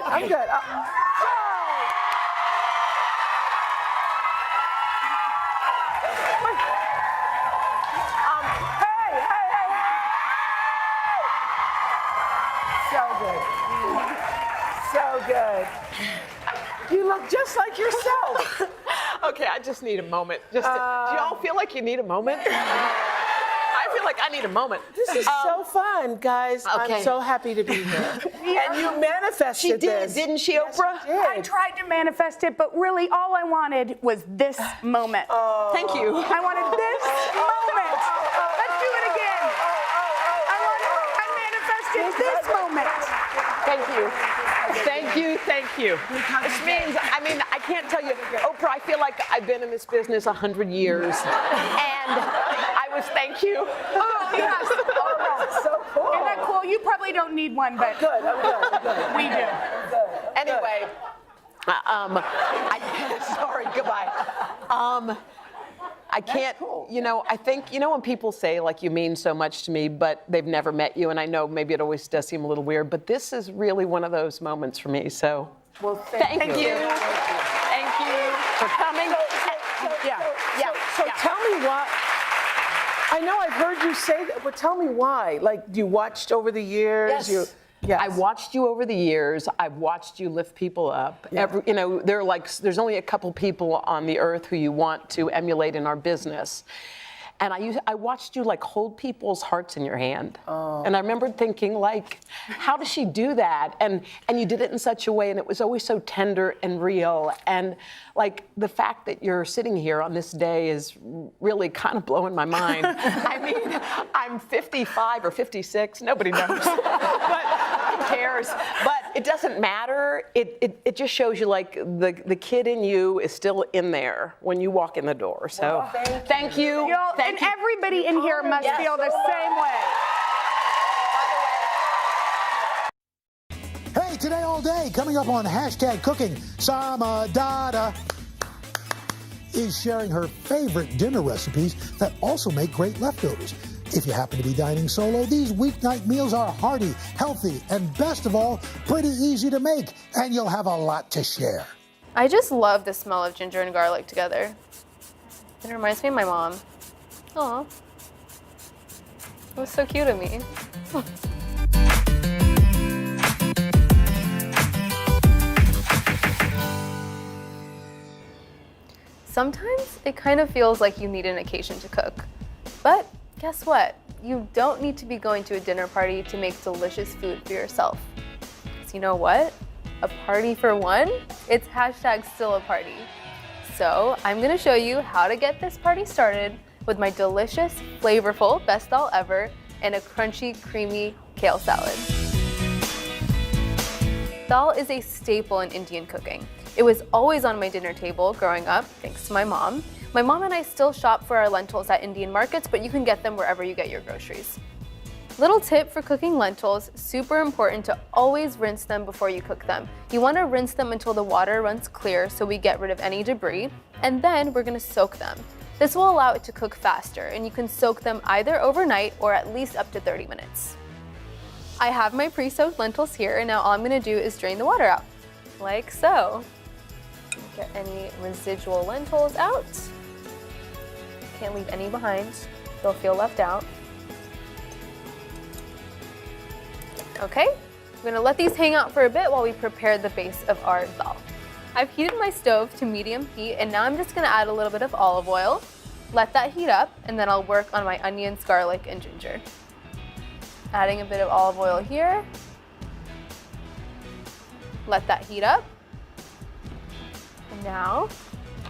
I'm good. So good. You look just like yourself.
Okay, I just need a moment. Do y'all feel like you need a moment? I feel like I need a moment.
This is so fun, guys.
Okay.
I'm so happy to be here. And you manifested
She did,
this.
didn't she, Oprah?
Yes, she did.
I tried to manifest it, but really all I wanted was this moment.
Thank you.
I wanted this moment. Let's do it again. I manifested this moment.
Thank you. Thank you, thank you. This means, I can't tell you, Oprah, I feel like I've been in this business 100 years. And I was, thank you.
Oh, yes. Oh, so cool. Isn't that cool? You probably don't need one, but
I'm good.
We do.
Anyway, sorry, goodbye. I can't, I think, when people say, like, you mean so much to me, but they've never met you, and I know maybe it always does seem a little weird, but this is really one of those moments for me, so.
Well,
thank you. Thank you for coming.
So tell me why. I know I've heard you say that, but tell me why. Like, you watched over the years?
Yes. I watched you over the years. I've watched you lift people up.
Yeah.
There's only a couple people on the earth who you want to emulate in our business. And I watched you like hold people's hearts in your hand.
Oh.
And I remember thinking, like, how does she do that? And you did it in such a way, and it was always so tender and real. And like the fact that you're sitting here on this day is really kind of blowing my mind. I mean, I'm 55 or 56, nobody knows. But who cares? But it doesn't matter. It just shows you like the kid in you is still in there when you walk in the door. So thank you.
And everybody in here must feel the same way.
Hey, Today All Day, coming up on #Cooking, Samadada is sharing her favorite dinner recipes that also make great leftovers. If you happen to be dining solo, these weeknight meals are hearty, healthy, and best of all, pretty easy to make, and you'll have a lot to share.
I just love the smell of ginger and garlic together. It reminds me of my mom. Aw. It was so cute of me. Sometimes it kind of feels like you need an occasion to cook. But guess what? You don't need to be going to a dinner party to make delicious food for yourself. Because you know what? A party for one? It's #still a party. So I'm gonna show you how to get this party started with my delicious, flavorful best dal ever and a crunchy, creamy kale salad. Dal is a staple in Indian cooking. It was always on my dinner table growing up, thanks to my mom. My mom and I still shop for our lentils at Indian markets, but you can get them wherever you get your groceries. Little tip for cooking lentils, super important to always rinse them before you cook them. You want to rinse them until the water runs clear so we get rid of any debris, and then we're going to soak them. This will allow it to cook faster, and you can soak them either overnight or at least up to 30 minutes. I have my pre-soaked lentils here, and now all I'm going to do is drain the water out, like so. Get any residual lentils out. Can't leave any behind, they'll feel left out. Okay, I'm gonna let these hang out for a bit while we prepare the base of our dal. I've heated my stove to medium heat, and now I'm just gonna add a little bit of olive oil, let that heat up, and then I'll work on my onions, garlic, and ginger. Adding a bit of olive oil here. Let that heat up. And now,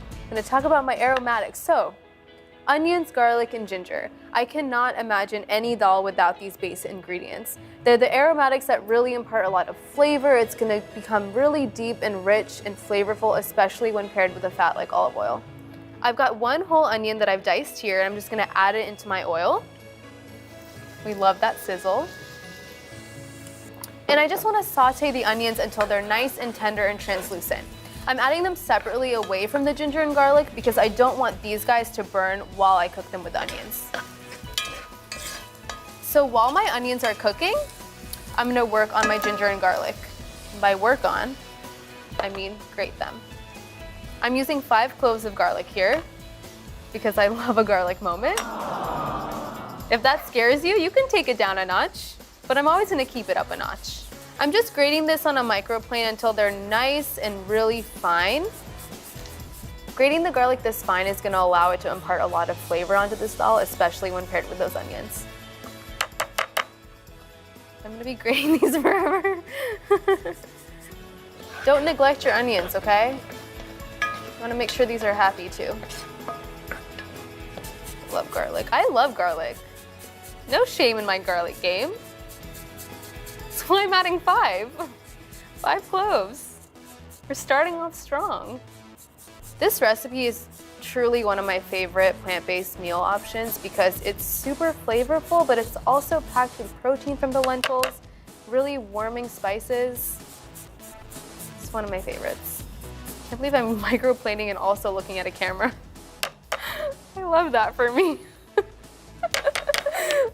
I'm gonna talk about my aromatics. So, onions, garlic, and ginger. I cannot imagine any dal without these base ingredients. They're the aromatics that really impart a lot of flavor. It's gonna become really deep and rich and flavorful, especially when paired with a fat like olive oil. I've got one whole onion that I've diced here, and I'm just gonna add it into my oil. We love that sizzle. And I just wanna saute the onions until they're nice and tender and translucent. I'm adding them separately away from the ginger and garlic because I don't want these guys to burn while I cook them with onions. So while my onions are cooking, I'm gonna work on my ginger and garlic. And by work on, I mean grate them. I'm using 5 cloves of garlic here because I love a garlic moment. If that scares you, you can take it down a notch, but I'm always gonna keep it up a notch. I'm just grating this on a microplane until they're nice and really fine. Grating the garlic this fine is gonna allow it to impart a lot of flavor onto this dal, especially when paired with those onions. I'm gonna be grating these forever. Don't neglect your onions, okay? You wanna make sure these are happy too. Love garlic. I love garlic. No shame in my garlic game. That's why I'm adding 5 cloves. We're starting off strong. This recipe is truly one of my favorite plant-based meal options because it's super flavorful, but it's also packed with protein from the lentils, really warming spices. It's one of my favorites. I can't believe I'm microplaning and also looking at a camera. I love that for me.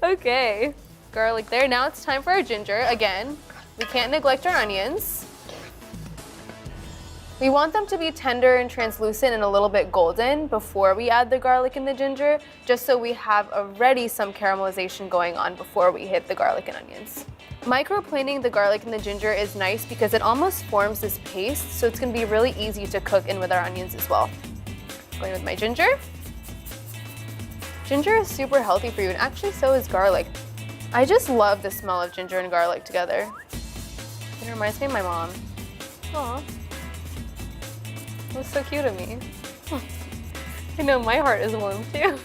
Okay, garlic there. Now it's time for our ginger. Again, we can't neglect our onions. We want them to be tender and translucent and a little bit golden before we add the garlic and the ginger, just so we have already some caramelization going on before we hit the garlic and onions. Microplaning the garlic and the ginger is nice because it almost forms this paste, so it's gonna be really easy to cook in with our onions as well. Going with my ginger. Ginger is super healthy for you, and actually so is garlic. I just love the smell of ginger and garlic together. It reminds me of my mom. Aw. It was so cute of me. I know my heart is warm too.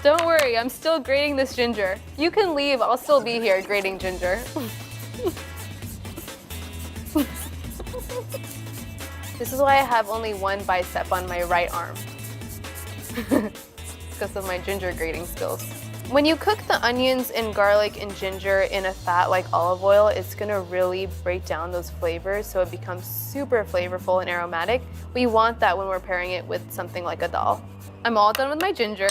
Don't worry, I'm still grating this ginger. You can leave, I'll still be here grating ginger. This is why I have only one bicep on my right arm. Because of my ginger grating skills. When you cook the onions and garlic and ginger in a fat like olive oil, it's gonna really break down those flavors so it becomes super flavorful and aromatic. We want that when we're pairing it with something like a dal. I'm all done with my ginger.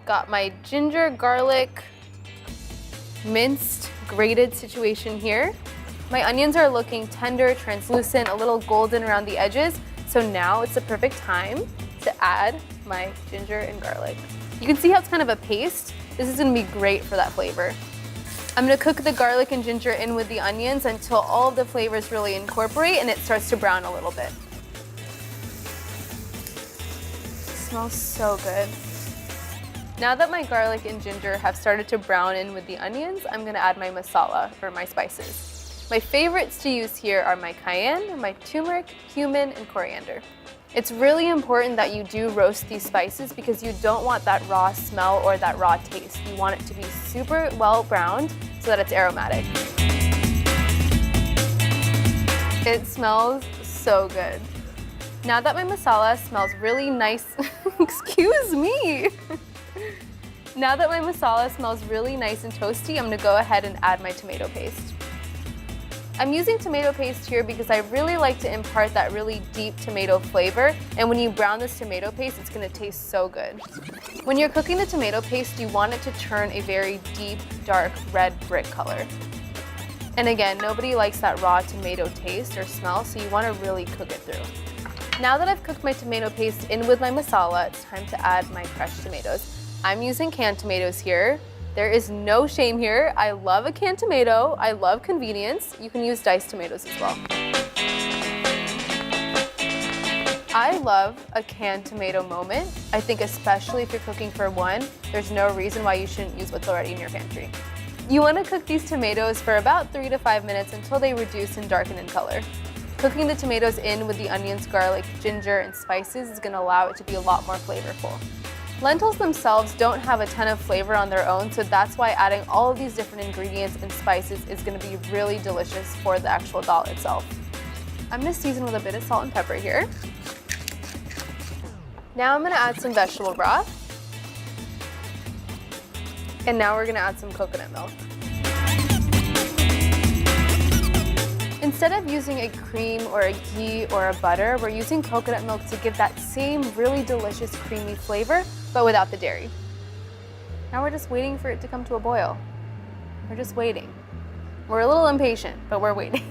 Got my ginger, garlic, minced, grated situation here. My onions are looking tender, translucent, a little golden around the edges. So now it's the perfect time to add my ginger and garlic. You can see how it's kind of a paste. This is gonna be great for that flavor. I'm gonna cook the garlic and ginger in with the onions until all of the flavors really incorporate and it starts to brown a little bit. It smells so good. Now that my garlic and ginger have started to brown in with the onions, I'm gonna add my masala, or my spices. My favorites to use here are my cayenne, my turmeric, cumin, and coriander. It's really important that you do roast these spices because you don't want that raw smell or that raw taste. You want it to be super well browned so that it's aromatic. It smells so good. Now that my masala smells really nice, excuse me. Now that my masala smells really nice and toasty, I'm gonna go ahead and add my tomato paste. I'm using tomato paste here because I really like to impart that really deep tomato flavor, and when you brown this tomato paste, it's gonna taste so good. When you're cooking the tomato paste, you want it to turn a very deep, dark red brick color. And again, nobody likes that raw tomato taste or smell, so you wanna really cook it through. Now that I've cooked my tomato paste in with my masala, it's time to add my crushed tomatoes. I'm using canned tomatoes here. There is no shame here. I love a canned tomato. I love convenience. You can use diced tomatoes as well. I love a canned tomato moment. I think especially if you're cooking for one, there's no reason why you shouldn't use what's already in your pantry. You want to cook these tomatoes for about 3 to 5 minutes until they reduce and darken in color. Cooking the tomatoes in with the onions, garlic, ginger, and spices is going to allow it to be a lot more flavorful. Lentils themselves don't have a ton of flavor on their own, so that's why adding all of these different ingredients and spices is going to be really delicious for the actual dal itself. I'm going to season with a bit of salt and pepper here. Now I'm going to add some vegetable broth. And now we're going to add some coconut milk. Instead of using a cream or a ghee or a butter, we're using coconut milk to give that same really delicious creamy flavor, but without the dairy. Now we're just waiting for it to come to a boil. We're just waiting. We're a little impatient, but we're waiting.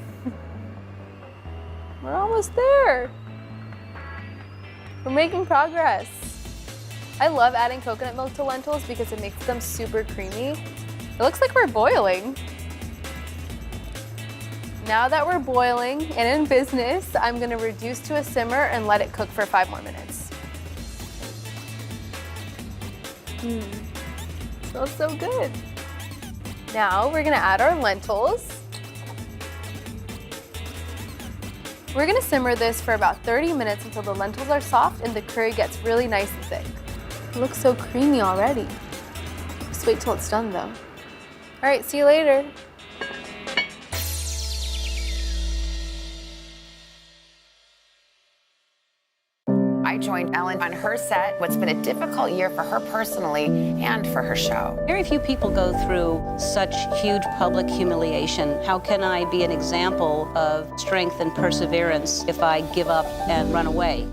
We're almost there. We're making progress. I love adding coconut milk to lentils because it makes them super creamy. It looks like we're boiling. Now that we're boiling and in business, I'm gonna reduce to a simmer and let it cook for 5 more minutes. Smells so good. Now we're gonna add our lentils. We're gonna simmer this for about 30 minutes until the lentils are soft and the curry gets really nice and thick. It looks so creamy already. Just wait till it's done though. All right, see you later.
I joined Ellen on her set. What's been a difficult year for her personally and for her show.
Very few people go through such huge public humiliation. How can I be an example of strength and perseverance if I give up and run away?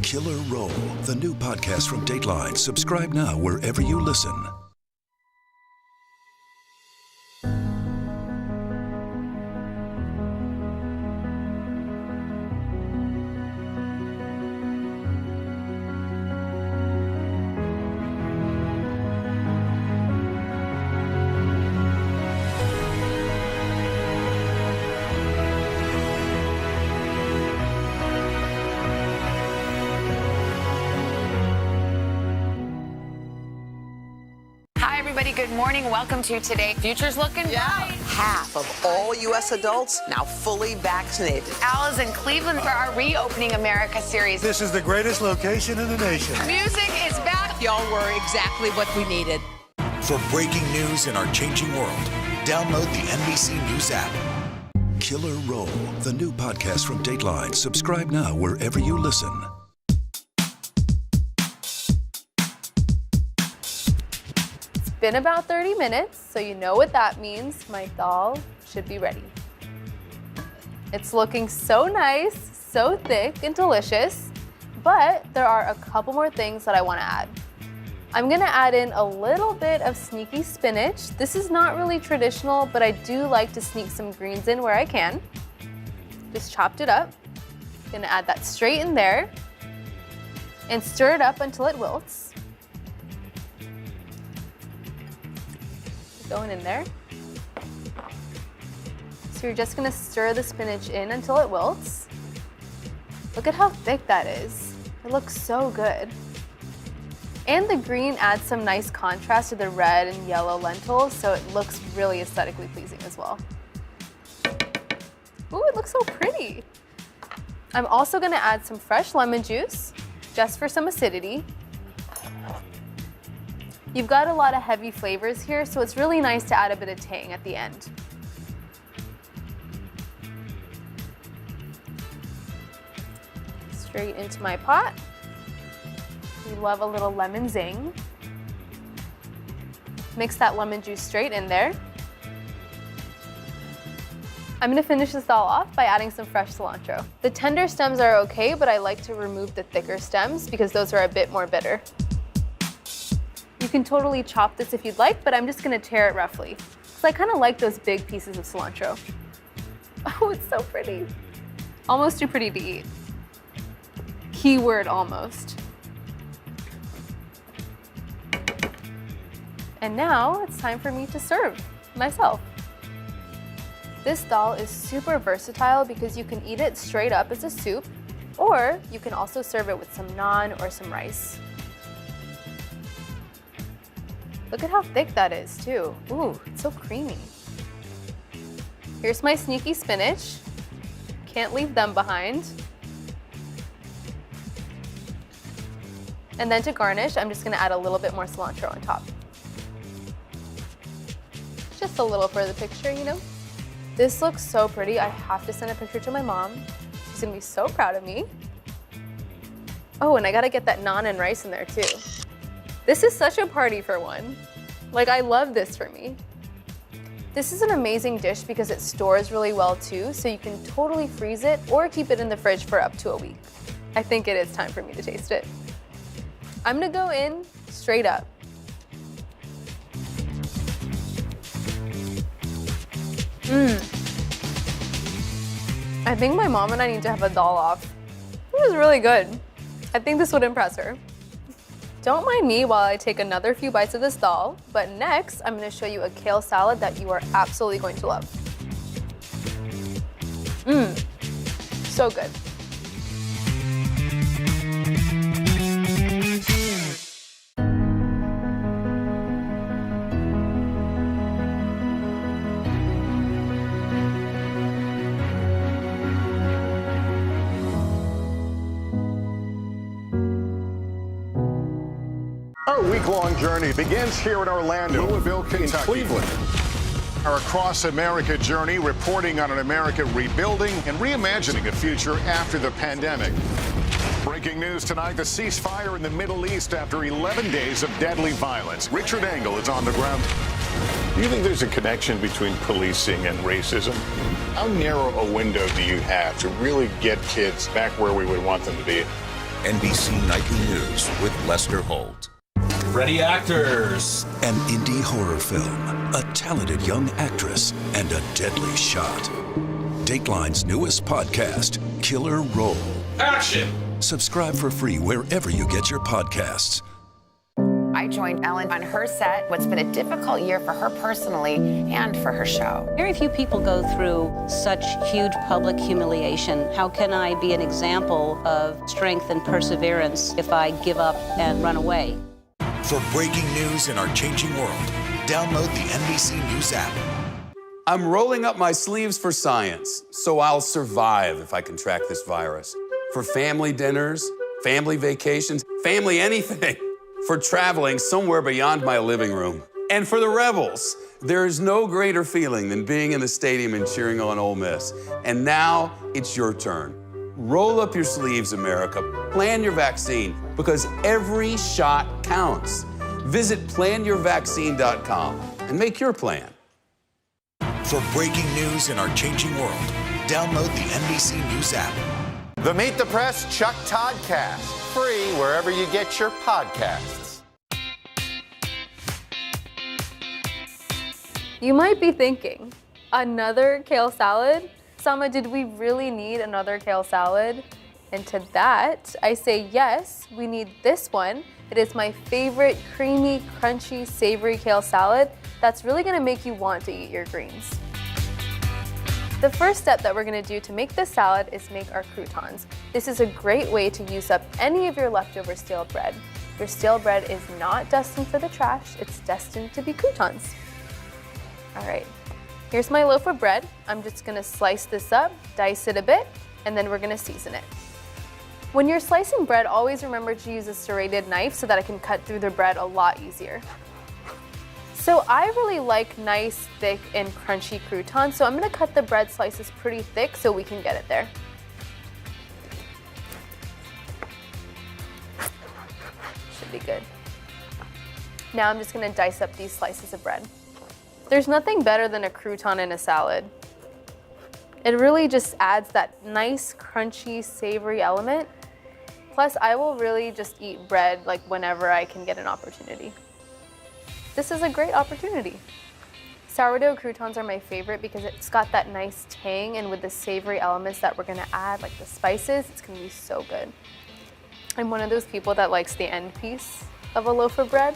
Killer Roll, the new podcast from Dateline. Subscribe now wherever you listen.
Good morning. Welcome to Today. Future's looking bright.
Half of all U.S. adults now fully vaccinated.
Al is in Cleveland for our Reopening America series.
This is the greatest location in the nation.
Music is back. Y'all were exactly what we needed.
For breaking news in our changing world, download the NBC News app.
Killer Roll, the new podcast from Dateline. Subscribe now wherever you listen.
Been about 30 minutes, so you know what that means. My dal should be ready. It's looking so nice, so thick and delicious, but there are a couple more things that I want to add. I'm gonna add in a little bit of sneaky spinach. This is not really traditional, but I do like to sneak some greens in where I can. Just chopped it up. Gonna add that straight in there and stir it up until it wilts. Going in there. So you're just gonna stir the spinach in until it wilts. Look at how thick that is. It looks so good. And the green adds some nice contrast to the red and yellow lentils, so it looks really aesthetically pleasing as well. Ooh, it looks so pretty. I'm also gonna add some fresh lemon juice, just for some acidity. You've got a lot of heavy flavors here, so it's really nice to add a bit of tang at the end. Straight into my pot. We love a little lemon zing. Mix that lemon juice straight in there. I'm gonna finish this all off by adding some fresh cilantro. The tender stems are okay, but I like to remove the thicker stems because those are a bit more bitter. You can totally chop this if you'd like, but I'm just gonna tear it roughly. Because I kind of like those big pieces of cilantro. Oh, it's so pretty. Almost too pretty to eat. Keyword almost. And now it's time for me to serve myself. This dal is super versatile because you can eat it straight up as a soup, or you can also serve it with some naan or some rice. Look at how thick that is too. Ooh, it's so creamy. Here's my sneaky spinach. Can't leave them behind. And then to garnish, I'm just gonna add a little bit more cilantro on top. Just a little for the picture, you know? This looks so pretty. I have to send a picture to my mom. She's gonna be so proud of me. Oh, and I gotta get that naan and rice in there too. This is such a party for one. Like, I love this for me. This is an amazing dish because it stores really well too, so you can totally freeze it or keep it in the fridge for up to a week. I think it is time for me to taste it. I'm gonna go in straight up. I think my mom and I need to have a dal off. It was really good. I think this would impress her. Don't mind me while I take another few bites of this dal, but next I'm going to show you a kale salad that you are absolutely going to love. So good.
week-long journey begins here in Orlando, Louisville, Kentucky, Cleveland. Our Across America journey reporting on an America rebuilding and reimagining a future after the pandemic. Breaking news tonight, the ceasefire in the Middle East after 11 days of deadly violence. Richard Engel is on the ground.
Do you think there's a connection between policing and racism? How narrow a window do you have to really get kids back where we would want them to be?
NBC Nightly News with Lester Holt.
Ready, actors.
An indie horror film, a talented young actress, and a deadly shot. Dateline's newest podcast, Killer Roll.
Action!
Subscribe for free wherever you get your podcasts.
I joined Ellen on her set. What's been a difficult year for her personally and for her show.
Very few people go through such huge public humiliation. How can I be an example of strength and perseverance if I give up and run away?
For breaking news in our changing world, download the NBC News app.
I'm rolling up my sleeves for science, so I'll survive if I contract this virus. For family dinners, family vacations, family anything. For traveling somewhere beyond my living room. And for the Rebels, there is no greater feeling than being in the stadium and cheering on Ole Miss. And now it's your turn. Roll up your sleeves, America. Plan your vaccine, because every shot counts. Visit planyourvaccine.com and make your plan.
For breaking news in our changing world, download the NBC News app.
The Meet the Press Chuck Toddcast, free wherever you get your podcasts.
You might be thinking, another kale salad? Sama, did we really need another kale salad? And to that, I say yes, we need this one. It is my favorite creamy, crunchy, savory kale salad that's really gonna make you want to eat your greens. The first step that we're gonna do to make this salad is make our croutons. This is a great way to use up any of your leftover stale bread. Your stale bread is not destined for the trash, it's destined to be croutons. All right, here's my loaf of bread. I'm just gonna slice this up, dice it a bit, and then we're gonna season it. When you're slicing bread, always remember to use a serrated knife so that I can cut through the bread a lot easier. So I really like nice, thick, and crunchy croutons, so I'm gonna cut the bread slices pretty thick so we can get it there. Should be good. Now I'm just gonna dice up these slices of bread. There's nothing better than a crouton in a salad. It really just adds that nice, crunchy, savory element. Plus, I will really just eat bread like whenever I can get an opportunity. This is a great opportunity. Sourdough croutons are my favorite because it's got that nice tang, and with the savory elements that we're gonna add, like the spices, it's gonna be so good. I'm one of those people that likes the end piece of a loaf of bread.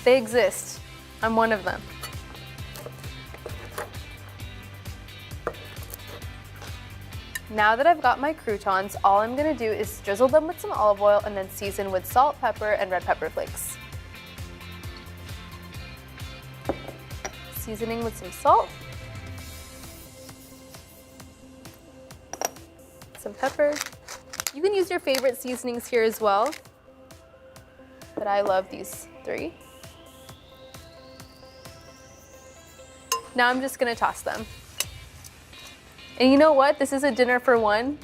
They exist. I'm one of them. Now that I've got my croutons, all I'm gonna do is drizzle them with some olive oil and then season with salt, pepper, and red pepper flakes. Seasoning with some salt, some pepper. You can use your favorite seasonings here as well, but I love these three. Now I'm just gonna toss them. And you know what? This is a dinner for one,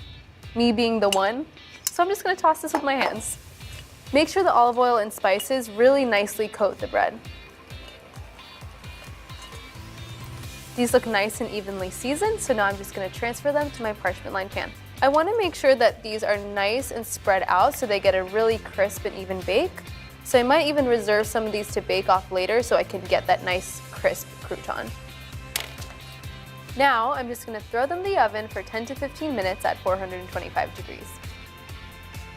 me being the one. So I'm just gonna toss this with my hands. Make sure the olive oil and spices really nicely coat the bread. These look nice and evenly seasoned, so now I'm just gonna transfer them to my parchment lined pan. I wanna make sure that these are nice and spread out so they get a really crisp and even bake. So I might even reserve some of these to bake off later so I can get that nice crisp crouton. Now I'm just gonna throw them in the oven for 10 to 15 minutes at 425 degrees.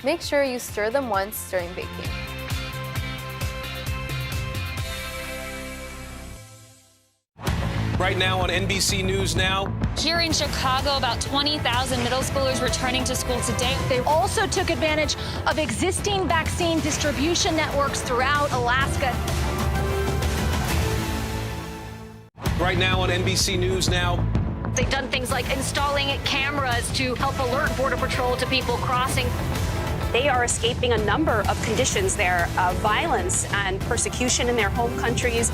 Make sure you stir them once during baking.
Right now on NBC News Now.
Here in Chicago, about 20,000 middle schoolers returning to school today. They also took advantage of existing vaccine distribution networks throughout Alaska.
Right now on NBC News Now.
They've done things like installing cameras to help alert Border Patrol to people crossing.
They are escaping a number of conditions there, violence and persecution in their home countries.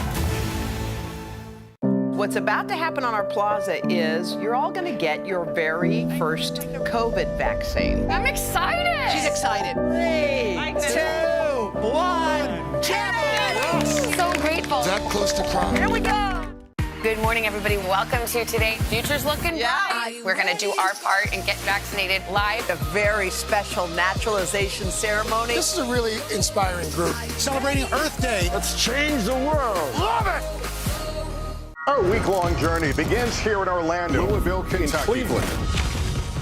What's about to happen on our plaza is you're all going to get your very first COVID vaccine.
I'm excited.
She's excited. 3, 2, 1, champion!
So grateful.
Is that close to crying?
Here we go.
Good morning, everybody. Welcome to today. Future's looking bright. We're going to do our part and get vaccinated live.
A very special naturalization ceremony.
This is a really inspiring group.
Celebrating Earth Day.
Let's change the world. Love it! Our week-long journey begins here in Orlando, Louisville, Kentucky, Cleveland.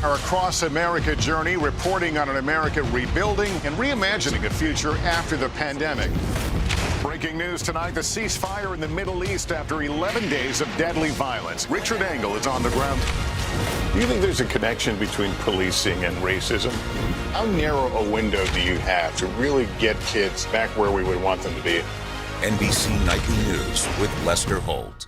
Our Across America journey reporting on an America rebuilding and reimagining a future after the pandemic. Breaking news tonight, the ceasefire in the Middle East after 11 days of deadly violence. Richard Engel is on the ground.
Do you think there's a connection between policing and racism? How narrow a window do you have to really get kids back where we would want them to be?
NBC Nightly News with Lester Holt.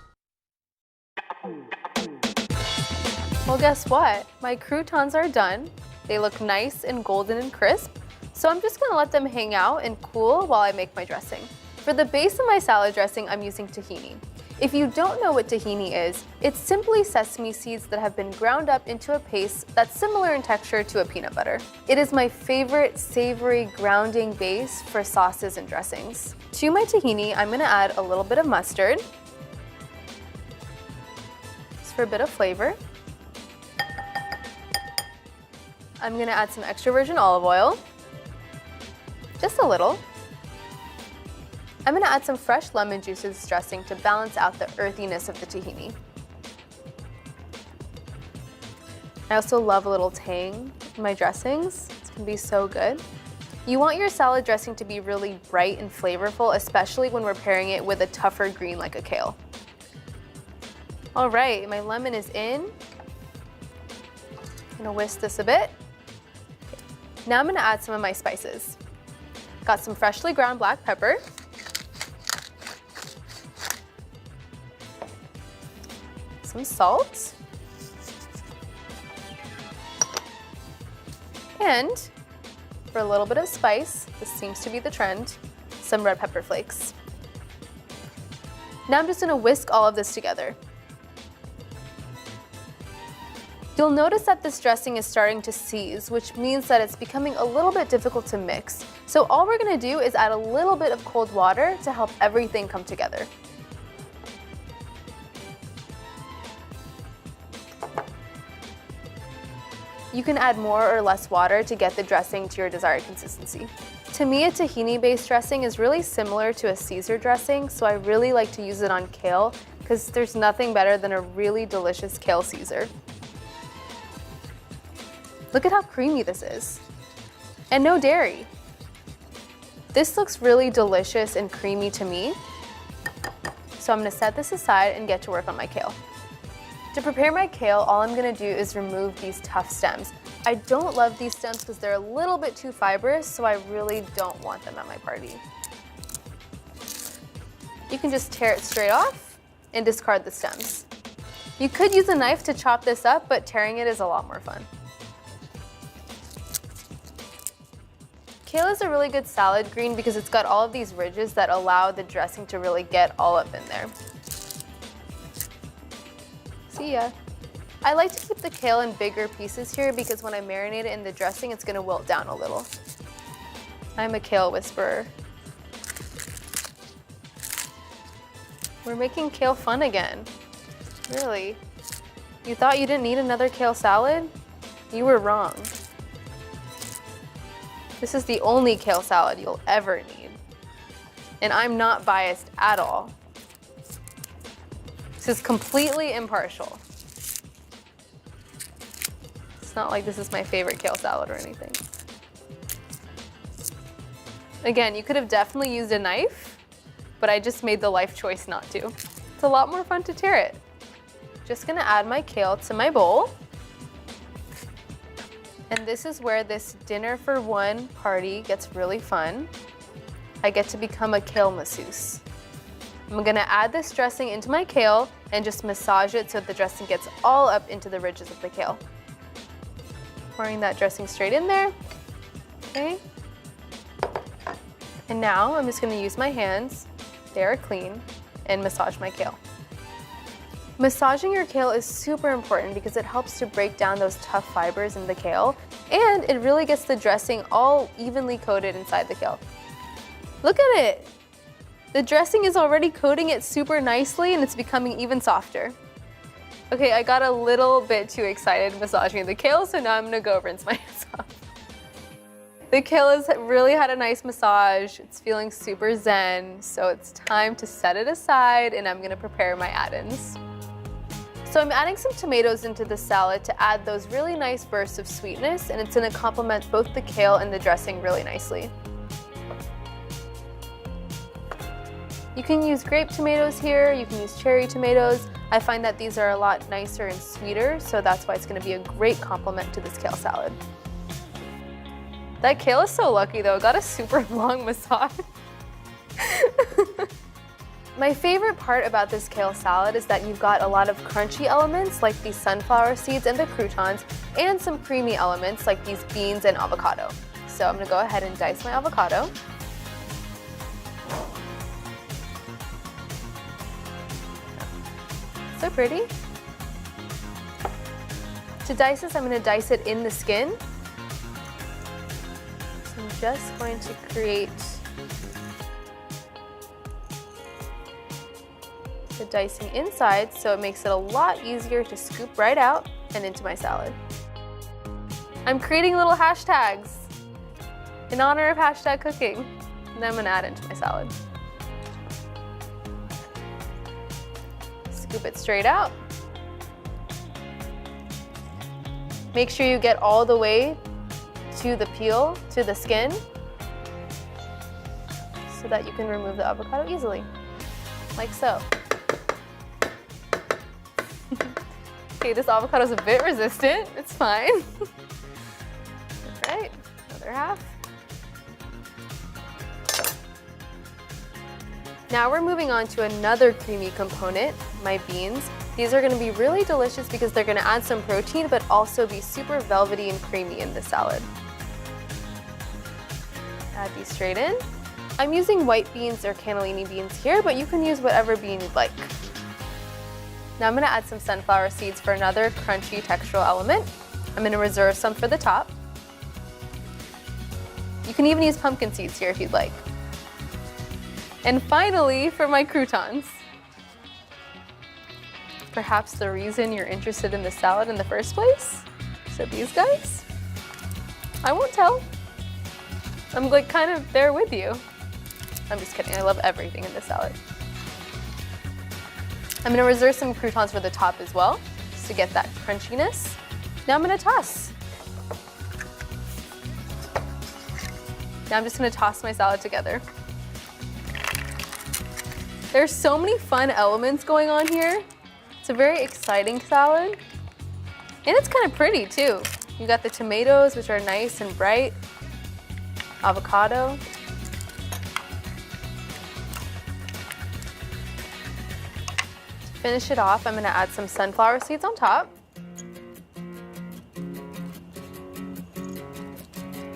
Well, guess what? My croutons are done. They look nice and golden and crisp. So I'm just gonna let them hang out and cool while I make my dressing. For the base of my salad dressing, I'm using tahini. If you don't know what tahini is, it's simply sesame seeds that have been ground up into a paste that's similar in texture to a peanut butter. It is my favorite savory grounding base for sauces and dressings. To my tahini, I'm gonna add a little bit of mustard, just for a bit of flavor. I'm gonna add some extra virgin olive oil, just a little. I'm gonna add some fresh lemon juice to this dressing to balance out the earthiness of the tahini. I also love a little tang in my dressings. It's gonna be so good. You want your salad dressing to be really bright and flavorful, especially when we're pairing it with a tougher green like a kale. All right, my lemon is in. I'm gonna whisk this a bit. Now I'm gonna add some of my spices. Got some freshly ground black pepper. Some salt. And for a little bit of spice, this seems to be the trend, some red pepper flakes. Now I'm just gonna whisk all of this together. You'll notice that this dressing is starting to seize, which means that it's becoming a little bit difficult to mix. So all we're gonna do is add a little bit of cold water to help everything come together. You can add more or less water to get the dressing to your desired consistency. To me, a tahini-based dressing is really similar to a Caesar dressing, so I really like to use it on kale because there's nothing better than a really delicious kale Caesar. Look at how creamy this is. And no dairy. This looks really delicious and creamy to me. So I'm gonna set this aside and get to work on my kale. To prepare my kale, all I'm gonna do is remove these tough stems. I don't love these stems because they're a little bit too fibrous, so I really don't want them at my party. You can just tear it straight off and discard the stems. You could use a knife to chop this up, but tearing it is a lot more fun. Kale is a really good salad green because it's got all of these ridges that allow the dressing to really get all up in there. See ya. I like to keep the kale in bigger pieces here because when I marinate it in the dressing, it's gonna wilt down a little. I'm a kale whisperer. We're making kale fun again. Really? You thought you didn't need another kale salad? You were wrong. This is the only kale salad you'll ever need. And I'm not biased at all. This is completely impartial. It's not like this is my favorite kale salad or anything. Again, you could have definitely used a knife, but I just made the life choice not to. It's a lot more fun to tear it. Just gonna add my kale to my bowl. And this is where this dinner for one party gets really fun. I get to become a kale masseuse. I'm gonna add this dressing into my kale and just massage it so the dressing gets all up into the ridges of the kale. Pouring that dressing straight in there. Okay. And now I'm just gonna use my hands, they are clean, and massage my kale. Massaging your kale is super important because it helps to break down those tough fibers in the kale, and it really gets the dressing all evenly coated inside the kale. Look at it! The dressing is already coating it super nicely and it's becoming even softer. Okay, I got a little bit too excited massaging the kale, so now I'm gonna go rinse my hands off. The kale has really had a nice massage. It's feeling super zen, so it's time to set it aside and I'm gonna prepare my add-ins. So I'm adding some tomatoes into the salad to add those really nice bursts of sweetness, and it's gonna complement both the kale and the dressing really nicely. You can use grape tomatoes here, you can use cherry tomatoes. I find that these are a lot nicer and sweeter, so that's why it's gonna be a great complement to this kale salad. That kale is so lucky though, it got a super long massage. My favorite part about this kale salad is that you've got a lot of crunchy elements like these sunflower seeds and the croutons, and some creamy elements like these beans and avocado. So I'm gonna go ahead and dice my avocado. So pretty. To dice this, I'm gonna dice it in the skin. So I'm just going to create the dicing inside so it makes it a lot easier to scoop right out and into my salad. I'm creating little hashtags in honor of hashtag cooking, and then I'm gonna add it into my salad. Scoop it straight out. Make sure you get all the way to the peel, to the skin, so that you can remove the avocado easily, like so. Okay, this avocado is a bit resistant, it's fine. All right, another half. Now we're moving on to another creamy component, my beans. These are gonna be really delicious because they're gonna add some protein, but also be super velvety and creamy in the salad. Add these straight in. I'm using white beans or cannellini beans here, but you can use whatever bean you'd like. Now I'm gonna add some sunflower seeds for another crunchy textural element. I'm gonna reserve some for the top. You can even use pumpkin seeds here if you'd like. And finally, for my croutons. Perhaps the reason you're interested in the salad in the first place? So these guys? I won't tell. I'm like kind of there with you. I'm just kidding, I love everything in this salad. I'm gonna reserve some croutons for the top as well, just to get that crunchiness. Now I'm gonna toss. Now I'm just gonna toss my salad together. There's so many fun elements going on here. It's a very exciting salad. And it's kind of pretty too. You got the tomatoes, which are nice and bright. Avocado. To finish it off, I'm gonna add some sunflower seeds on top.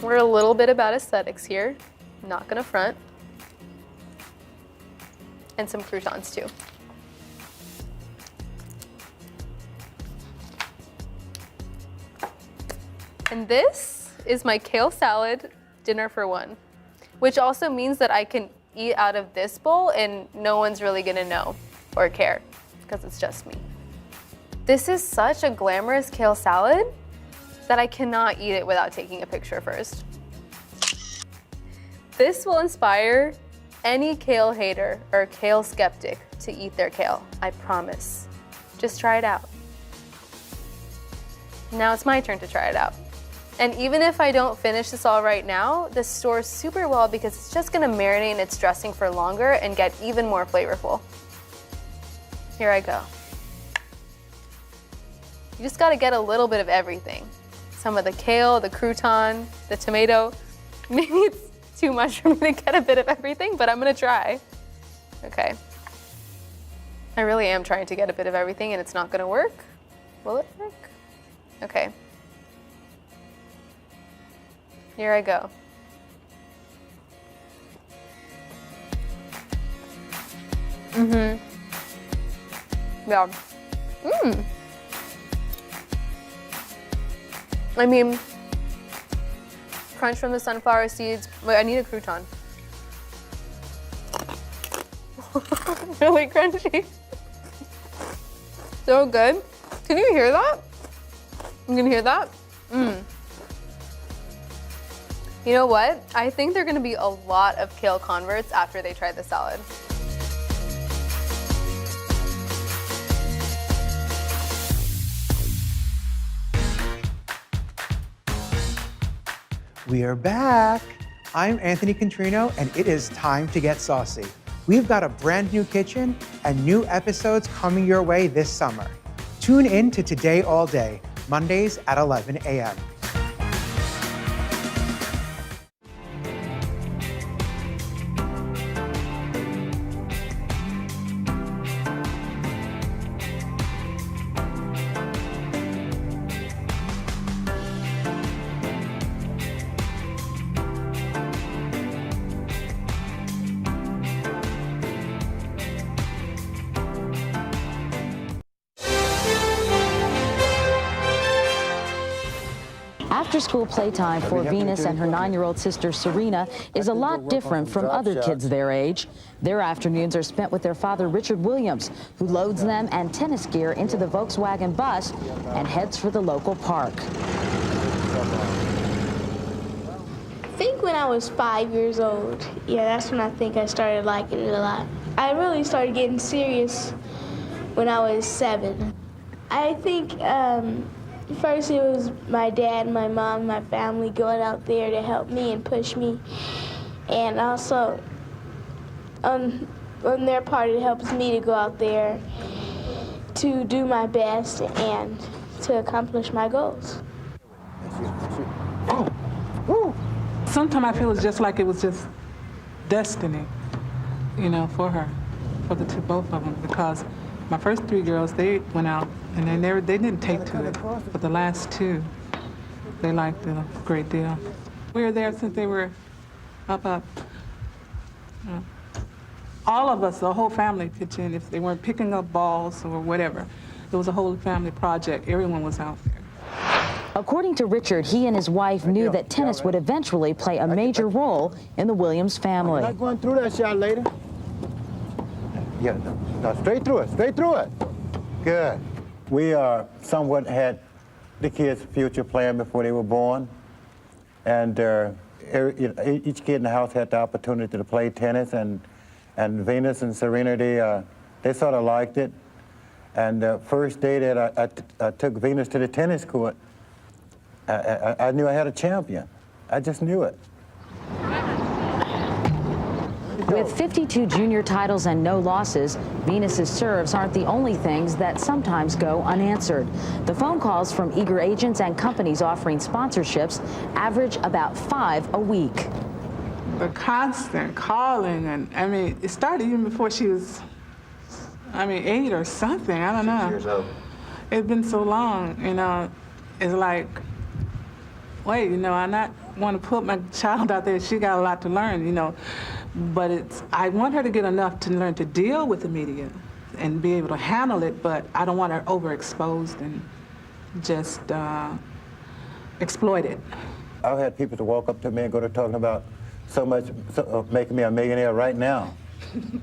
We're a little bit about aesthetics here. Not gonna front. And some croutons too. And this is my kale salad dinner for one, which also means that I can eat out of this bowl and no one's really gonna know or care because it's just me. This is such a glamorous kale salad that I cannot eat it without taking a picture first. This will inspire any kale hater or kale skeptic to eat their kale, I promise. Just try it out. Now it's my turn to try it out. And even if I don't finish this all right now, this stores super well because it's just gonna marinate in its dressing for longer and get even more flavorful. Here I go. You just gotta get a little bit of everything. Some of the kale, the crouton, the tomato. Maybe it's too much for me to get a bit of everything, but I'm gonna try. Okay. I really am trying to get a bit of everything and it's not gonna work. Will it work? Okay. Here I go. Mm-hmm. Yeah. I mean, crunch from the sunflower seeds. Wait, I need a crouton. Really crunchy. So good. Can you hear that? You can hear that? You know what? I think there are gonna be a lot of kale converts after they try the salad.
We are back. I'm Anthony Contrino, and it is time to get saucy. We've got a brand new kitchen and new episodes coming your way this summer. Tune in to Today All Day, Mondays at 11 a.m.
After-school playtime for Venus and her 9-year-old sister Serena is a lot different from other kids their age. Their afternoons are spent with their father, Richard Williams, who loads them and tennis gear into the Volkswagen bus and heads for the local park.
I think when I was 5 years old, yeah, that's when I think I started liking it a lot. I really started getting serious when I was 7. I think first it was my dad, my mom, my family going out there to help me and push me. And also on their part, it helps me to go out there to do my best and to accomplish my goals.
Sometimes I feel it's just like it was just destiny, you know, for her, for the both of them, because my first 3 girls, they went out and they didn't take to it, but the last 2, they liked it a great deal. We were there since they were up. All of us, the whole family pitched in. If they weren't picking up balls or whatever, it was a whole family project. Everyone was out there.
According to Richard, he and his wife knew that tennis would eventually play a major role in the Williams family.
Not going through that shot later. Yeah, no, straight through it. Good. We somewhat had the kids' future planned before they were born. And each kid in the house had the opportunity to play tennis, and Venus and Serena, they sort of liked it. And the first day that I took Venus to the tennis court, I knew I had a champion. I just knew it.
With 52 junior titles and no losses, Venus's serves aren't the only things that sometimes go unanswered. The phone calls from eager agents and companies offering sponsorships average about 5 a week.
The constant calling, and I mean, it started even before she was, 8 or something, I don't know. 6 years old. It's been so long, you know, it's like, wait, you know, I not want to put my child out there. She got a lot to learn, you know. But I want her to get enough to learn to deal with the media and be able to handle it, but I don't want her overexposed and just exploited.
I've had people to walk up to me and go to talking about making me a millionaire right now. And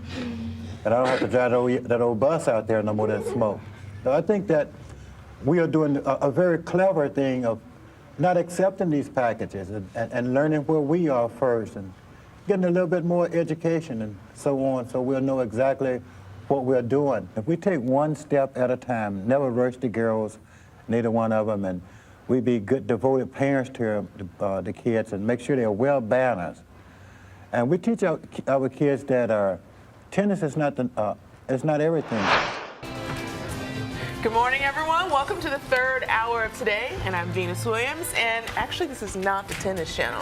I don't have to drive that old bus out there no more than smoke. So I think that we are doing a very clever thing of not accepting these packages and learning where we are first and getting a little bit more education and so on, so we'll know exactly what we're doing. If we take one step at a time, never rush the girls, neither one of them, and we be good, devoted parents to the kids and make sure they're well balanced. And we teach our kids that tennis is not everything.
Good morning, everyone. Welcome to the 3rd hour of Today, and I'm Venus Williams, and actually this is not the tennis channel.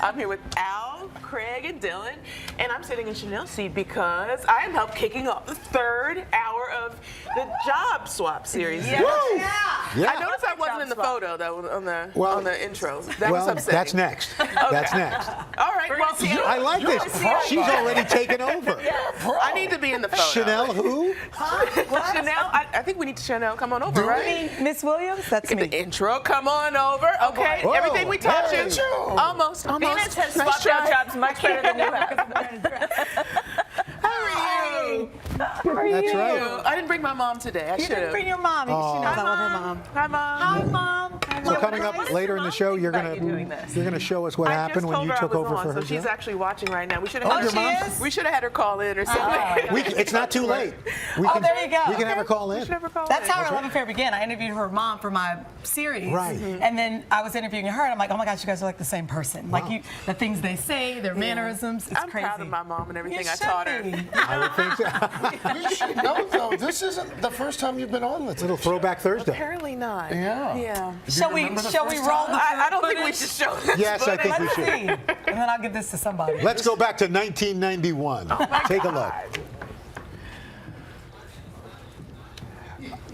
I'm here with Al, Craig, and Dylan, and I'm sitting in Chanel's seat because I am helping kicking off the 3rd hour of the Job Swap series.
Yeah.
I noticed I wasn't in the photo though on the intro. That was upsetting.
That's next. That's next.
All right. Well,
I like this. She's already taken over.
I need to be in the photo.
Chanel who?
Chanel. I think we need Chanel. Come on over, right?
Miss Williams, that's me.
The intro. Come on over. Okay.
Whoa.
Everything we touch. Almost.
Venus has swapped out jobs much better than you have.
How are you?
That's right.
I didn't bring my mom today. I
You
should
didn't
have.
bring your mom. She knows I love her mom.
Hi, Mom.
Hi, Mom.
So coming up later in the show, you're gonna show us what happened when you took over for her.
So she's
job?
actually watching right now. We should have
Oh, your mom?
we should have had her call in or something.
It's not too late.
There you go.
We can have her call in.
That's how our love affair began. I interviewed her mom for my series.
Right.
And then I was interviewing her, and I'm like, oh my gosh, you guys are like the same person.
Wow.
Like the things they say, their mannerisms, it's
I'm
crazy.
proud of my mom and everything
You
I taught her.
should be.
I would think so.
You should know, though, this isn't the first time you've been on the
Little throwback Thursday.
Apparently not.
Yeah.
Yeah.
Shall we roll the
I don't think we should show this.
Yes, I think we
Let's
should.
see. And then I'll give this to somebody.
Let's go back to 1991. Take a look.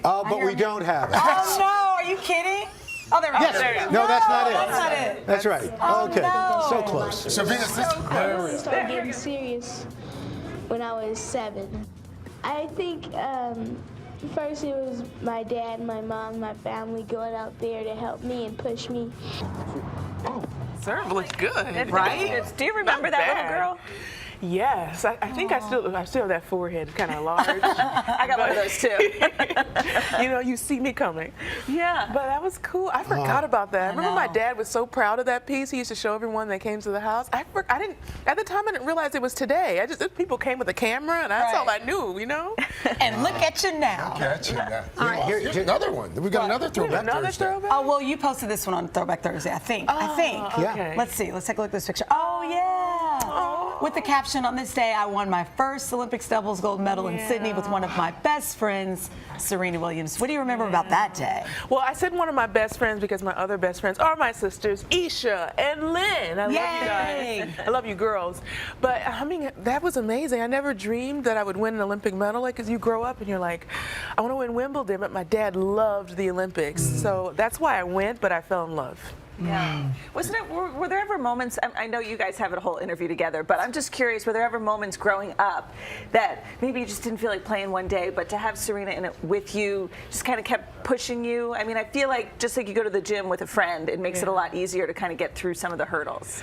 Oh, but we don't have it.
Oh no, are you kidding? Oh, there we go.
Yes.
There you go.
No, that's not it.
That's not it.
That's right.
Oh,
Okay.
no.
So close.
So, Venus, this
I really started getting serious when I was 7. I think first it was my dad, my mom, my family going out there to help me and push me.
Serve looks good,
right? Do you remember that little girl?
Yes, I think I still have that forehead kind of large.
I got one of those too.
You know, you see me coming.
Yeah.
But that was cool. I forgot about that. I remember my dad was so proud of that piece. He used to show everyone that came to the house. I didn't at the time. I didn't realize it was today. People came with a camera, and that's all I knew. You know.
And look at you now.
Look at you now. All right, here's another one. We got another Throwback Thursday.
Oh, well, you posted this one on Throwback Thursday, I think.
Okay.
Let's see. Let's take a look at this picture. Oh, yeah. With the caption, on this day, I won my first Olympics doubles gold medal in Sydney with one of my best friends, Serena Williams. What do you remember about that day?
Well, I said one of my best friends because my other best friends are my sisters, Isha and Lynn. I love you guys. I love you girls. But, I mean, that was amazing. I never dreamed that I would win an Olympic medal. Like, as you grow up and you're like, I want to win Wimbledon, but my dad loved the Olympics. So that's why I went, but I fell in love.
Yeah. Were there ever moments, I know you guys have a whole interview together, but I'm just curious, were there ever moments growing up that maybe you just didn't feel like playing one day, but to have Serena in it with you just kind of kept pushing you? I mean, I feel like just like you go to the gym with a friend, it makes it a lot easier to kind of get through some of the hurdles.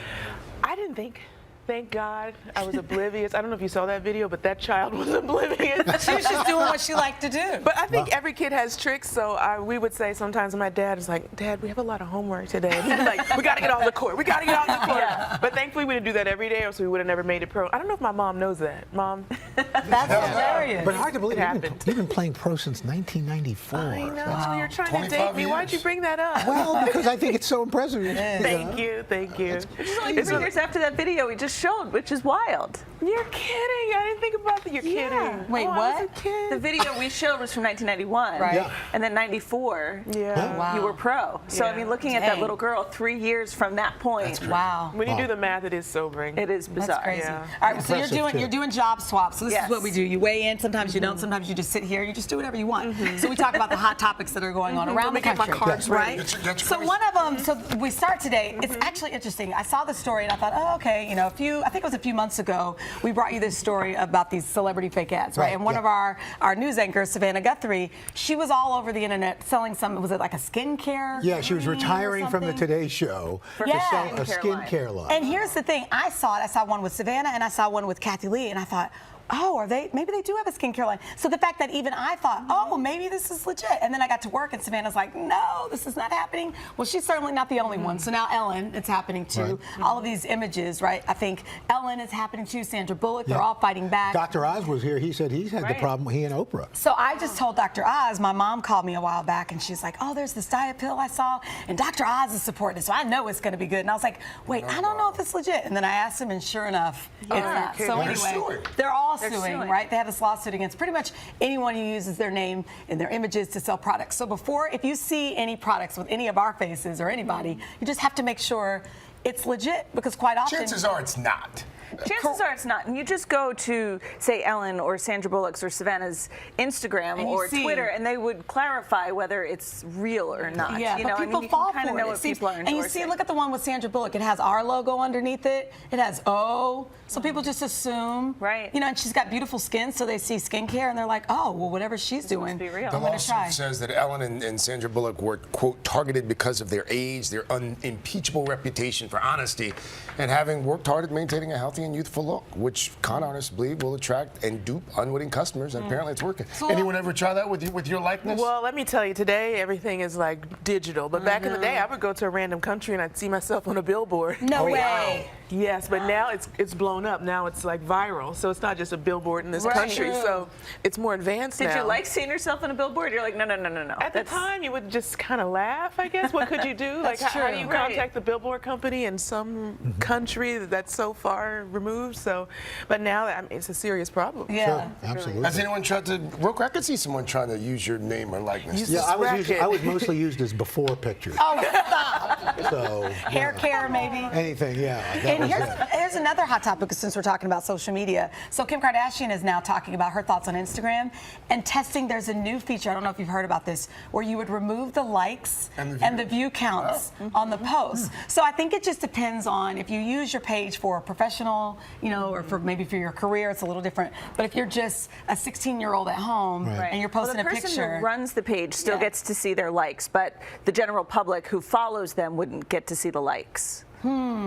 I didn't think. Thank God I was oblivious. I don't know if you saw that video, but that child was oblivious.
She was just doing what she liked to do.
But I think every kid has tricks, so we would say sometimes when my dad is like, Dad, we have a lot of homework today. And he'd be like, we got to get off the court. We got to get off the court. Yeah. But thankfully, we didn't do that every day, or so we would have never made it pro. I don't know if my mom knows that. Mom?
That's hilarious.
But hard to believe you've been playing pro since 1994.
I know. Wow. You're trying to date me. Why'd you bring that up?
Well, because I think it's so impressive.
Thank you. Thank you.
It's only 3 years after that video we just showed, which is wild.
You're kidding. I didn't think about that. You're kidding.
Wait, what?
The video we showed was from 1991.
Right. Yeah.
And then 94,
Yeah.
you were pro. So,
Yeah.
I mean, looking at that little girl 3 years from that point.
Wow.
When you do the math, it is sobering.
It is bizarre.
That's crazy.
Yeah.
All right, so you're doing job swaps. So this is what we do. You weigh in. Sometimes you
Mm-hmm.
don't. Sometimes you just sit here. You just do whatever you want. So we talk about the hot topics that are going on around the
Get my
country.
cards ready.
Right? So one of them. So we start today. It's actually interesting. I saw the story and I thought, oh, okay. You know, I think it was a few months ago. We brought you this story about these celebrity fake ads, right? And one of our news anchors, Savannah Guthrie, she was all over the internet selling some. Was it like a skincare?
Yeah, she was retiring from the Today Show to sell a skincare line.
And here's the thing: I saw it. I saw one with Savannah, and I saw one with Kathy Lee, and I thought, oh, maybe they do have a skincare line. So the fact that even I thought, oh, maybe this is legit. And then I got to work and Savannah's like, no, this is not happening. Well, she's certainly not the only one. So now Ellen, it's happening too. Right. All of these images, right? I think Ellen is happening too. Sandra Bullock, they're all fighting back.
Dr. Oz was here. He said he's had the problem, he and Oprah.
So I just told Dr. Oz, my mom called me a while back and she's like, oh, there's this diet pill I saw and Dr. Oz is supporting it. So I know it's going to be good. And I was like, wait, I don't know if it's legit. And then I asked him and sure enough, it's not. So anyway, they're all suing, right? They have this lawsuit against pretty much anyone who uses their name and their images to sell products. So if you see any products with any of our faces or anybody, you just have to make sure it's legit because quite often.
Chances are it's not.
Chances are it's not. And you just go to, say, Ellen or Sandra Bullock's or Savannah's Instagram or Twitter, and they would clarify whether it's real or not.
Yeah,
you know,
but people
you
fall
kind of
for
know
it.
what people are
And you
endorsing.
see, look at the one with Sandra Bullock. It has our logo underneath it. It has O. So people just assume. Right. You know, and she's got beautiful skin, so they see skincare, and they're like, oh, well, whatever she's doing,
The
I'm going to try.
lawsuit says that Ellen and Sandra Bullock were, quote, targeted because of their age, their unimpeachable reputation for honesty, and having worked hard at maintaining a healthy and youthful look, which con artists believe will attract and dupe unwitting customers, and apparently it's working.
So
Anyone ever try that with your likeness?
Well, let me tell you, today everything is like digital. But back in the day, I would go to a random country and I'd see myself on a billboard.
No way.
Yes, but now it's blown up. Now it's like viral. So it's not just a billboard in this country. So it's more advanced now.
Did you like seeing yourself on a billboard? You're like, no.
At the time, you would just kind of laugh, I guess. What could you do? Like, how do you contact the billboard company in some country that's so far removed? So, but now I mean, it's a serious problem.
Yeah,
absolutely. Has anyone tried to? I could see someone trying to use your name or likeness.
Yeah, I was mostly used as before pictures.
Oh, stop.
So
hair care, maybe.
Anything, yeah.
And here's another hot topic since we're talking about social media. So Kim Kardashian is now talking about her thoughts on Instagram and testing. There's a new feature, I don't know if you've heard about this, where you would remove the likes and the view counts on the posts. So I think it just depends on if you use your page for a professional, you know, or for maybe for your career, it's a little different. But if you're just a 16-year-old at home and you're posting
the
a picture.
person who runs the page still gets to see their likes, but the general public who follows them wouldn't get to see the likes.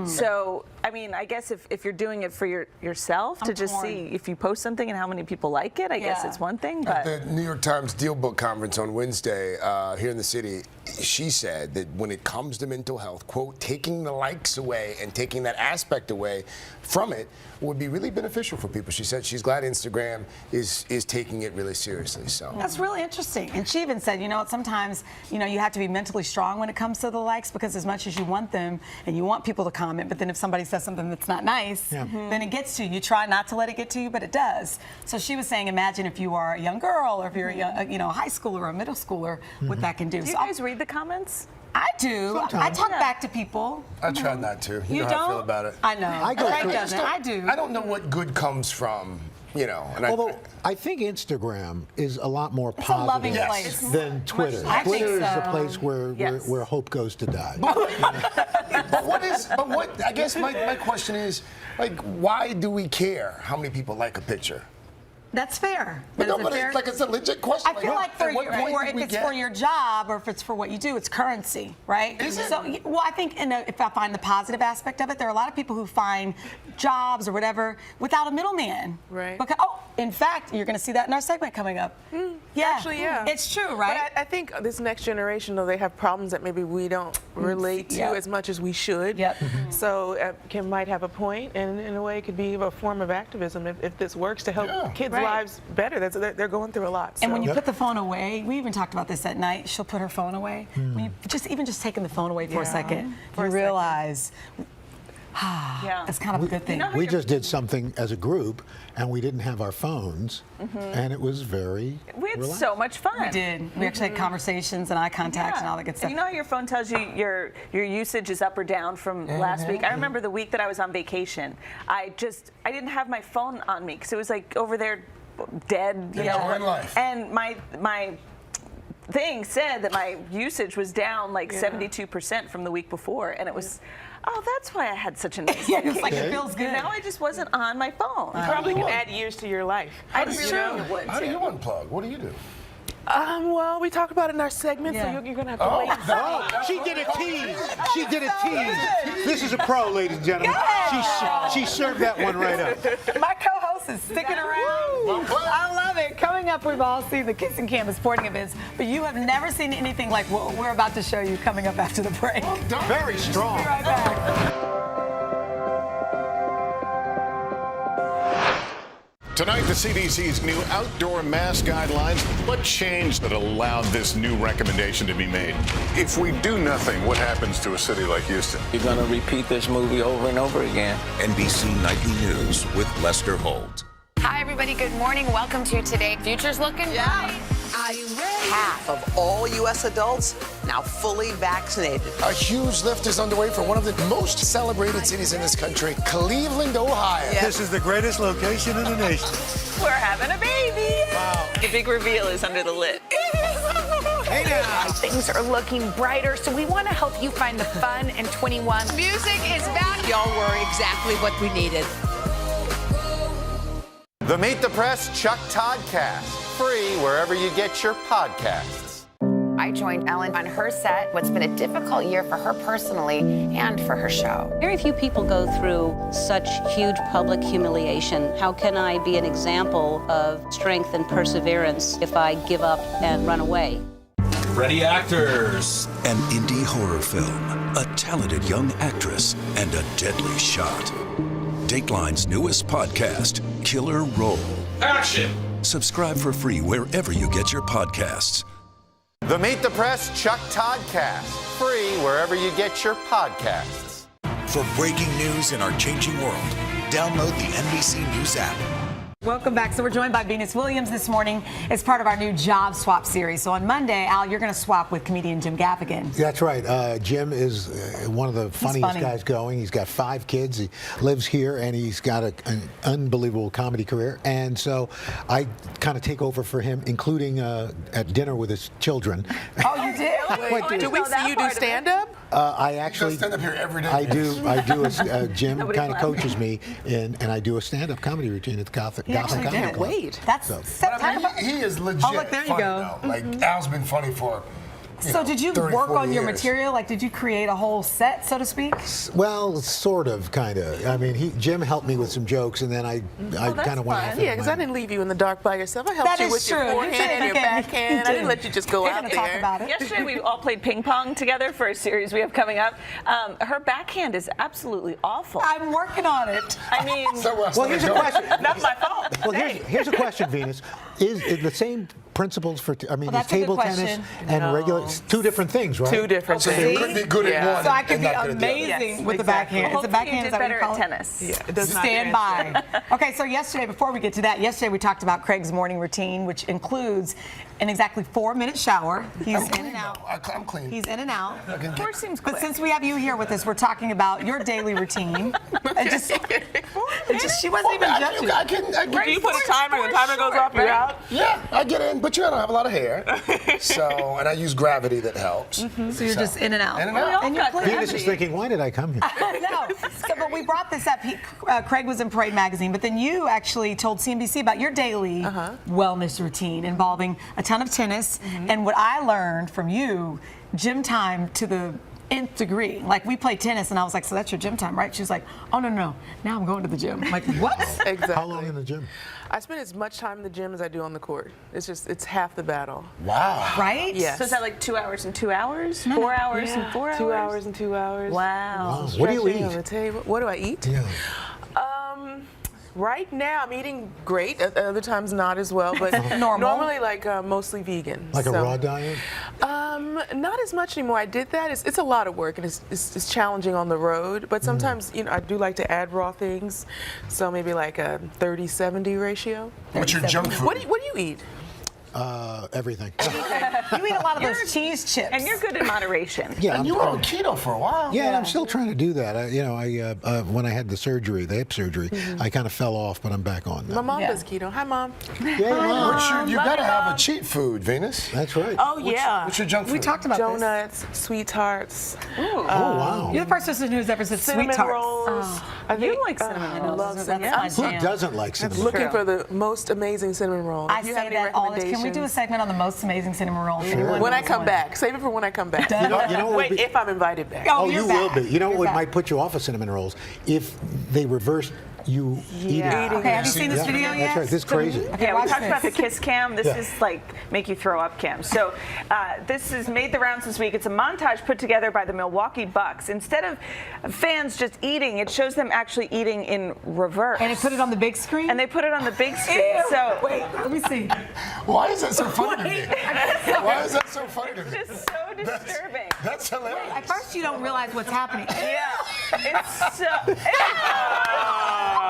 So, I mean, I guess if you're doing it for yourself to just see if you post something and how many people like it, I guess it's one thing.
At
But
the New York Times Deal Book Conference on Wednesday here in the city, she said that when it comes to mental health, quote, taking the likes away and taking that aspect away from it would be really beneficial for people. She said she's glad Instagram is taking it really seriously. So
that's really interesting. And she even said, you know, sometimes, you know, you have to be mentally strong when it comes to the likes, because as much as you want them and you want people to comment, but then if somebody says something that's not nice, then it gets to you. You try not to let it get to you, but it does. So she was saying, imagine if you are a young girl or if you're a young, you know, a high schooler or a middle schooler, what that can do.
do you guys read the comments?
I do.
Sometimes.
I talk back to people.
I try not to.
You
know
don't?
how I feel about it.
I know. Craig doesn't. I do.
I don't know what good comes from, you know. And
Although I think Instagram is a lot more
It's a loving
positive
place.
than Twitter.
I think
Twitter is
so.
the place where hope goes to die.
But what I guess my question is, like, why do we care how many people like a picture?
That's fair.
But
That is
no, but
fair-
it's like it's a legit question.
I feel like
at what point
for
did
if
we
it's
get-
for your job or if it's for what you do, it's currency, right?
Is it?
So, well, I think if I find the positive aspect of it, there are a lot of people who find jobs or whatever without a middleman.
Right.
Because, in fact, you're going to see that in our segment coming up. Yeah.
Actually, yeah.
It's true, right?
But I think this next generation, though, they have problems that maybe we don't relate to as much as we should.
Yep.
So Kim might have a point, and in a way, it could be a form of activism if this works to help kids' lives better. They're going through a lot.
And when you put the phone away, we even talked about this at night. She'll put her phone away. When you just taking the phone away for a second, you realize. It's kind of a good thing.
We just did something as a group, and we didn't have our phones, and it was very
We had
relaxed.
so much fun.
We did. We actually had conversations and eye contact and all that good stuff.
You know how your phone tells you your usage is up or down from last week? I remember the week that I was on vacation. I didn't have my phone on me because it was like over there dead. You know?
Enjoying life.
And my thing said that my usage was down like 72% from the week before, and it was. Oh, that's why I had such a nice
Yeah, it's like it feels good.
Now I just wasn't on my phone.
You probably can add years to your life.
How do you unplug? What do you do?
Well, we talk about it in our segment, so you're going to have to wait.
She did a tease. She did a tease. This is a pro, ladies and gentlemen. She served that one right up.
My co-host is sticking around. I love it. Coming up, we've all seen the Kissing Cam sporting events, but you have never seen anything like what we're about to show you coming up after the break.
Very strong.
Be right back.
Tonight, the CDC's new outdoor mask guidelines. What changed that allowed this new recommendation to be made? If we do nothing, what happens to a city like Houston?
You're going to repeat this movie over and over again.
NBC Nightly News with Lester Holt.
Hi, everybody. Good morning. Welcome to Today. Future's looking bright.
Are you ready? Half of all U.S. adults now fully vaccinated.
A huge lift is underway for one of the most celebrated cities in this country, Cleveland, Ohio.
This is the greatest location in the nation.
We're having a baby.
Wow.
The big reveal is under the lid.
Hey now.
Things are looking brighter, so we want to help you find the fun in 21.
Music is back. Y'all were exactly what we needed.
The Meet the Press Chuck Todd Cast, free wherever you get your podcasts.
I joined Ellen on her set. What's been a difficult year for her personally and for her show.
Very few people go through such huge public humiliation. How can I be an example of strength and perseverance if I give up and run away?
Ready, actors. An indie horror film, a talented young actress, and a deadly shot. Dateline's newest podcast, Killer Roll. Action! Subscribe for free wherever you get your podcasts.
The Meet the Press Chuck Todd Cast, free wherever you get your podcasts.
For breaking news in our changing world, download the NBC News app.
Welcome back. So we're joined by Venus Williams this morning as part of our new Job Swap series. So on Monday, Al, you're going to swap with comedian Jim Gaffigan.
That's right. Jim is one of the funniest guys going. He's got 5 kids. He lives here, and he's got an unbelievable comedy career. And so I kind of take over for him, including at dinner with his children.
Oh, you did?
Do we see you do stand-up?
I actually
stand up here every day.
I do. Jim kind of coaches me, and I do a stand-up comedy routine at the Gotham Comedy Club.
Wait, that's
he is legit.
Oh, look, there you
funny,
go.
though. Like Al's been funny for.
So did you
30,
work on your
years.
material? Like, did you create a whole set, so to speak?
Well, sort of, kind of. I mean, Jim helped me with some jokes, and then I kind of went off.
Yeah, because I didn't leave you in the dark by yourself. I helped you with your forehand and your backhand. I didn't let you just go out there.
Talk about it.
Yesterday we all played ping pong together for a series we have coming up. Her backhand is absolutely awful.
I'm working on it.
I mean,
well, here's a question.
Not my fault.
Well, here's a question, Venus. Is the same principles for? I mean,
Well,
is
that's a good
table tennis
question.
and regular? It's 2 different things, right?
2 different
So
things.
you could be good at one.
So I could
and
be
not good at the other.
amazing with the
exactly.
backhand. Is the backhand is that what you
better
call
at
it?
tennis.
Yeah, it does not
Stand by. Okay, so yesterday, before we get to that, yesterday we talked about Craig's morning routine, which includes an exactly 4-minute shower. He's in and out.
I'm clean.
He's in and out.
4 seems
But
quick.
since we have you here with us, we're talking about your daily routine. She wasn't even judging.
Do you put a timer and the timer goes off, you're out?
Yeah, I get in, but I don't have a lot of hair. So, and I use gravity that helps.
So you're just in and out.
In and out.
And you're clean.
Venus is thinking, why did I come here?
No. So, but we brought this up. Craig was in Parade magazine, but then you actually told CNBC about your daily wellness routine involving a ton of tennis. And what I learned from you, gym time to the nth degree. Like, we play tennis, and I was like, so that's your gym time, right? She was like, oh, no. Now I'm going to the gym. I'm like, what?
Exactly.
How long in the gym?
I spend as much time in the gym as I do on the court. It's half the battle.
Wow.
Right?
Yes.
So is that like 2 hours and 2 hours? 4 hours and 4 hours?
2 hours and 2 hours.
Wow.
What do you
Stretching
eat?
on the table. What do I eat?
Yeah.
Right now, I'm eating great. At other times, not as well. But normally, like mostly vegan.
Like a raw diet?
Not as much anymore. I did that. It's a lot of work, and it's challenging on the road. But sometimes, I do like to add raw things. So maybe like a 30-70 ratio.
What's your junk food?
What do you eat?
Everything.
You eat a lot of those cheese chips.
And you're good in moderation.
Yeah,
And you were on keto for a while.
Yeah, and I'm still trying to do that. I when I had the surgery, the hip surgery, I kind of fell off, but I'm back on now.
My mom does keto. Hi, Mom.
Yeah, you got to have a cheat food, Venus.
That's right.
Oh, yeah.
What's your junk food?
We talked about
Donuts, sweethearts.
Oh, wow.
You're the first person who's ever said
Cinnamon
sweet tarts.
rolls. I
You
think,
like cinnamon
I
rolls.
love cinnamon.
That's my
Who
jam.
doesn't like cinnamon?
Looking for the most amazing cinnamon roll.
I
If you
say
have any
that all the time. Can we do a
recommendations.
segment on the most amazing cinnamon roll?
Sure.
When I come back. Save it for when I come back.
You know what
Wait,
would be-
if I'm invited back.
Oh,
you
you're
will
back.
be. You know
You're
what
back.
might put you off of cinnamon rolls? If they reverse you eating.
Okay, have you seen this video yet?
That's right. This is crazy.
Okay,
Yeah, we
watch
talked about the
this.
kiss cam. This is like make you throw up cam. So this has made the rounds this week. It's a montage put together by the Milwaukee Bucks. Instead of fans just eating, it shows them actually eating in reverse.
And they put it on the big screen?
And they put it on the big screen.
Ew.
So
Wait, let me see.
Why is that so funny to me? Why is that so funny to me?
it's just so disturbing.
That's hilarious.
At first, you don't realize what's happening.
Yeah, it's so.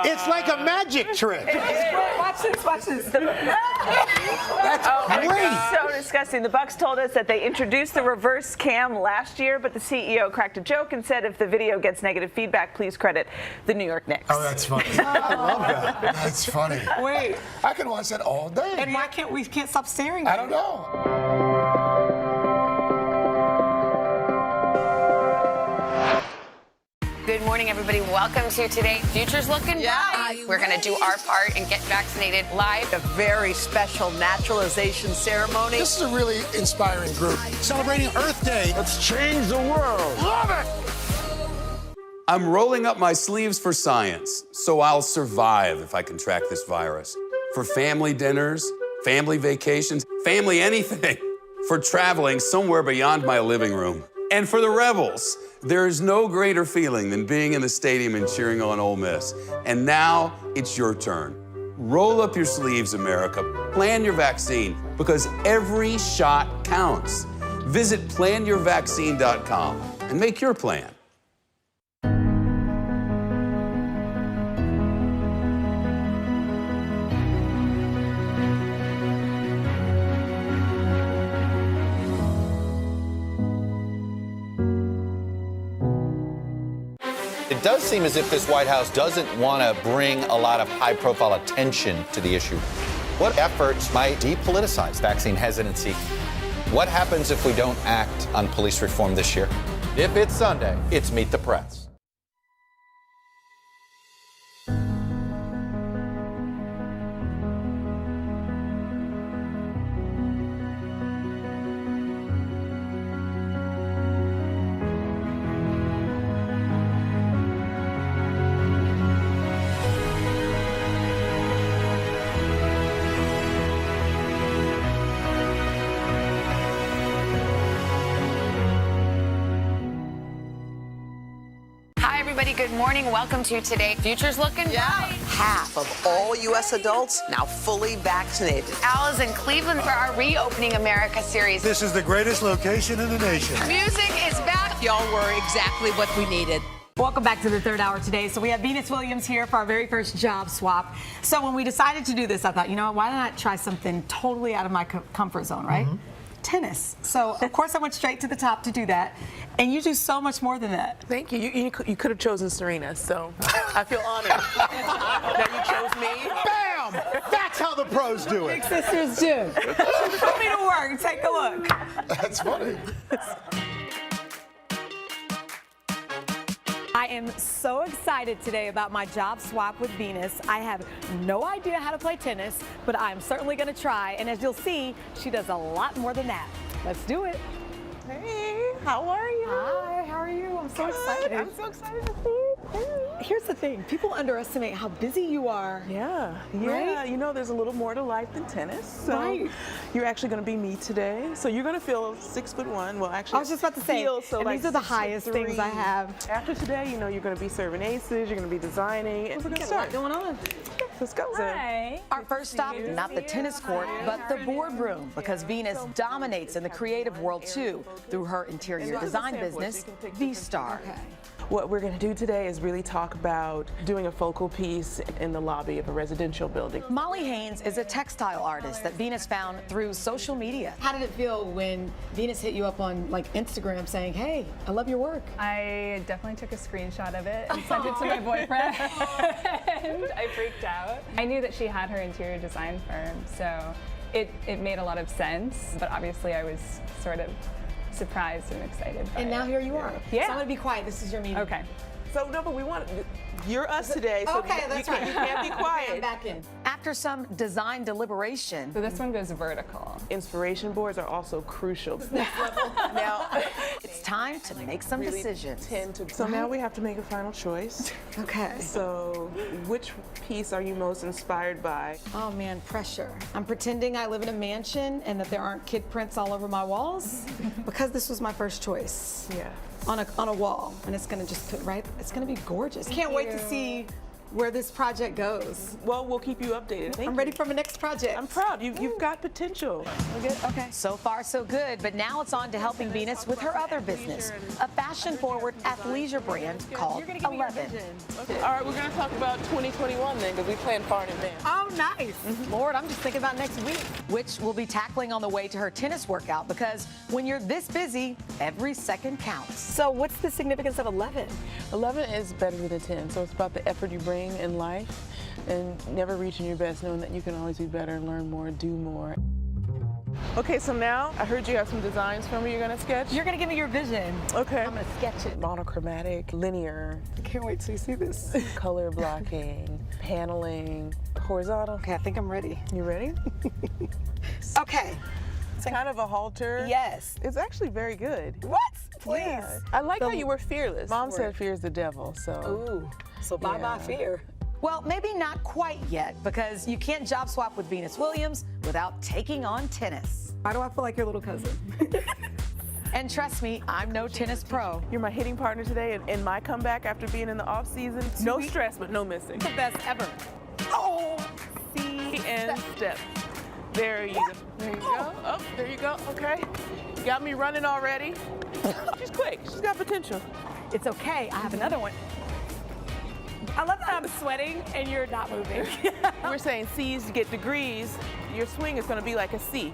It's like a magic trick.
Watch this, watch this.
That's great.
So disgusting. The Bucks told us that they introduced the reverse cam last year, but the CEO cracked a joke and said if the video gets negative feedback, please credit the New York Knicks.
Oh, that's funny. I love that. That's funny.
Wait.
I could watch that all day.
And why can't we stop staring?
I don't know.
Good morning, everybody. Welcome to Today. Future's looking bright. We're going to do our part and get vaccinated live.
A very special naturalization ceremony.
This is a really inspiring group. Celebrating Earth Day. Let's change the world. Love it!
I'm rolling up my sleeves for science, so I'll survive if I contract this virus. For family dinners, family vacations, family anything. For traveling somewhere beyond my living room. And for the Rebels. There is no greater feeling than being in the stadium and cheering on Ole Miss. And now it's your turn. Roll up your sleeves, America. Plan your vaccine, because every shot counts. Visit planyourvaccine.com and make your plan.
It does seem as if this White House doesn't want to bring a lot of high-profile attention to the issue. What efforts might depoliticize vaccine hesitancy? What happens if we don't act on police reform this year? If it's Sunday, it's Meet the Press.
Good morning. Welcome to Today. Future's looking bright.
Half of all U.S. adults now fully vaccinated.
Al is in Cleveland for our Reopening America series.
This is the greatest location in the nation.
Music is back.
Y'all were exactly what we needed.
Welcome back to the third hour today. So we have Venus Williams here for our very first job swap. So when we decided to do this, I thought, you know, why not try something totally out of my comfort zone, right? Mm-hmm. Tennis. So, of course, I went straight to the top to do that. And you do so much more than that.
Thank you. You could have chosen Serena, so I feel honored that you chose me.
Bam! That's how the pros do it.
Big sisters do. Put me to work. Take a look.
That's funny.
I am so excited today about my job swap with Venus. I have no idea how to play tennis, but I'm certainly going to try. And as you'll see, she does a lot more than that. Let's do it.
Hey, how are you?
Hi, how are you? I'm so excited.
I'm so excited to see you.
Here's the thing. People underestimate how busy you are.
Yeah.
Right?
You know, there's a little more to life than tennis. So
right.
You're actually going to be me today. So you're going to feel 6'1". Well, actually,
I was just about to say,
so
and
like
these are the highest things I have.
After today, you know, you're going to be serving aces, you're going to be designing, and we're going to start.
Going on.
Let's go.
Hi.
Our first stop, not the tennis court, but the boardroom, because Venus dominates in the creative world too through her interior design business, V-Star.
Okay. What we're going to do today is really talk about doing a focal piece in the lobby of a residential building.
Molly Haynes is a textile artist that Venus found through social media.
How did it feel when Venus hit you up on like Instagram saying, hey, I love your work?
I definitely took a screenshot of it and sent it to my boyfriend. And I freaked out. I knew that she had her interior design firm, so it made a lot of sense, but obviously I was sort of surprised and excited.
And now here you are.
Yeah.
So I'm gonna be quiet. This is your meeting.
Okay.
So no, but we want you're us today. So
okay, that's right.
You can't be quiet.
Okay, I'm back in.
After some design deliberation.
So this one goes vertical.
Inspiration boards are also crucial. Now
it's time to make some decisions.
So now we have to make a final choice.
Okay.
So which piece are you most inspired by?
Oh man, pressure. I'm pretending I live in a mansion and that there aren't kid prints all over my walls because this was my first choice.
Yeah.
On a wall, and it's gonna just put right. It's gonna be gorgeous. Can't wait to see where this project goes.
Well, we'll keep you updated.
I'm ready for my next project.
I'm proud. You've got potential.
Okay.
So far, so good, but now it's on to helping Venus with her other business, a fashion-forward athleisure brand called 11.
Okay. All right, we're going to talk about 2021 then, because we plan far in advance.
Oh, nice.
Lord, I'm just thinking about next week, which we'll be tackling on the way to her tennis workout, because when you're this busy, every second counts.
So what's the significance of 11?
11 is better than 10, so it's about the effort you bring in life and never reaching your best, knowing that you can always be better, learn more, do more. Okay, so now I heard you have some designs for me you're going to sketch.
You're going to give me your vision.
Okay.
I'm going to sketch it.
Monochromatic, linear.
I can't wait till you see this.
Color blocking, paneling, horizontal.
Okay, I think I'm ready.
You ready?
Okay.
It's kind of a halter.
Yes.
It's actually very good.
What? Please.
Yeah. I like how you were fearless. Mom said fear is the devil, so.
Ooh. So bye-bye fear.
Well, maybe not quite yet, because you can't job swap with Venus Williams without taking on tennis.
Why do I feel like your little cousin?
And trust me, I'm no tennis pro.
You're my hitting partner today in my comeback after being in the off season. No stress, but no missing.
The best ever. Oh!
See and step. There you go. There you go. Oh, there you go. Okay. You got me running already. She's quick. She's got potential.
It's okay. I have another one. I love that I'm sweating and you're not moving.
We're saying C's get degrees. Your swing is going to be like a C.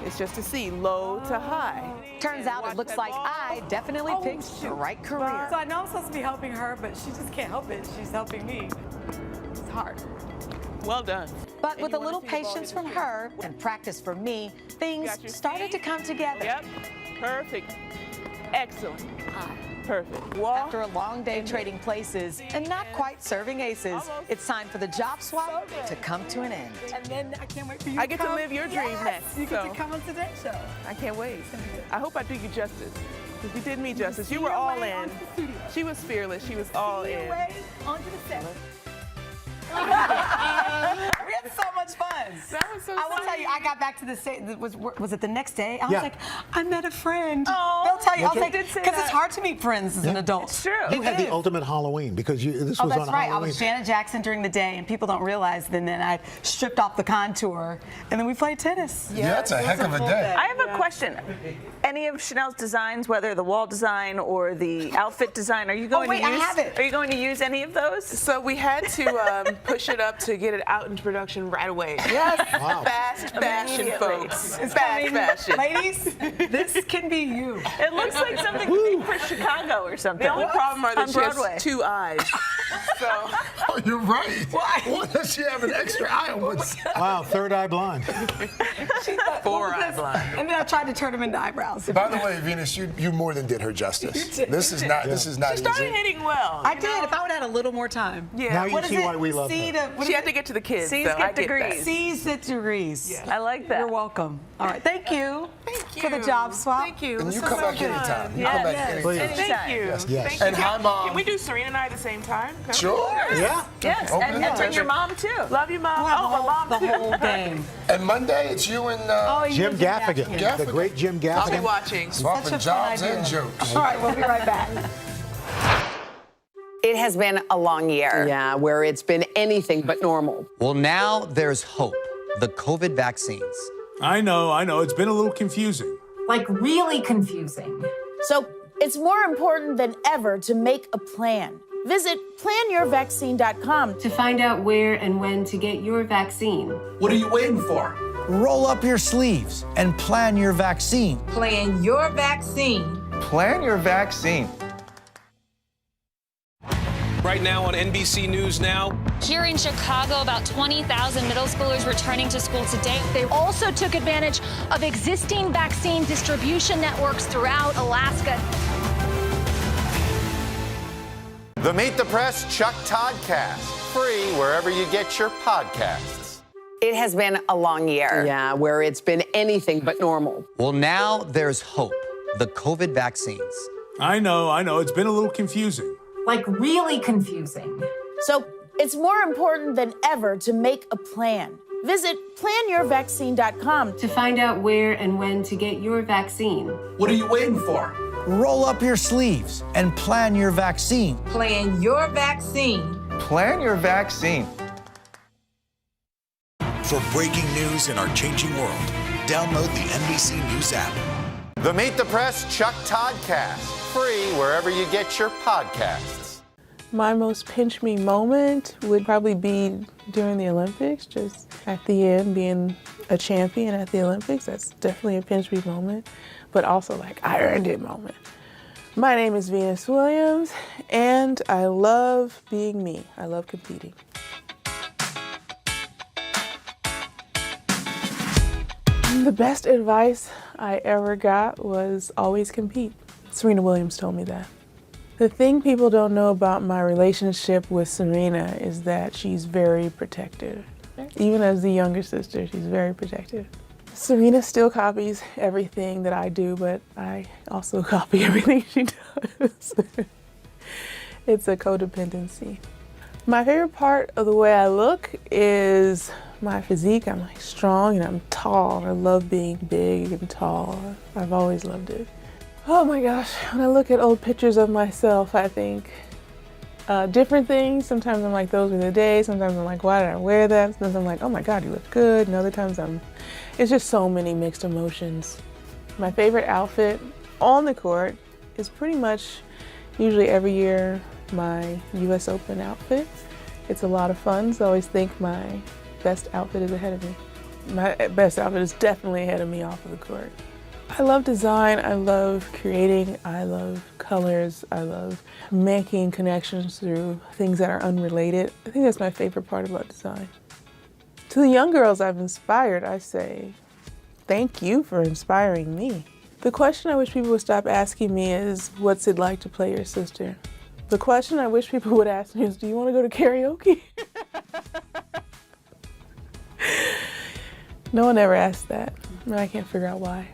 It's just a C, low to high.
Turns out it looks like I definitely picked the right career.
So I know I'm supposed to be helping her, but she just can't help it. She's helping me. It's hard.
Well done.
But with a little patience from her and practice from me, things started to come together.
Yep. Perfect. Excellent. Perfect.
After a long day trading places and not quite serving aces, it's time for the job swap to come to an end.
And then I can't wait for you
I get to live your dream next.
You get to come on today's show.
I can't wait. I hope I do you justice. Because you did me justice. You were all in. She was fearless. She was all in.
Onto the set. We had so much fun.
That was so
I will tell you, I got back to the set. Was it the next day? I was
Yeah.
like, I met a friend.
Oh,
they'll tell you. I was
okay.
like,
Did say
because it's
that.
hard to meet friends as an adult.
It's true.
You had the ultimate Halloween because this
Oh,
was
that's
on
right.
Halloween.
I was Janet Jackson during the day, and people don't realize. Then I stripped off the contour, and then we played tennis.
Yeah, that's a heck of a day.
I have a question. Any of Chanel's designs, whether the wall design or the outfit design, are you going
wait,
to
I
use?
have it.
Are you going to use any of those?
So we had to push it up to get it out into production right away.
Yes.
Wow.
Fast fashion, folks.
It's
Fast
coming.
fashion.
Ladies, this can be you.
It looks like something made for Chicago or something.
The only problem are that
On
she has
Broadway.
2 eyes. So
Oh, you're right. Why does she have an extra eye on one side?
Wow, third eye blind.
4-eye blind.
And then I tried to turn them into eyebrows.
By the way, Venus, you more than did her justice. This is not
She started
easy.
hitting well.
I did. If I would have had a little more time.
Yeah.
Now you
What is
see
it?
why we love
C
her.
to, what
She
is
had to
it?
get to the kids.
C's
so
get
I get
degrees.
that.
C's at degrees.
Yeah.
I like that.
You're welcome. All right. Thank you.
Thank you.
For the job swap.
Thank you.
And
This
you
is
come
so
back
fun.
anytime. You
Yes.
come back
Yes.
anytime.
And thank you.
Yes.
Thank
And
you.
hi, Mom.
Can we do Serena and I at the same time?
Sure.
Yeah.
Yes,
Open
and
it up.
bring your mom too.
Love you, Mom.
Wow,
Oh, my mom
the
too.
whole game.
And Monday, it's you and
Jim Gaffigan,
Gaffigan.
the great Jim
I'll be
Gaffigan.
watching.
swapping
fun
jobs
idea.
and jokes.
All right, we'll be right back.
It has been a long year.
Yeah, where it's been anything but normal.
Well, now there's hope. The COVID vaccines.
I know. It's been a little confusing.
Like really confusing. So it's more important than ever to make a plan. Visit planyourvaccine.com
to find out where and when to get your vaccine.
What are you waiting for? Roll up your sleeves and plan your vaccine.
Plan your vaccine.
Plan your vaccine.
Right now on NBC News Now.
Here in Chicago, about 20,000 middle schoolers returning to school today. They also took advantage of existing vaccine distribution networks throughout Alaska.
The Meet the Press Chuck Toddcast, free wherever you get your podcasts.
It has been a long year.
Yeah, where it's been anything but normal.
Well, now there's hope. The COVID vaccines.
I know. It's been a little confusing.
Like really confusing. So it's more important than ever to make a plan. Visit planyourvaccine.com
to find out where and when to get your vaccine.
What are you waiting for? Roll up your sleeves and plan your vaccine.
Plan your vaccine.
Plan your vaccine.
For breaking news in our changing world, download the NBC News app.
The Meet the Press Chuck Toddcast, free wherever you get your podcasts.
My most pinch me moment would probably be during the Olympics, just at the end being a champion at the Olympics. That's definitely a pinch me moment, but also like I earned it moment. My name is Venus Williams, and I love being me. I love competing. The best advice I ever got was always compete. Serena Williams told me that. The thing people don't know about my relationship with Serena is that she's very protective. Even as the younger sister, she's very protective. Serena still copies everything that I do, but I also copy everything she does. It's a codependency. My favorite part of the way I look is my physique. I'm like strong and I'm tall. I love being big and tall. I've always loved it. Oh my gosh, when I look at old pictures of myself, I think different things. Sometimes I'm like, those were the days. Sometimes I'm like, why did I wear that? Sometimes I'm like, oh my God, you look good. And other times it's just so many mixed emotions. My favorite outfit on the court is pretty much usually every year my US Open outfit. It's a lot of fun, so I always think my best outfit is ahead of me. My best outfit is definitely ahead of me off of the court. I love design, I love creating, I love colors, I love making connections through things that are unrelated. I think that's my favorite part about design. To the young girls I've inspired, I say, thank you for inspiring me. The question I wish people would stop asking me is, what's it like to play your sister? The question I wish people would ask me is, do you want to go to karaoke? No one ever asked that, and I can't figure out why.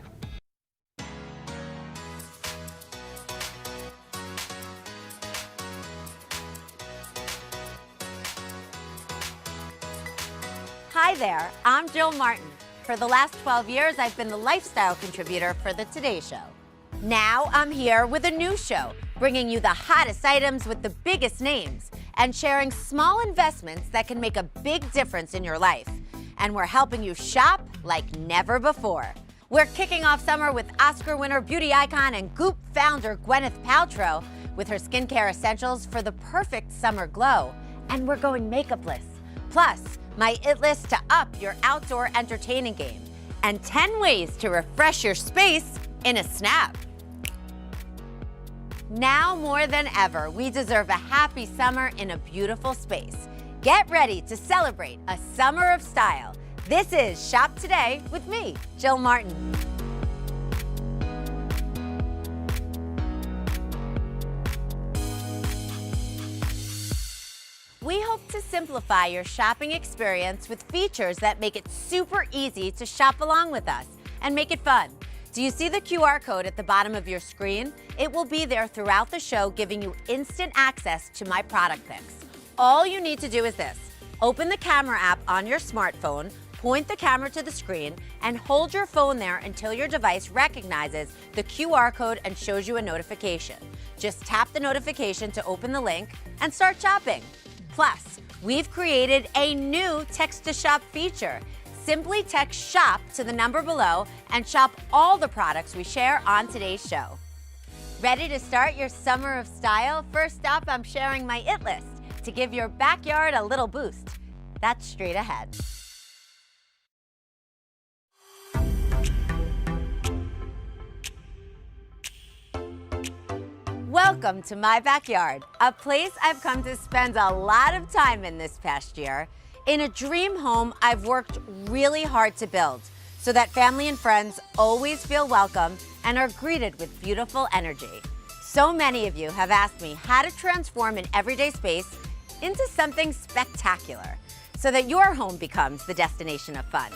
Hi there, I'm Jill Martin. For the last 12 years, I've been the lifestyle contributor for The Today Show. Now I'm here with a new show, bringing you the hottest items with the biggest names and sharing small investments that can make a big difference in your life. And we're helping you shop like never before. We're kicking off summer with Oscar winner, beauty icon, and Goop founder Gwyneth Paltrow with her skincare essentials for the perfect summer glow. And we're going makeupless. Plus, my It List to up your outdoor entertaining game, and 10 ways to refresh your space in a snap. Now more than ever, we deserve a happy summer in a beautiful space. Get ready to celebrate a summer of style. This is Shop Today with me, Jill Martin. We hope to simplify your shopping experience with features that make it super easy to shop along with us and make it fun. Do you see the QR code at the bottom of your screen? It will be there throughout the show, giving you instant access to my product picks. All you need to do is this. Open the camera app on your smartphone, point the camera to the screen, and hold your phone there until your device recognizes the QR code and shows you a notification. Just tap the notification to open the link and start shopping. Plus, we've created a new text-to-shop feature. Simply text SHOP to the number below and shop all the products we share on today's show. Ready to start your summer of style? First up, I'm sharing my It List to give your backyard a little boost. That's straight ahead. Welcome to my backyard, a place I've come to spend a lot of time in this past year. In a dream home I've worked really hard to build so that family and friends always feel welcome and are greeted with beautiful energy. So many of you have asked me how to transform an everyday space into something spectacular so that your home becomes the destination of fun.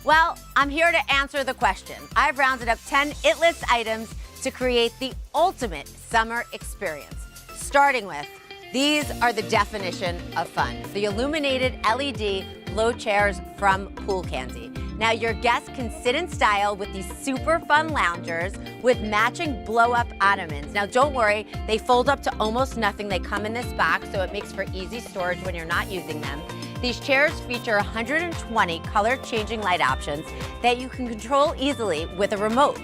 Well, I'm here to answer the question. I've rounded up 10 It List items to create the ultimate summer experience. Starting with, these are the definition of fun. The illuminated LED blow chairs from Pool Candy. Now your guests can sit in style with these super fun loungers with matching blow-up ottomans. Now don't worry, they fold up to almost nothing. They come in this box, so it makes for easy storage when you're not using them. These chairs feature 120 color-changing light options that you can control easily with a remote.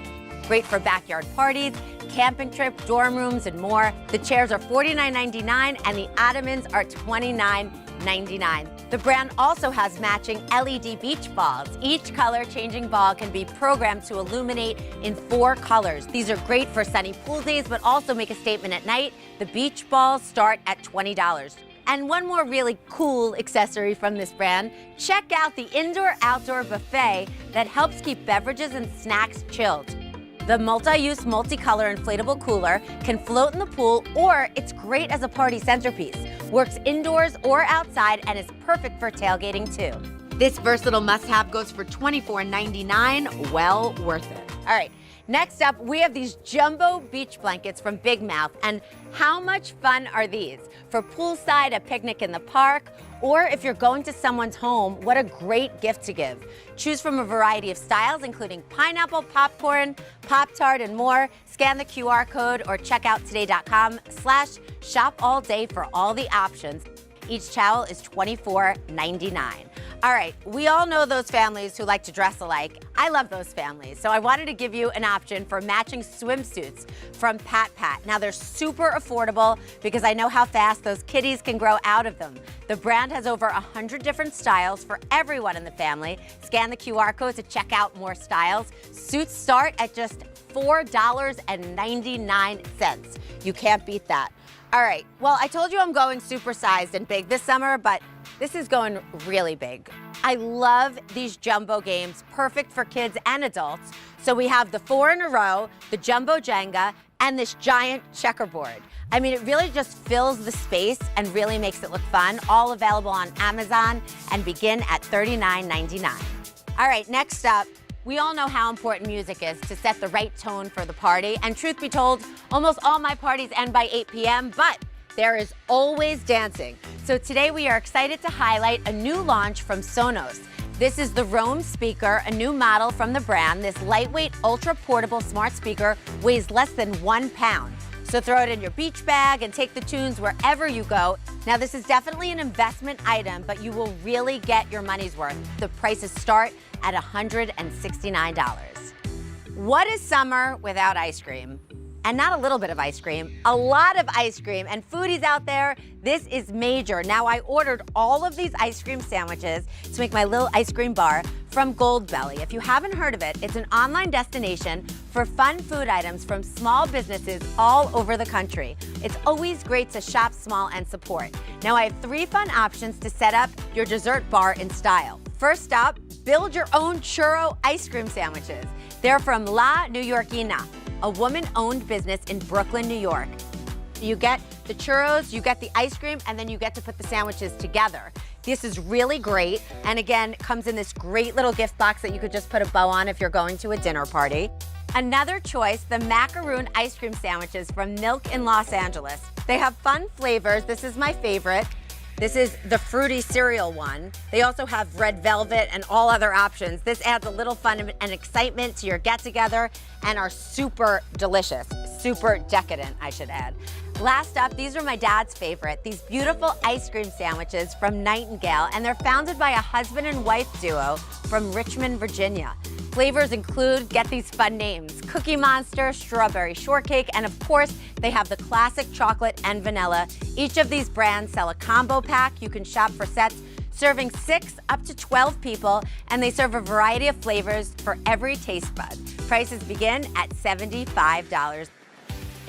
Great for backyard parties, camping trips, dorm rooms, and more. The chairs are $49.99 and the ottomans are $29.99. The brand also has matching LED beach balls. Each color-changing ball can be programmed to illuminate in 4 colors. These are great for sunny pool days, but also make a statement at night. The beach balls start at $20. And one more really cool accessory from this brand, check out the indoor-outdoor buffet that helps keep beverages and snacks chilled. The multi-use, multicolor inflatable cooler can float in the pool, or it's great as a party centerpiece. Works indoors or outside and is perfect for tailgating too. This versatile must-have goes for $24.99, well worth it. All right, next up, we have these jumbo beach blankets from Big Mouth. And how much fun are these? For poolside, a picnic in the park, or if you're going to someone's home, what a great gift to give. Choose from a variety of styles, including pineapple, popcorn, Pop-Tart, and more. Scan the QR code or check out today.com/shop-all-day for all the options. Each towel is $24.99. All right, we all know those families who like to dress alike. I love those families, so I wanted to give you an option for matching swimsuits from Pat Pat. Now, they're super affordable because I know how fast those kiddies can grow out of them. The brand has over 100 different styles for everyone in the family. Scan the QR code to check out more styles. Suits start at just $4.99. You can't beat that. All right, well, I told you I'm going supersized and big this summer, but this is going really big. I love these jumbo games, perfect for kids and adults. So we have the 4 in a row, the jumbo Jenga, and this giant checkerboard. I mean, it really just fills the space and really makes it look fun. All available on Amazon and begin at $39.99. All right, next up, we all know how important music is to set the right tone for the party. And truth be told, almost all my parties end by 8 p.m., but there is always dancing. So today we are excited to highlight a new launch from Sonos. This is the Roam speaker, a new model from the brand. This lightweight, ultra-portable smart speaker weighs less than 1 pound. So throw it in your beach bag and take the tunes wherever you go. Now, this is definitely an investment item, but you will really get your money's worth. The prices start at $169. What is summer without ice cream? And not a little bit of ice cream, a lot of ice cream. And foodies out there, this is major. Now, I ordered all of these ice cream sandwiches to make my little ice cream bar from Goldbelly. If you haven't heard of it, it's an online destination for fun food items from small businesses all over the country. It's always great to shop small and support. Now, I have 3 fun options to set up your dessert bar in style. First up, build your own churro ice cream sandwiches. They're from La New Yorkina, a woman-owned business in Brooklyn, New York. You get the churros, you get the ice cream, and then you get to put the sandwiches together. This is really great, and again, it comes in this great little gift box that you could just put a bow on if you're going to a dinner party. Another choice, the macaroon ice cream sandwiches from Milk in Los Angeles. They have fun flavors. This is my favorite. This is the fruity cereal one. They also have red velvet and all other options. This adds a little fun and excitement to your get-together and are super delicious, super decadent, I should add. Last up, these are my dad's favorite, these beautiful ice cream sandwiches from Nightingale, and they're founded by a husband and wife duo from Richmond, Virginia. Flavors include, get these fun names, Cookie Monster, Strawberry Shortcake, and of course, they have the classic chocolate and vanilla. Each of these brands sell a combo pack. You can shop for sets serving 6 up to 12 people, and they serve a variety of flavors for every taste bud. Prices begin at $75.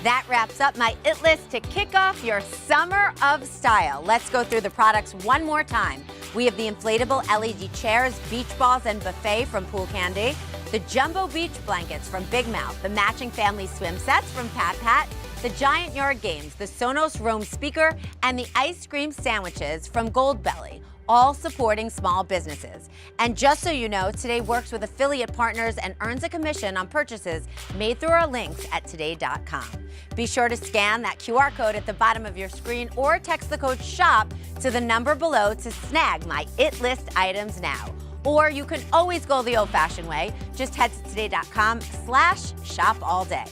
That wraps up my It List to kick off your summer of style. Let's go through the products one more time. We have the inflatable LED chairs, beach balls, and buffet from Pool Candy, the jumbo beach blankets from Big Mouth, the matching family swim sets from Pat Pat, the giant yard games, the Sonos Roam speaker, and the ice cream sandwiches from Goldbelly, all supporting small businesses. And just so you know, Today works with affiliate partners and earns a commission on purchases made through our links at today.com. Be sure to scan that QR code at the bottom of your screen or text the code SHOP to the number below to snag my It List items now. Or you can always go the old-fashioned way. Just head to today.com/shopallday.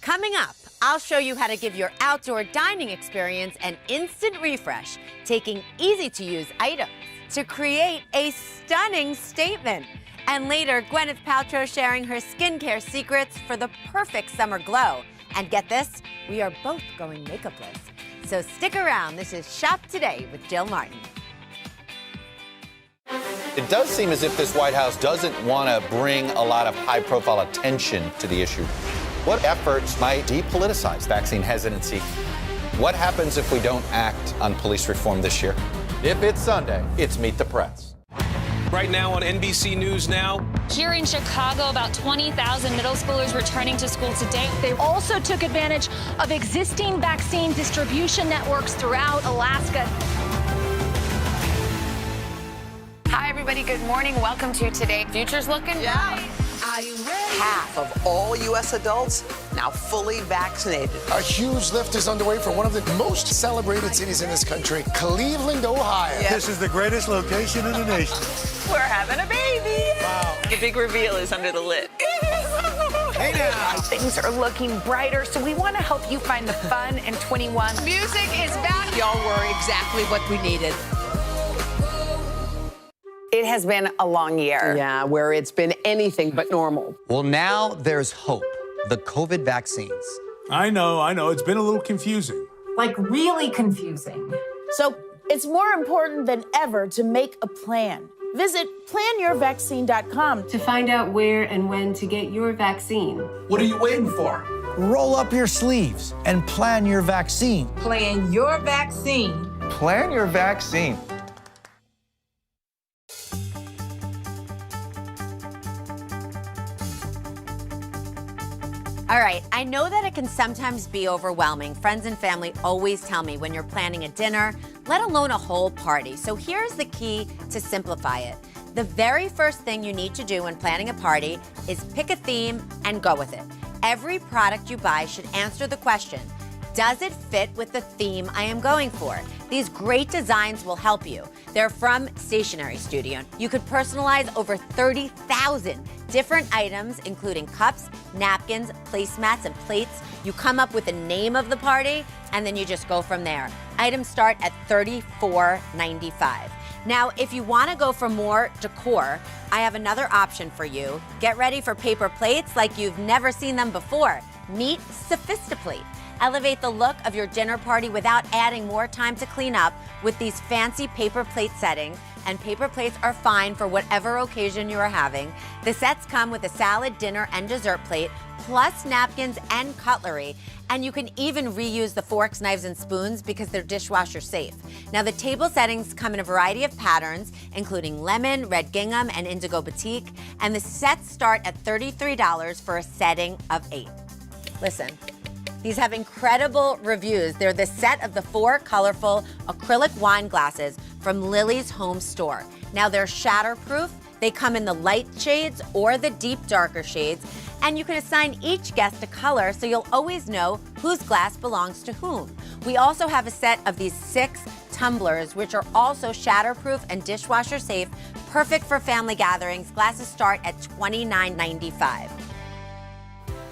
Coming up, I'll show you how to give your outdoor dining experience an instant refresh, taking easy-to-use items to create a stunning statement. And later, Gwyneth Paltrow sharing her skincare secrets for the perfect summer glow. And get this, we are both going makeupless. So stick around. This is Shop Today with Jill Martin.
It does seem as if this White House doesn't want to bring a lot of high-profile attention to the issue. What efforts might depoliticize vaccine hesitancy? What happens if we don't act on police reform this year? If it's Sunday, it's Meet the Press.
Right now on NBC News Now.
Here in Chicago, about 20,000 middle schoolers returning to school today. They also took advantage of existing vaccine distribution networks throughout Alaska.
Hi, everybody. Good morning. Welcome to Today. Future's looking bright.
Are you ready? Half of all U.S. adults now fully vaccinated.
A huge lift is underway for one of the most celebrated cities in this country, Cleveland, Ohio.
This is the greatest location in the nation.
We're having a baby.
Wow.
The big reveal is under the lid.
Hey now.
Things are looking brighter, so we want to help you find the fun in 21. Music is back.
Y'all were exactly what we needed.
It has been a long year.
Yeah, where it's been anything but normal.
Well, now there's hope. The COVID vaccines.
I know. It's been a little confusing.
Like really confusing. So it's more important than ever to make a plan. Visit planyourvaccine.com
to find out where and when to get your vaccine.
What are you waiting for? Roll up your sleeves and plan your vaccine.
Plan your vaccine.
Plan your vaccine.
All right, I know that it can sometimes be overwhelming. Friends and family always tell me when you're planning a dinner, let alone a whole party. So here's the key to simplify it. The very first thing you need to do when planning a party is pick a theme and go with it. Every product you buy should answer the question, does it fit with the theme I am going for? These great designs will help you. They're from Stationery Studio. You could personalize over 30,000 different items, including cups, napkins, placemats, and plates. You come up with the name of the party, and then you just go from there. Items start at $34.95. Now, if you want to go for more decor, I have another option for you. Get ready for paper plates like you've never seen them before. Meet Sophistiplate. Elevate the look of your dinner party without adding more time to clean up with these fancy paper plate settings. And paper plates are fine for whatever occasion you are having. The sets come with a salad, dinner, and dessert plate, plus napkins and cutlery. And you can even reuse the forks, knives, and spoons because they're dishwasher safe. Now, the table settings come in a variety of patterns, including lemon, red gingham, and indigo batik. And the sets start at $33 for a setting of 8. Listen. These have incredible reviews. They're the set of the 4 colorful acrylic wine glasses from Lily's Home Store. Now they're shatterproof. They come in the light shades or the deep darker shades, and you can assign each guest a color so you'll always know whose glass belongs to whom. We also have a set of these 6 tumblers, which are also shatterproof and dishwasher safe, perfect for family gatherings. Glasses start at $29.95.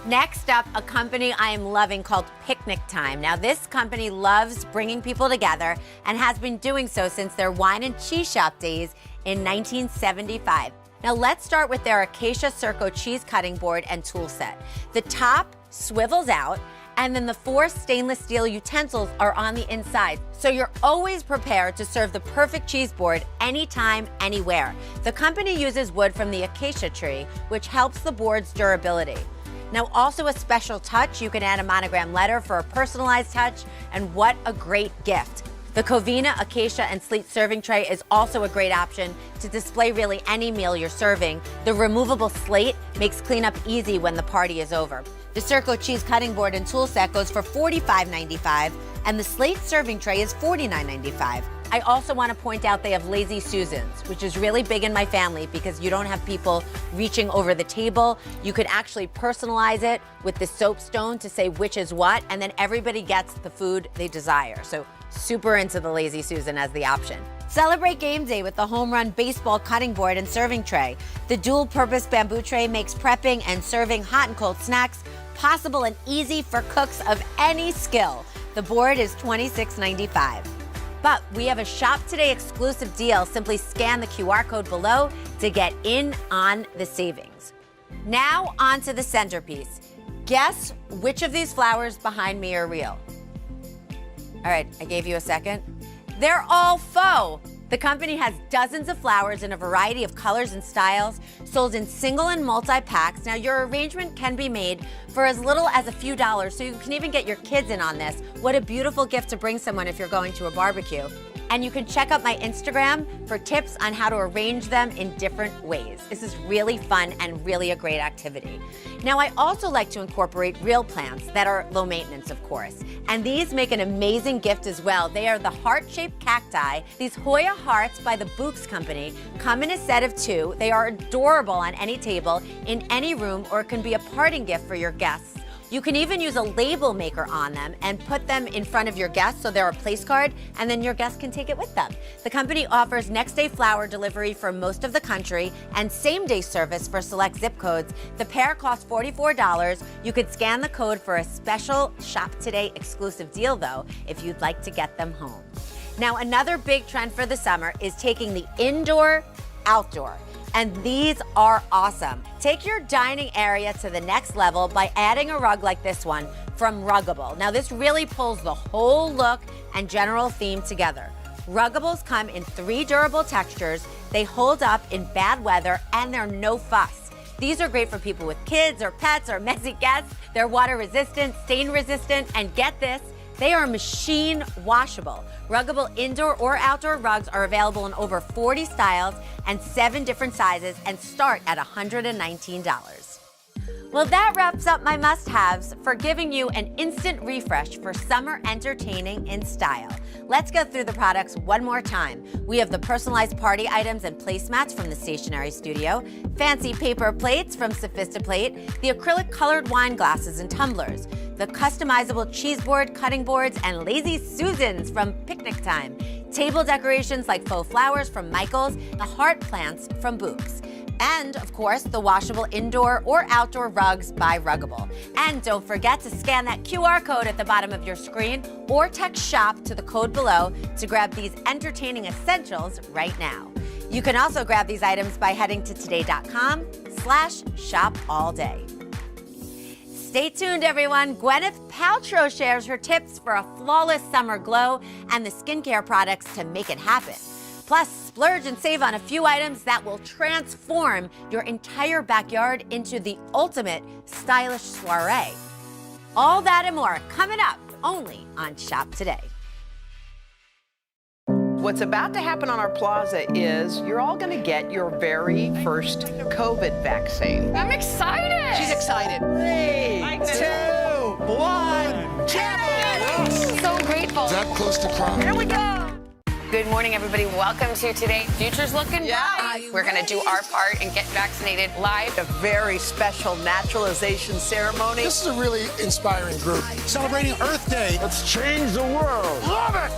Next up, a company I am loving called Picnic Time. Now, this company loves bringing people together and has been doing so since their wine and cheese shop days in 1975. Now, let's start with their Acacia Circo cheese cutting board and tool set. The top swivels out, and then the 4 stainless steel utensils are on the inside. So you're always prepared to serve the perfect cheese board anytime, anywhere. The company uses wood from the acacia tree, which helps the board's durability. Now, also a special touch, you can add a monogram letter for a personalized touch, and what a great gift. The Covina Acacia and Sleet serving tray is also a great option to display really any meal you're serving. The removable slate makes cleanup easy when the party is over. The Circo cheese cutting board and tool set goes for $45.95, and the Slate serving tray is $49.95. I also want to point out they have Lazy Susans, which is really big in my family because you don't have people reaching over the table. You could actually personalize it with the soapstone to say which is what, and then everybody gets the food they desire. So super into the Lazy Susan as the option. Celebrate game day with the home run baseball cutting board and serving tray. The dual-purpose bamboo tray makes prepping and serving hot and cold snacks possible and easy for cooks of any skill. The board is $26.95. But we have a Shop Today exclusive deal. Simply scan the QR code below to get in on the savings. Now on to the centerpiece. Guess which of these flowers behind me are real? All right, I gave you a second. They're all faux. The company has dozens of flowers in a variety of colors and styles, sold in single and multi-packs. Now, your arrangement can be made for as little as a few dollars, so you can even get your kids in on this. What a beautiful gift to bring someone if you're going to a barbecue. And you can check out my Instagram for tips on how to arrange them in different ways. This is really fun and really a great activity. Now, I also like to incorporate real plants that are low maintenance, of course. And these make an amazing gift as well. They are the heart-shaped cacti. These Hoya hearts by the Books Company come in a set of 2. They are adorable on any table, in any room, or it can be a parting gift for your guests. You can even use a label maker on them and put them in front of your guests so they're a place card, and then your guests can take it with them. The company offers next-day flower delivery for most of the country and same-day service for select zip codes. The pair costs $44. You could scan the code for a special Shop Today exclusive deal, though, if you'd like to get them home. Now, another big trend for the summer is taking the indoor outdoor. And these are awesome. Take your dining area to the next level by adding a rug like this one from Ruggable. Now, this really pulls the whole look and general theme together. Ruggables come in 3 durable textures. They hold up in bad weather, and they're no fuss. These are great for people with kids or pets or messy guests. They're water resistant, stain resistant, and get this, they are machine washable. Ruggable indoor or outdoor rugs are available in over 40 styles and 7 different sizes and start at $119. Well, that wraps up my must-haves for giving you an instant refresh for summer entertaining in style. Let's go through the products one more time. We have the personalized party items and placemats from the Stationery Studio, fancy paper plates from Sophistiplate, the acrylic colored wine glasses and tumblers, the customizable cheese board, cutting boards, and Lazy Susans from Picnic Time, table decorations like faux flowers from Michaels, the heart plants from Books, and, of course, the washable indoor or outdoor rugs by Ruggable. And don't forget to scan that QR code at the bottom of your screen or text SHOP to the code below to grab these entertaining essentials right now. You can also grab these items by heading to today.com/shopallday. Stay tuned, everyone. Gwyneth Paltrow shares her tips for a flawless summer glow and the skincare products to make it happen. Plus, splurge and save on a few items that will transform your entire backyard into the ultimate stylish soiree. All that and more coming up only on Shop Today.
What's about to happen on our plaza is you're all going to get your very first COVID vaccine.
I'm excited.
She's excited.
3, 2, 1,
Janet! So grateful.
Is that close to crying?
Here we go.
Good morning, everybody. Welcome to Today. Future's looking bright. We're going to do our part and get vaccinated live.
A very special naturalization ceremony.
This is a really inspiring group.
Celebrating Earth Day.
Let's change the world. Love it!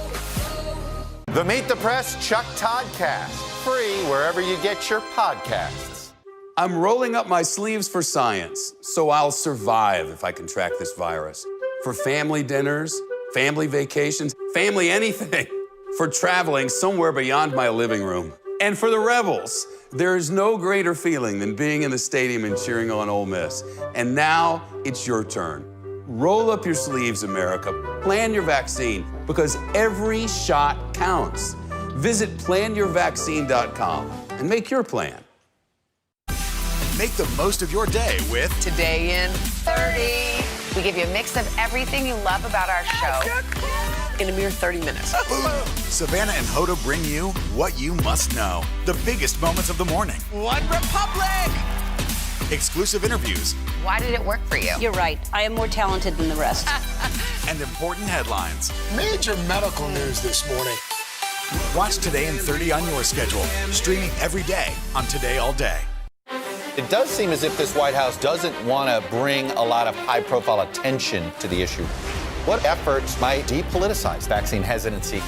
The Meet the Press Chuck Toddcast, free wherever you get your podcasts.
I'm rolling up my sleeves for science, so I'll survive if I contract this virus. For family dinners, family vacations, family anything. For traveling somewhere beyond my living room. And for the Rebels, there is no greater feeling than being in the stadium and cheering on Ole Miss. And now it's your turn. Roll up your sleeves, America. Plan your vaccine, because every shot counts. Visit planyourvaccine.com and make your plan.
Make the most of your day with
Today in 30. We give you a mix of everything you love about our show
in a mere 30 minutes.
Savannah and Hoda bring you what you must know. The biggest moments of the morning.
One Republic!
Exclusive interviews.
Why did it work for you?
You're right. I am more talented than the rest.
And important headlines.
Major medical news this morning.
Watch Today in 30 on your schedule. Streaming every day on Today All Day.
It does seem as if this White House doesn't want to bring a lot of high-profile attention to the issue. What efforts might depoliticize vaccine hesitancy?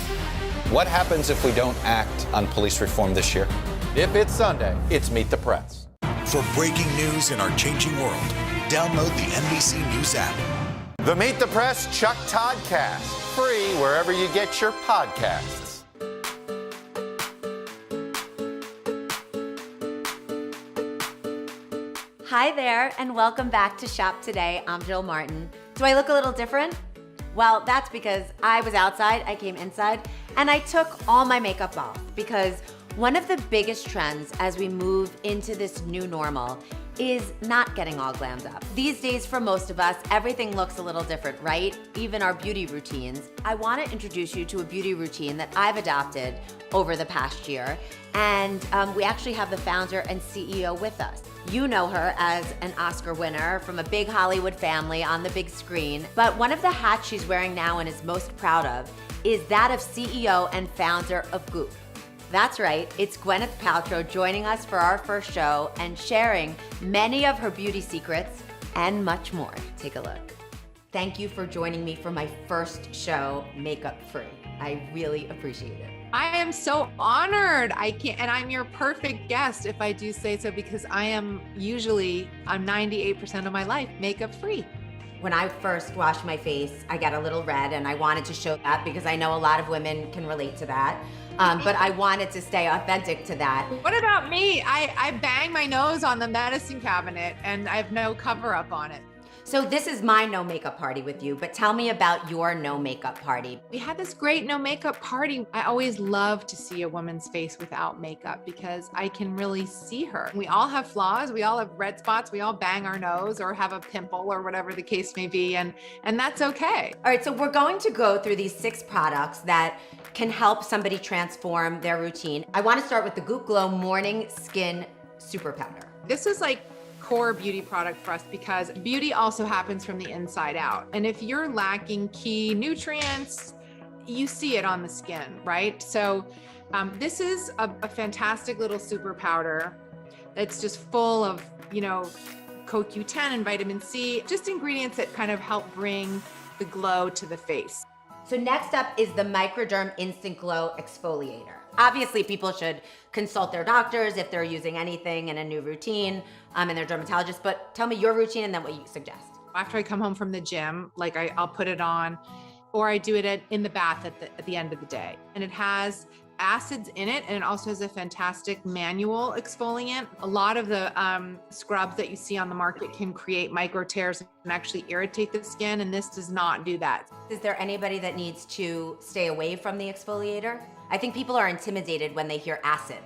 What happens if we don't act on police reform this year? If it's Sunday, it's Meet the Press.
For breaking news in our changing world, download the NBC News app.
The Meet the Press Chuck Toddcast, free wherever you get your podcasts.
Hi there, and welcome back to Shop Today. I'm Jill Martin. Do I look a little different? Well, that's because I was outside, I came inside, and I took all my makeup off because one of the biggest trends as we move into this new normal is not getting all glammed up. These days, for most of us, everything looks a little different, right? Even our beauty routines. I want to introduce you to a beauty routine that I've adopted over the past year, and we actually have the founder and CEO with us. You know her as an Oscar winner from a big Hollywood family on the big screen, but one of the hats she's wearing now and is most proud of is that of CEO and founder of Goop. That's right, it's Gwyneth Paltrow joining us for our first show and sharing many of her beauty secrets and much more. Take a look. Thank you for joining me for my first show, Makeup Free. I really appreciate it.
I am so honored. And I'm your perfect guest, if I do say so, because I'm 98% of my life makeup free.
When I first washed my face, I got a little red, and I wanted to show that because I know a lot of women can relate to that. But I wanted to stay authentic to that.
What about me? I bang my nose on the medicine cabinet and I have no cover up on it.
So this is my no makeup party with you, but tell me about your no makeup party.
We had this great no makeup party. I always love to see a woman's face without makeup because I can really see her. We all have flaws. We all have red spots. We all bang our nose or have a pimple or whatever the case may be. And that's okay.
All right, so we're going to go through these 6 products that can help somebody transform their routine. I want to start with the Goop Glow Morning Skin Super Powder.
This is like core beauty product for us because beauty also happens from the inside out. And if you're lacking key nutrients, you see it on the skin, right? So this is a fantastic little super powder that's just full of, CoQ10 and vitamin C, just ingredients that kind of help bring the glow to the face.
So next up is the Microderm Instant Glow Exfoliator. Obviously, people should consult their doctors if they're using anything in a new routine and their dermatologist, but tell me your routine and then what you suggest.
After I come home from the gym, I'll put it on, or I do it in the bath at the end of the day. And it has acids in it, and it also has a fantastic manual exfoliant. A lot of the scrubs that you see on the market can create micro tears and actually irritate the skin, and this does not do that.
Is there anybody that needs to stay away from the exfoliator? I think people are intimidated when they hear acid.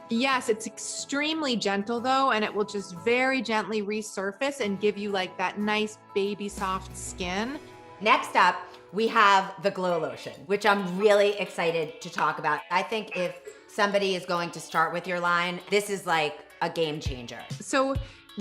Yes, it's extremely gentle though, and it will just very gently resurface and give you that nice baby soft skin.
Next up, we have the Glow Lotion, which I'm really excited to talk about. I think if somebody is going to start with your line, this is like a game changer.
So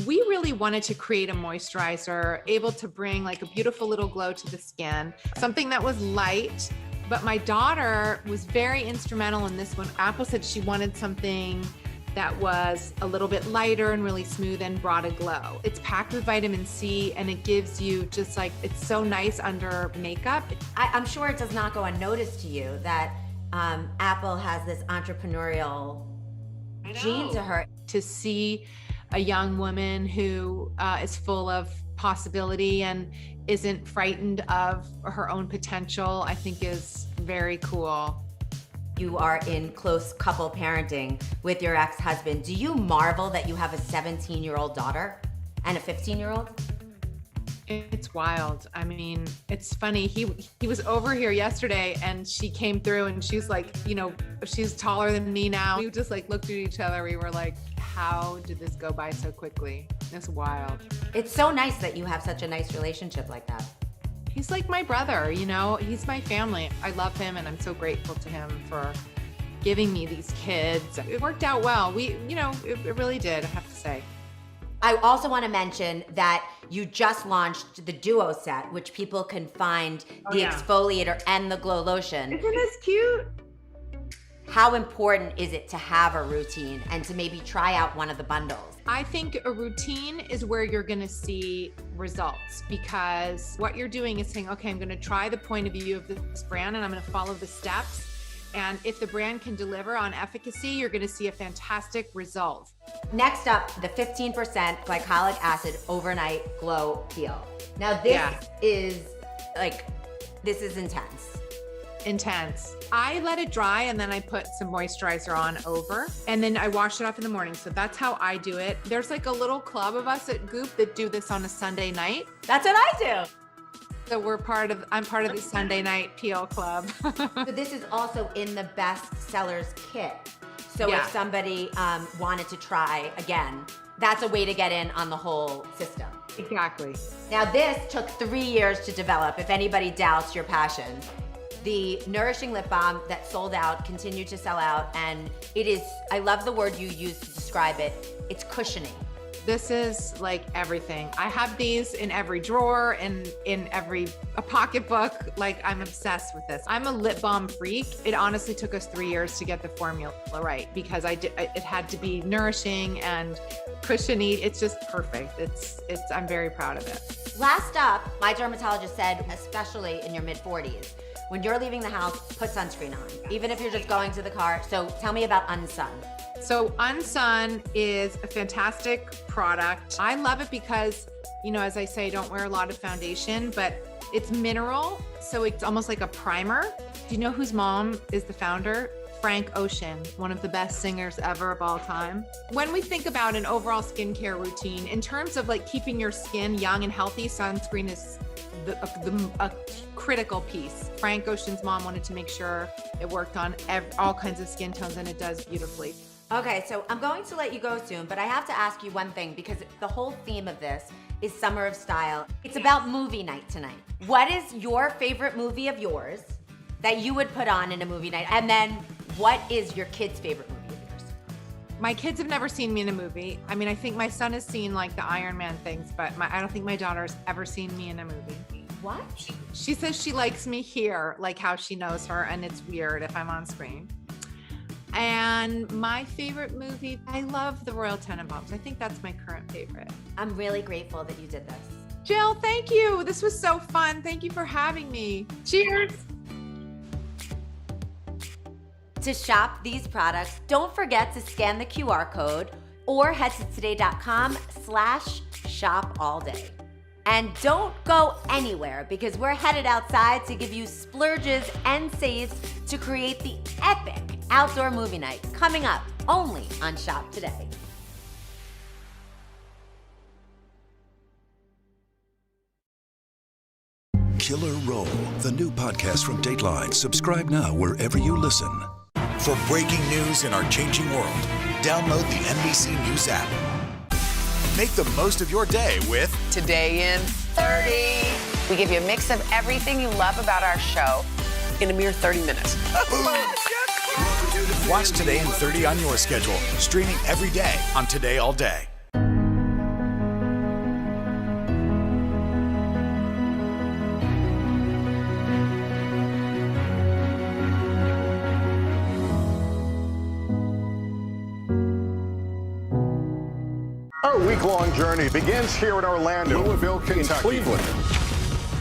we really wanted to create a moisturizer able to bring a beautiful little glow to the skin, something that was light. But my daughter was very instrumental in this one. Apple said she wanted something that was a little bit lighter and really smooth and brought a glow. It's packed with vitamin C and it gives you just it's so nice under makeup.
I'm sure it does not go unnoticed to you that Apple has this entrepreneurial gene to her.
To see a young woman who is full of possibility and isn't frightened of her own potential, I think is very cool.
You are in close couple parenting with your ex-husband. Do you marvel that you have a 17-year-old daughter and a 15-year-old?
It's wild. I mean, it's funny. He was over here yesterday and she came through and she's she's taller than me now. We just looked at each other. We were like, how did this go by so quickly? It's wild.
It's so nice that you have such a nice relationship like that.
He's like my brother, he's my family. I love him and I'm so grateful to him for giving me these kids. It worked out well. It really did, I have to say.
I also want to mention that you just launched the Duo set, which people can find the exfoliator and the Glow Lotion.
Isn't this cute?
how important is it to have a routine and to maybe try out one of the bundles?
I think a routine is where you're gonna see results, because what you're doing is saying, okay, I'm gonna try the point of view of this brand and I'm gonna follow the steps. And if the brand can deliver on efficacy, you're gonna see a fantastic result.
Next up, the 15% glycolic acid overnight glow peel. Now this is this is intense.
Intense. I let it dry and then I put some moisturizer on over, and then I wash it off in the morning. So that's how I do it. There's like a little club of us at Goop that do this on a Sunday night.
That's what I do.
So I'm part of the Sunday night peel club.
So this is also in the best sellers kit. So if somebody wanted to try again, that's a way to get in on the whole system.
Exactly.
Now this took 3 years to develop, if anybody doubts your passion. The Nourishing Lip Balm that sold out continued to sell out, and it is, I love the word you used to describe it, it's cushioning.
This is like everything. I have these in every drawer and in every pocketbook. Like, I'm obsessed with this. I'm a lip balm freak. It honestly took us 3 years to get the formula right, because it had to be nourishing and cushiony. It's just perfect. I'm very proud of it.
Last up, my dermatologist said, especially in your mid-40s, when you're leaving the house, put sunscreen on, even if you're just going to the car. So tell me about Unsun.
So Unsun is a fantastic product. I love it because, you know, as I say, I don't wear a lot of foundation, but it's mineral, so it's almost like a primer. Do you know whose mom is the founder? Frank Ocean, one of the best singers ever of all time. When we think about an overall skincare routine, in terms of like keeping your skin young and healthy, sunscreen is a critical piece. Frank Ocean's mom wanted to make sure it worked on all kinds of skin tones, and it does beautifully.
Okay, so I'm going to let you go soon, but I have to ask you one thing, because the whole theme of this is Summer of Style. It's about movie night tonight. What is your favorite movie of yours that you would put on in a movie night? And then what is your kid's favorite movie of yours?
My kids have never seen me in a movie. I mean, I think my son has seen like the Iron Man things, but I don't think my daughter's ever seen me in a movie.
What?
She says she likes me here, like how she knows her, and it's weird if I'm on screen. And my favorite movie, I love The Royal Tenenbaums. I think that's my current favorite.
I'm really grateful that you did this.
Jill, thank you. This was so fun. Thank you for having me. Cheers.
To shop these products, don't forget to scan the QR code or head to today.com/shopallday. And don't go anywhere, because we're headed outside to give you splurges and saves to create the epic outdoor movie night coming up only on Shop Today.
Killer Roll, the new podcast from Dateline. Subscribe now wherever you listen.
For breaking news in our changing world, download the NBC News app. Make the most of your day with
Today in 30. We give you a mix of everything you love about our show in a mere 30 minutes.
Watch Today in 30 on your schedule, streaming every day on Today All Day.
Our week-long journey begins here in Orlando, Louisville, Kentucky, and Cleveland.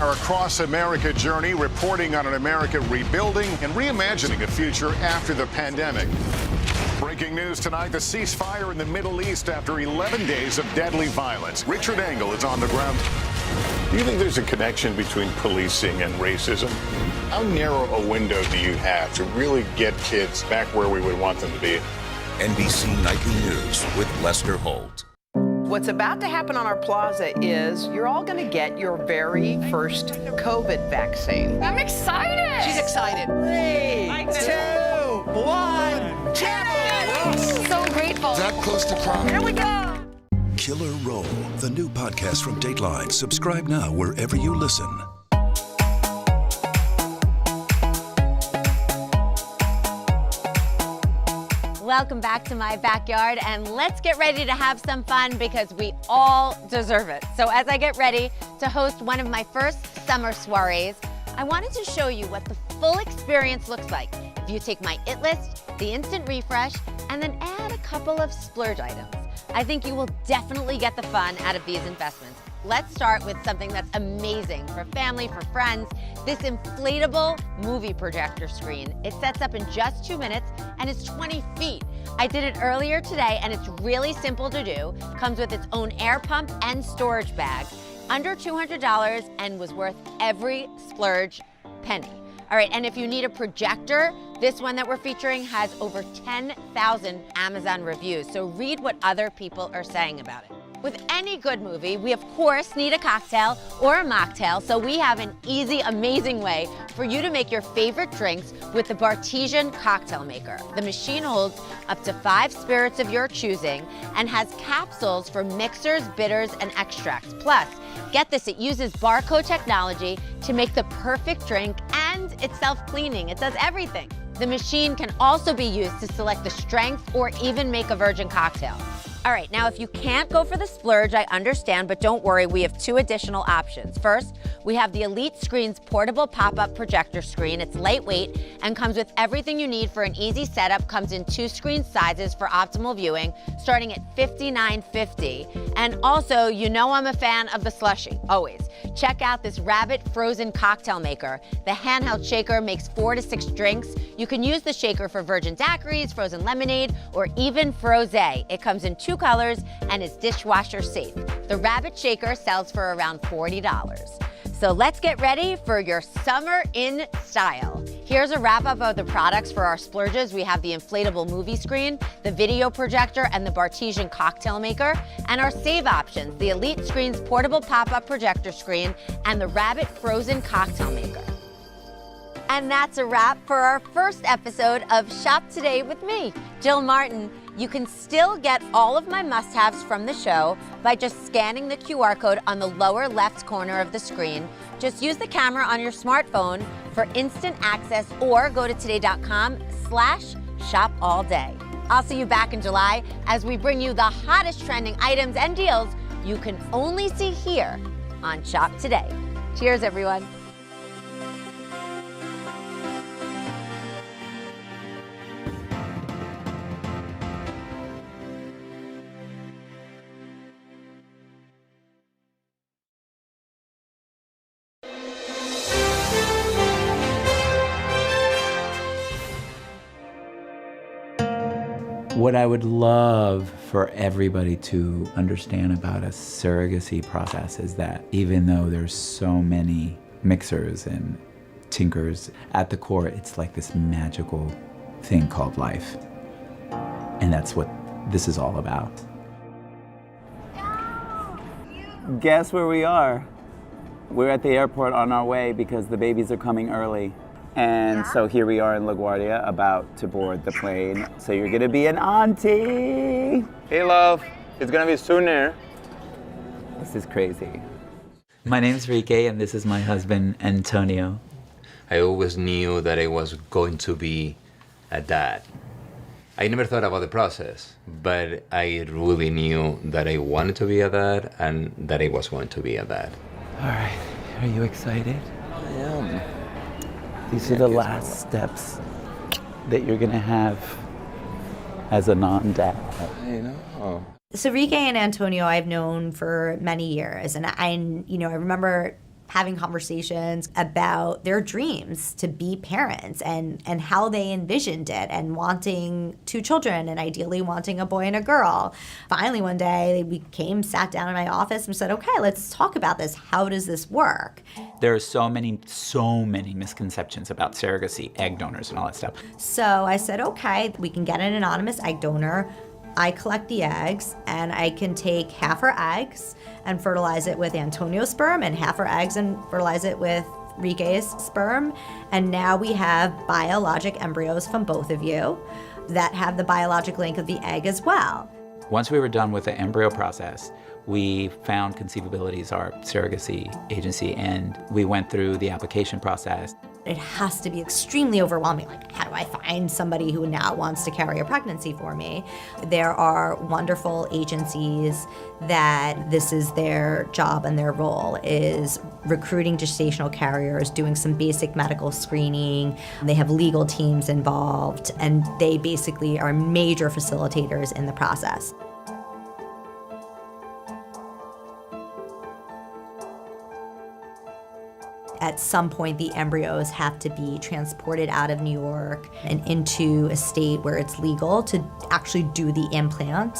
Our Across America journey, reporting on an America rebuilding and reimagining a future after the pandemic. Breaking news tonight, the ceasefire in the Middle East after 11 days of deadly violence. Richard Engel is on the ground.
Do you think there's a connection between policing and racism? How narrow a window do you have to really get kids back where we would want them to be?
NBC Nightly News with Lester Holt.
What's about to happen on our plaza is you're all going to get your very first COVID vaccine.
I'm excited.
She's excited. 3, 2, 1,
So grateful.
Is that close to prom?
Here we go.
Killer Roll, the new podcast from Dateline. Subscribe now wherever you listen.
Welcome back to my backyard, and let's get ready to have some fun, because we all deserve it. So as I get ready to host one of my first summer soirees, I wanted to show you what the full experience looks like. You take my It List, the Instant Refresh, and then add a couple of splurge items. I think you will definitely get the fun out of these investments. Let's start with something that's amazing for family, for friends. This inflatable movie projector screen. It sets up in just 2 minutes and it's 20 feet. I did it earlier today and it's really simple to do. Comes with its own air pump and storage bag. Under $200 and was worth every splurge penny. All right, and if you need a projector, this one that we're featuring has over 10,000 Amazon reviews. So read what other people are saying about it. With any good movie, we of course need a cocktail or a mocktail, so we have an easy, amazing way for you to make your favorite drinks with the Bartesian Cocktail Maker. The machine holds up to 5 spirits of your choosing and has capsules for mixers, bitters, and extracts. Plus, get this, it uses barcode technology to make the perfect drink, and it's self-cleaning. It does everything. The machine can also be used to select the strength or even make a virgin cocktail. All right, now if you can't go for the splurge, I understand, but don't worry, we have 2 additional options. First, we have the Elite Screens portable pop-up projector screen. It's lightweight and comes with everything you need for an easy setup. Comes in 2 screen sizes for optimal viewing, starting at $59.50. And also, you know I'm a fan of the slushie, always. Check out this Rabbit Frozen Cocktail Maker. The handheld shaker makes 4 to 6 drinks. You can use the shaker for virgin daiquiris, frozen lemonade, or even frosé. It comes in 2 colors and is dishwasher safe. The Rabbit Shaker sells for around $40. So let's get ready for your summer in style. Here's a wrap up of the products for our splurges. We have the inflatable movie screen, the video projector, and the Bartesian Cocktail Maker. And our save options, the Elite Screens portable pop-up projector screen and the Rabbit Frozen Cocktail Maker. And that's a wrap for our first episode of Shop Today with me, Jill Martin. You can still get all of my must-haves from the show by just scanning the QR code on the lower left corner of the screen. Just use the camera on your smartphone for instant access or go to today.com/shopallday. I'll see you back in July as we bring you the hottest trending items and deals you can only see here on Shop Today. Cheers, everyone.
What I would love for everybody to understand about a surrogacy process is that even though there's so many mixers and tinkers, at the core, it's like this magical thing called life. And that's what this is all about.
Guess where we are? We're at the airport on our way because the babies are coming early. And so here we are in LaGuardia about to board the plane. So you're gonna be an auntie.
Hey love, it's gonna be sooner.
This is crazy.
My name's Rike and this is my husband, Antonio.
I always knew that I was going to be a dad. I never thought about the process, but I really knew that I wanted to be a dad and that I was going to be a dad.
All right, are you excited?
I am. These are the last steps that you're gonna have as a non-dad.
I know.
So Rike and Antonio I've known for many years, and I remember having conversations about their dreams to be parents and how they envisioned it and wanting 2 children and ideally wanting a boy and a girl. Finally one day we sat down in my office and said, okay, let's talk about this. How does this work?
There are so many misconceptions about surrogacy, egg donors and all that stuff.
So I said, okay, we can get an anonymous egg donor. I collect the eggs and I can take half her eggs and fertilize it with Antonio's sperm and half her eggs and fertilize it with Rike's sperm. And now we have biologic embryos from both of you that have the biologic link of the egg as well.
Once we were done with the embryo process, we found Conceivabilities, our surrogacy agency, and we went through the application process.
It has to be extremely overwhelming. Like, how do I find somebody who now wants to carry a pregnancy for me? There are wonderful agencies that this is their job and their role is recruiting gestational carriers, doing some basic medical screening. They have legal teams involved, and they basically are major facilitators in the process. At some point, the embryos have to be transported out of New York and into a state where it's legal to actually do the implant.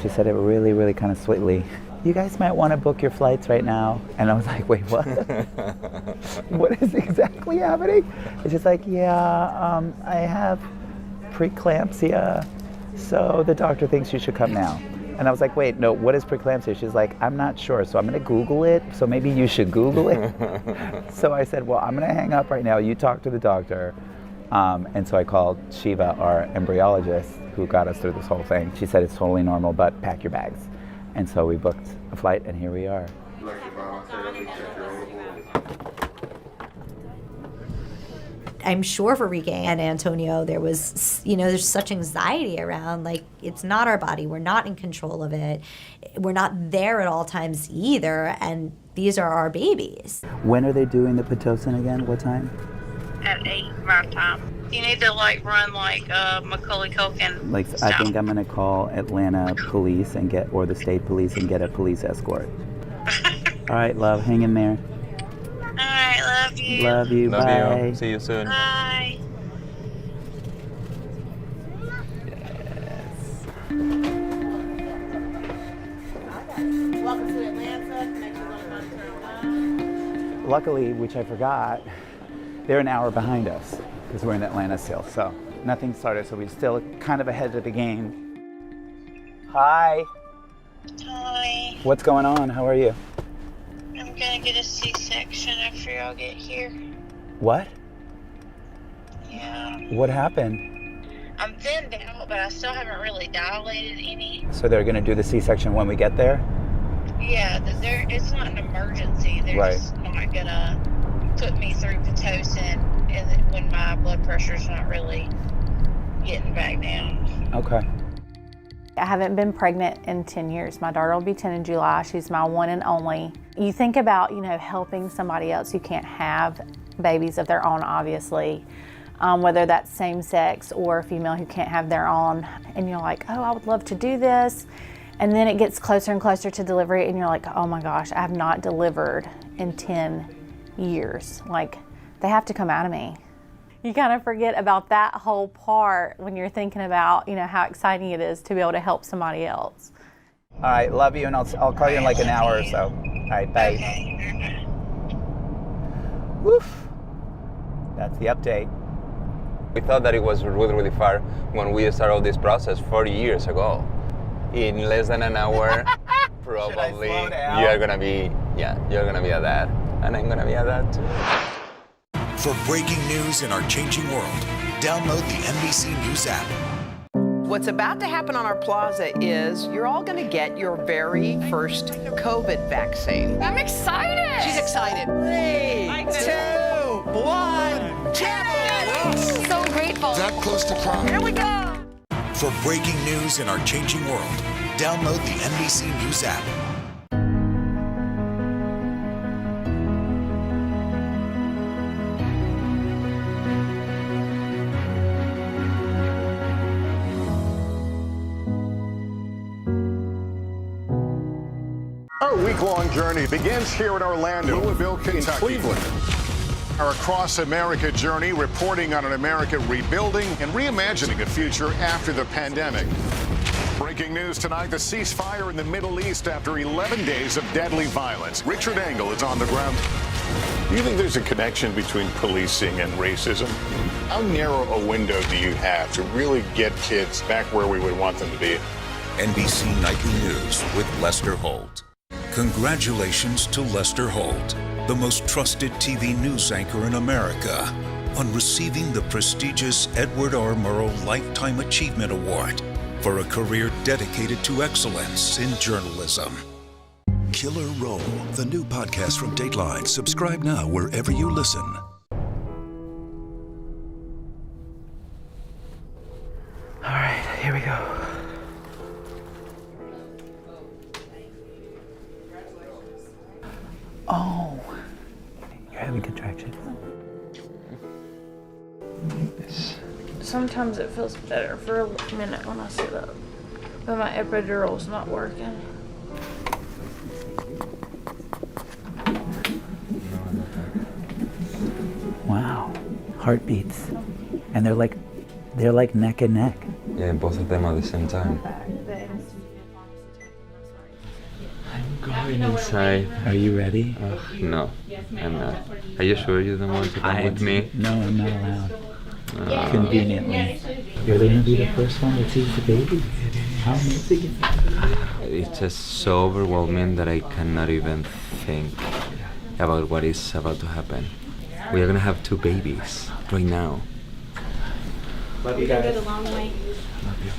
She said it really, really kind of sweetly. You guys might want to book your flights right now. And I was like, wait, what? What is exactly happening? It's just like, yeah, I have preeclampsia, so the doctor thinks you should come now. And I was like, wait, no, what is preeclampsia? She's like, I'm not sure, so I'm gonna Google it, so maybe you should Google it. So I said, well, I'm gonna hang up right now, you talk to the doctor. And so I called Shiva, our embryologist, who got us through this whole thing. She said it's totally normal, but pack your bags. And so we booked a flight, and here we are.
I'm sure for Rike and Antonio, there was, there's such anxiety around, like, it's not our body. We're not in control of it. We're not there at all times either, and these are our babies.
When are they doing the Pitocin again? What time?
At 8 my time. You need to run Macaulay Culkin.
I think I'm gonna call Atlanta police or the state police and get a police escort. All right, love, hang in there.
All right, love you.
Love you, bye.
See you soon.
Bye.
Welcome to Atlanta. Make sure you go to
Luckily, which I forgot, they're an hour behind us because we're in Atlanta still. So nothing started, so we're still kind of ahead of the game. Hi.
Hi.
What's going on? How are you?
I'm gonna get a C-section after y'all get here.
What?
Yeah.
What happened?
I'm thinned out, but I still haven't really dilated any.
So they're gonna do the C-section when we get there?
Yeah, it's not an emergency. They're
Right.
just not gonna put me through Pitocin when my blood pressure's not really getting back down.
Okay.
I haven't been pregnant in 10 years. My daughter will be 10 in July. She's my one and only. You think about, helping somebody else who can't have babies of their own, obviously, whether that's same sex or a female who can't have their own. And you're like, oh, I would love to do this. And then it gets closer and closer to delivery and you're like, oh my gosh, I have not delivered in 10 years. Like, they have to come out of me. You kind of forget about that whole part when you're thinking about, how exciting it is to be able to help somebody else.
All right, love you, and I'll call you in like an hour or so. All right, bye.
Okay.
Woof. That's the update.
We thought that it was really, really far when we started this process 40 years ago. In less than an hour, probably you're gonna be a dad, and I'm gonna be a dad too.
For breaking news in our changing world, download the NBC News app.
What's about to happen on our plaza is you're all going to get your very first COVID vaccine.
I'm excited.
She's excited. 3, 2, 1, champion!
So grateful.
That close to crying.
Here we go.
For breaking news in our changing world, download the NBC News app.
Our week-long journey begins here in Orlando, Louisville, Kentucky, Cleveland. Our Across America journey reporting on an America rebuilding and reimagining a future after the pandemic. Breaking news tonight, the ceasefire in the Middle East after 11 days of deadly violence. Richard Engel is on the ground.
Do you think there's a connection between policing and racism? How narrow a window do you have to really get kids back where we would want them to be?
NBC Nightly News with Lester Holt. Congratulations to Lester Holt, the most trusted TV news anchor in America, on receiving the prestigious Edward R. Murrow Lifetime Achievement Award for a career dedicated to excellence in journalism. Killer Roll, the new podcast from Dateline. Subscribe now wherever you listen.
All right, here we go. Oh, you're having contractions.
Sometimes it feels better for a minute when I sit up, but my epidural's not working.
Wow, heartbeats, and they're like neck and neck.
Yeah, both of them at the same time. I'm going inside.
Are you ready?
No, I'm not. Are you sure you don't want to come with me?
No, I'm not allowed. Conveniently. You're going to be the first one that sees the baby. How amazing is that?
It's just so overwhelming that I cannot even think about what is about to happen. We are going to have 2 babies right now.
Love you guys.
Go the long way.
Love you.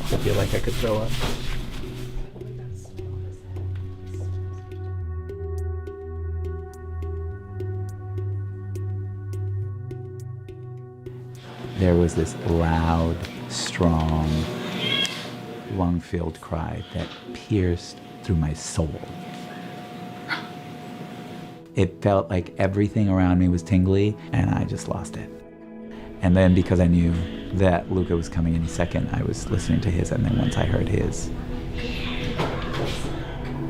I feel like I could throw up. There was this loud, strong, lung-filled cry that pierced through my soul. It felt like everything around me was tingly, and I just lost it. And then because I knew that Luca was coming any second, I was listening to his, and then once I heard his,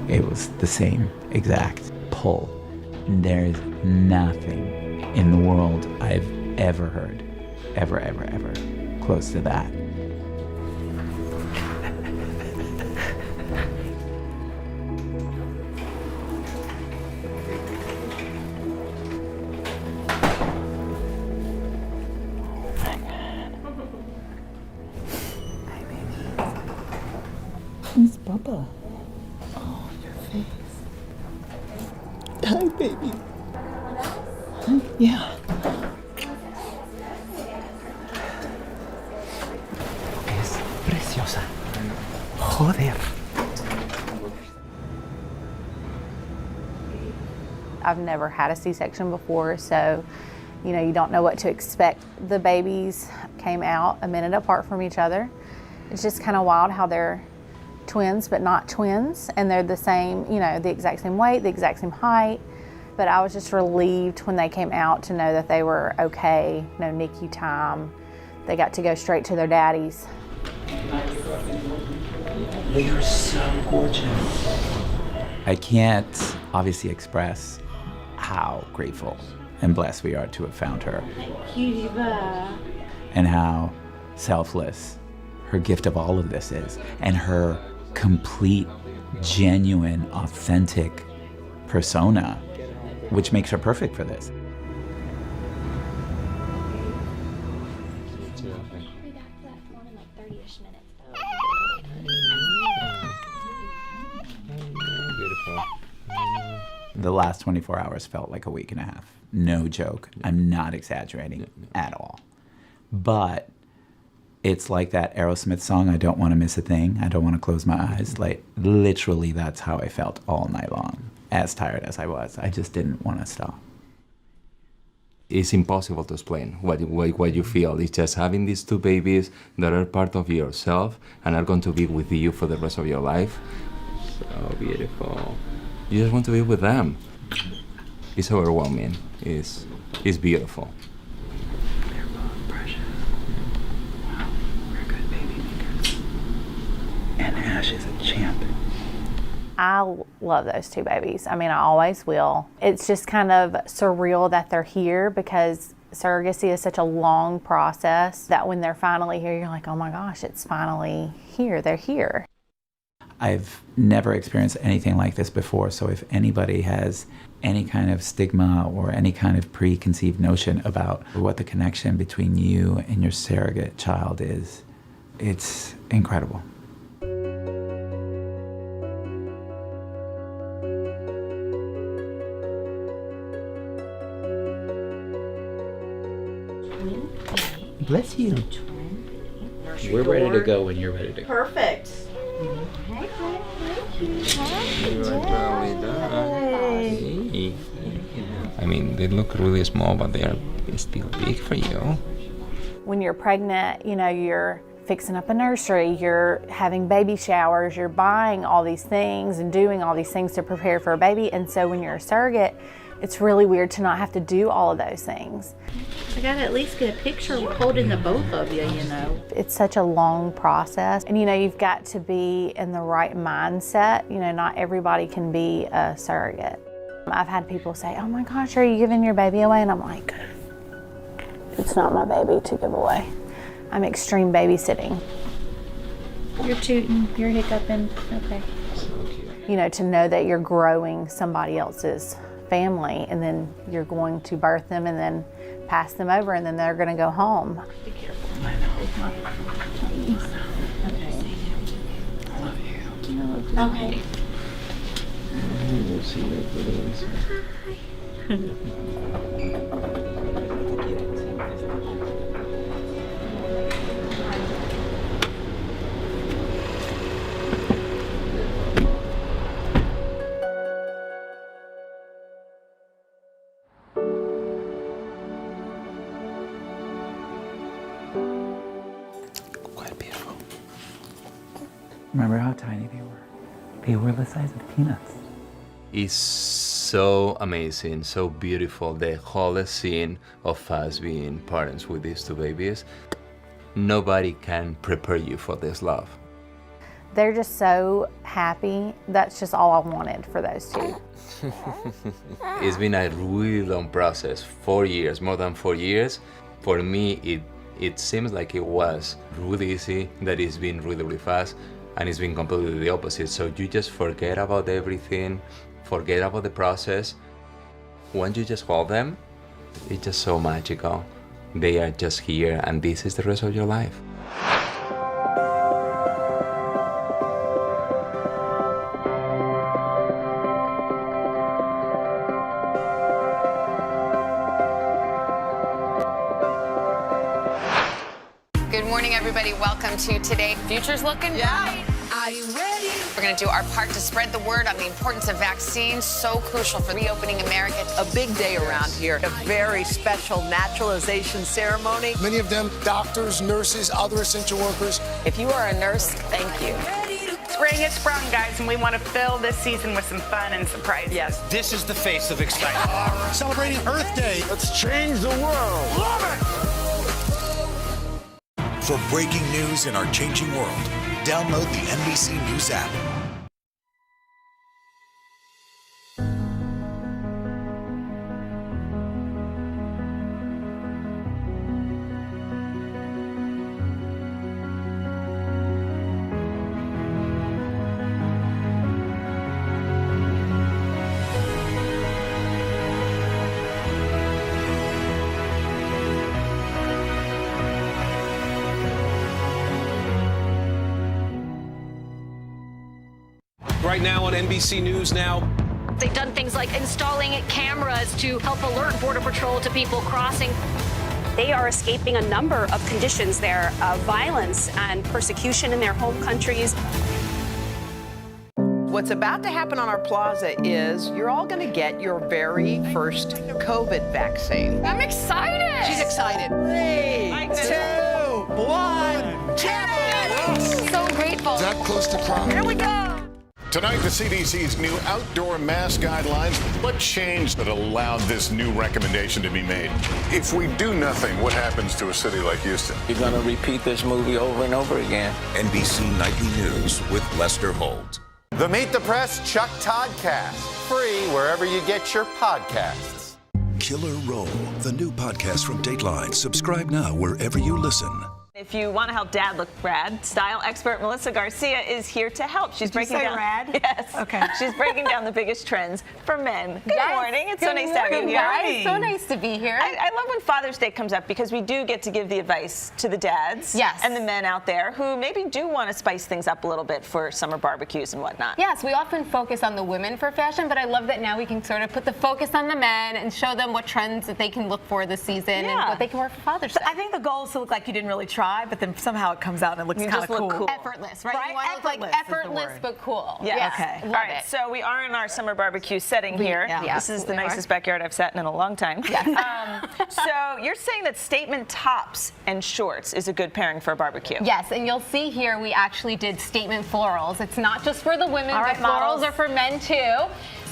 it was the same exact pull. There's nothing in the world I've ever heard, ever, close to that.
Who's Bubba? Oh, your face. Hi, baby. Yeah.
Es preciosa. Joder.
I've never had a C-section before, so you don't know what to expect. The babies came out a minute apart from each other. It's just kind of wild how they're twins but not twins, and they're the same, the exact same weight, the exact same height. But I was just relieved when they came out to know that they were okay, no NICU time. They got to go straight to their daddies.
They are so gorgeous. I can't obviously express how grateful and blessed we are to have found her. And how selfless her gift of all of this is, and her complete, genuine, authentic persona, which makes her perfect for this. The last 24 hours felt like a week and a half. No joke. I'm not exaggerating at all. But it's like that Aerosmith song, I don't want to miss a thing. I don't want to close my eyes. Like, literally, that's how I felt all night long. As tired as I was, I just didn't want to stop.
It's impossible to explain what you feel. It's just having these 2 babies that are part of yourself and are going to be with you for the rest of your life. So beautiful. You just want to be with them. It's overwhelming. It's beautiful.
They're both precious. Wow, we're good baby makers. And Ash is a champ.
I love those 2 babies. I mean, I always will. It's just kind of surreal that they're here because Surrogacy is such a long process that when they're finally here, you're like, oh my gosh, it's finally here. They're here.
I've never experienced anything like this before, so if anybody has any kind of stigma or any kind of preconceived notion about what the connection between you and your surrogate child is, it's incredible. Bless you. We're ready to go when you're ready to go.
Perfect.
I mean, they look really small, but they're still big for you.
When you're pregnant, you know, you're fixing up a nursery, you're having baby showers, you're buying all these things and doing all these things to prepare for a baby. And so when you're a surrogate, it's really weird to not have to do all of those things.
I gotta at least get a picture holding the both of you, you know.
It's such a long process. And you know, you've got to be in the right mindset. You know, not everybody can be a surrogate. I've had people say, oh my gosh, are you giving your baby away? And I'm like, it's not my baby to give away. I'm extreme babysitting.
You're tooting, you're hiccuping, okay.
You know, to know that you're growing somebody else's family and then you're going to birth them and then pass them over and then they're going to go home.
Be careful. I know. Okay.
I love you.
Okay.
We'll see you later. Remember how tiny they were? They were the size of peanuts.
It's so amazing, so beautiful, the whole scene of us being parents with these two babies. Nobody can prepare you for this love.
They're just so happy. That's just all I wanted for those two.
It's been a really long process, 4 years, more than 4 years. For me, it seems like it was really easy, that it's been really, really fast. And it's been completely the opposite. So you just forget about everything, forget about the process. Once you just hold them, it's just so magical. They are just here, and this is the rest of your life.
Good morning, everybody. Welcome to Today. Future's looking bright. Are you ready? We're going to do our part to spread the word on the importance of vaccines, so crucial for reopening America.
A big day around here, a very special naturalization ceremony.
Many of them doctors, nurses, other essential workers.
If you are a nurse, thank you.
Spring has sprung, guys, and we want to fill this season with some fun and surprises.
Yes.
This is the face of excitement.
Celebrating Earth Day.
Let's change the world.
Love it!
For breaking news in our changing world, download the NBC News app.
Right now on NBC News Now.
They've done things like installing cameras to help alert Border Patrol to people crossing. They are escaping a number of conditions there, violence and persecution in their home countries.
What's about to happen on our plaza is you're all going to get your very first COVID vaccine.
I'm excited.
She's excited. 3, 2, 1, champions!
So grateful.
That close to prom.
Here we go.
Tonight, the CDC's new outdoor mask guidelines. What changed that allowed this new recommendation to be made?
If we do nothing, what happens to a city like Houston?
You're going to repeat this movie over and over again.
NBC Nightly News with Lester Holt.
The Meet the Press Chuck Todd Cast, free wherever you get your podcasts.
Killer Roll, the new podcast from Dateline. Subscribe now wherever you listen.
If you want to help Dad look rad, style expert Melissa Garcia is here to help. She's breaking down
rad?
Yes.
Okay.
She's breaking down the biggest trends for men. Good
Yes.
morning. It's
Good
so nice to have you
morning,
here.
guys. So nice to be here.
I love when Father's Day comes up because we do get to give the advice to the dads and the men out there who maybe do want to spice things up a little bit for summer barbecues and whatnot.
Yes, we often focus on the women for fashion, but I love that now we can sort of put the focus on the men and show them what trends that they can look for this season and what they can wear for Father's Day.
I think the goal is to look like you didn't really try, but then somehow it comes out and it looks kind of cool.
Effortless, right? You want to look like effortless but cool.
Yes.
Okay.
All right. So we are in our summer barbecue setting here. This is the nicest backyard I've sat in a long time. So you're saying that statement tops and shorts is a good pairing for a barbecue.
Yes, and you'll see here we actually did statement florals. It's not just for the women,
All right,
but florals
models.
are for men too.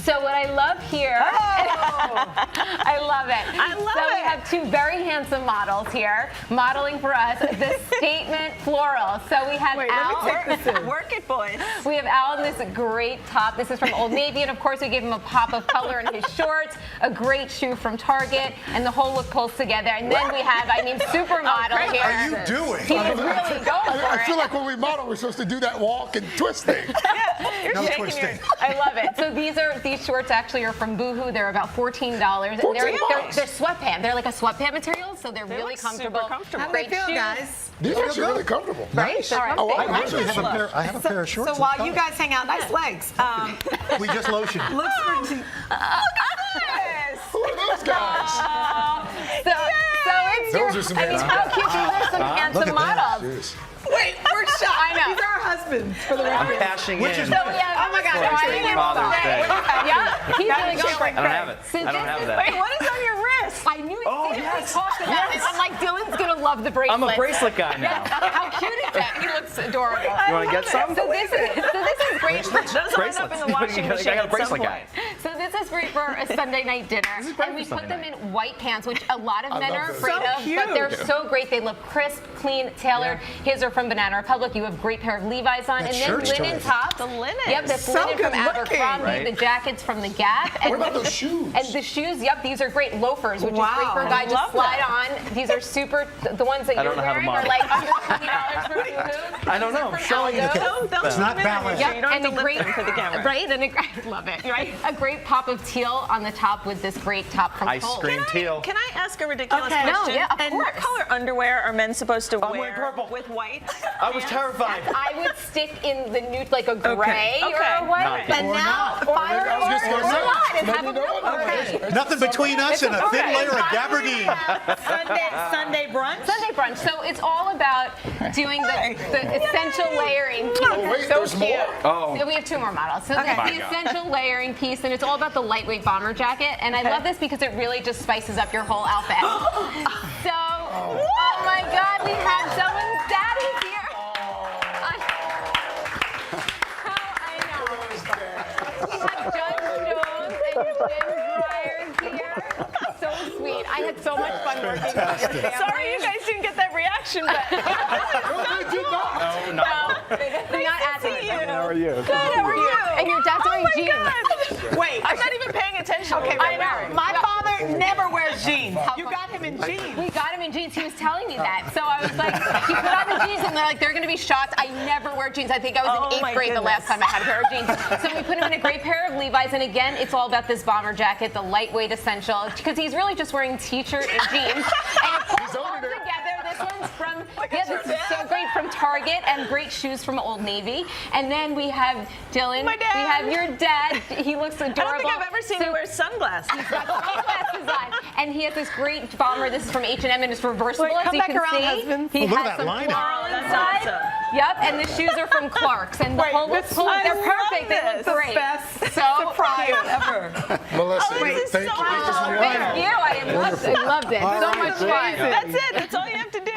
So what I love here, I love it.
I love
so
it.
we have two very handsome models here modeling for us the statement floral. So we have Al.
Let me take this in. Work it, boys.
We have Al in this great top. This is from Old Navy, and of course we gave him a pop of color in his shorts, a great shoe from Target, and the whole look pulls together. And then we have, supermodel here.
What are you doing?
He is really going for
I feel
it.
like when we model, we're supposed to do that walk and twist thing.
You're
No
shaking
twisting.
I love it. So these shorts actually are from Boohoo. They're about $14. And they're sweatpants. They're like a sweatpant material, so they're really comfortable.
super comfortable.
How do they
Great
feel,
shoes.
guys?
These are actually really comfortable.
Right? All right.
Oh, I
actually
have a
I have a pair of shorts. So while you guys hang out, nice legs.
We just lotioned.
Looks pretty.
Who are those guys?
So it's
Those are some handsome
how
guys.
cute. These are some handsome models.
Wait, we're shocked.
I know.
These are our husbands for the
I'm
record.
cashing in.
So we have,
Oh my God,
so
Ryan,
I
Father's Day.
Yeah, he's really going for it.
I don't have it.
So
I don't
this
have
is-
that.
Wait, what is on your wrist?
I knew we talked about it. I'm like, Dylan's gonna love the bracelet.
I'm a bracelet guy now.
How cute is that? He looks adorable.
You want to get some?
So this is great.
Those will end up in the washing machine
I got a
at some
bracelet
point.
guy.
So this is great for a Sunday night dinner. And we put them in white pants, which a lot of men
love
are
those.
afraid
So
of,
cute.
but they're so great. They look crisp, clean, tailored. His are from Banana Republic. You have a great pair of Levi's on.
That
And then
shirt's
linen
terrific.
tops.
The linen.
Yep, that's
So
linen from
good looking.
Abercrombie.
Right.
The jackets from the Gap. And
What about those shoes?
And the shoes, yep, these are great loafers, which is great for a
I
guy just
love
slide
that.
on. These are super, the ones that
I
you're
don't know how to
wearing are
model.
like under $20 for Boohoo.
I don't know.
These are from
Showing you.
Aldo.
It's not ballet.
Yep,
You don't have
and
to
a
lift
great
them for the camera.
Right, and I love it. Right, a great pop of teal on the top with this great top from
Ice
Kohl's.
cream teal.
Can I ask a ridiculous
Okay.
question?
No, yeah, of
and
course.
what color underwear are men supposed to
I'm
wear
wearing purple.
with white?
I was terrified.
I would stick in the nude, like a gray
Okay.
or what.
Not
But
or
now,
I was just gonna say,
not, and
maybe
have a
no
real
underwear.
gray.
Nothing between us and a thin
Okay.
layer of gabardine.
Sunday brunch.
Sunday brunch. So it's all about doing the essential layering piece.
Oh, wait,
so
there's
cute.
more?
Oh.
So we have two more models. So
Okay.
the essential layering piece, and it's all about the lightweight bomber jacket. And I love this because it really just spices up your whole outfit. So, oh my God, we have someone's daddy's here. I know. We have Judge Jones and Jim Breyers here. So sweet. I had so much fun working with your family.
Sorry you guys didn't get that reaction, but
No, no.
They're not at
see you.
How are you?
Good, how are you? And your dad's wearing jeans.
Wait,
I'm not even paying attention.
okay,
to what
I
they're
know.
wearing.
My father never wears jeans.
How
You
fun.
got him in jeans.
We got him in jeans. He was telling me that. So I was like, he put on the jeans and they're like, they're going to be shots. I never wear jeans. I think I was
Oh,
in
my
8th grade the last time I had a pair of jeans. So we put him in a great pair of Levi's. And again, it's all about this bomber jacket, the lightweight essential, because he's really just wearing t-shirt and jeans. And it pulls all together. This one's from, this is so great, from Target, and great shoes from Old Navy. And then we have Dylan.
My dad.
We have your dad. He looks adorable.
I don't think I've ever seen him wear sunglasses.
He's got sunglasses on, and he has this great bomber. This is from H&M, and it's reversible,
Wait,
as
come
you
back
can
around,
see.
husband.
He
Oh, look
has
at that
some
lining.
floral
That's
inside.
awesome.
Yep, and the shoes are from Clark's, and the whole look. They're perfect. They look
The
great.
best
So
surprise
cute.
ever.
Melissa,
this is
thank
so
you. This is
awesome.
wonderful.
Thank you. I loved it. So much fun.
That's it. That's all you have to do.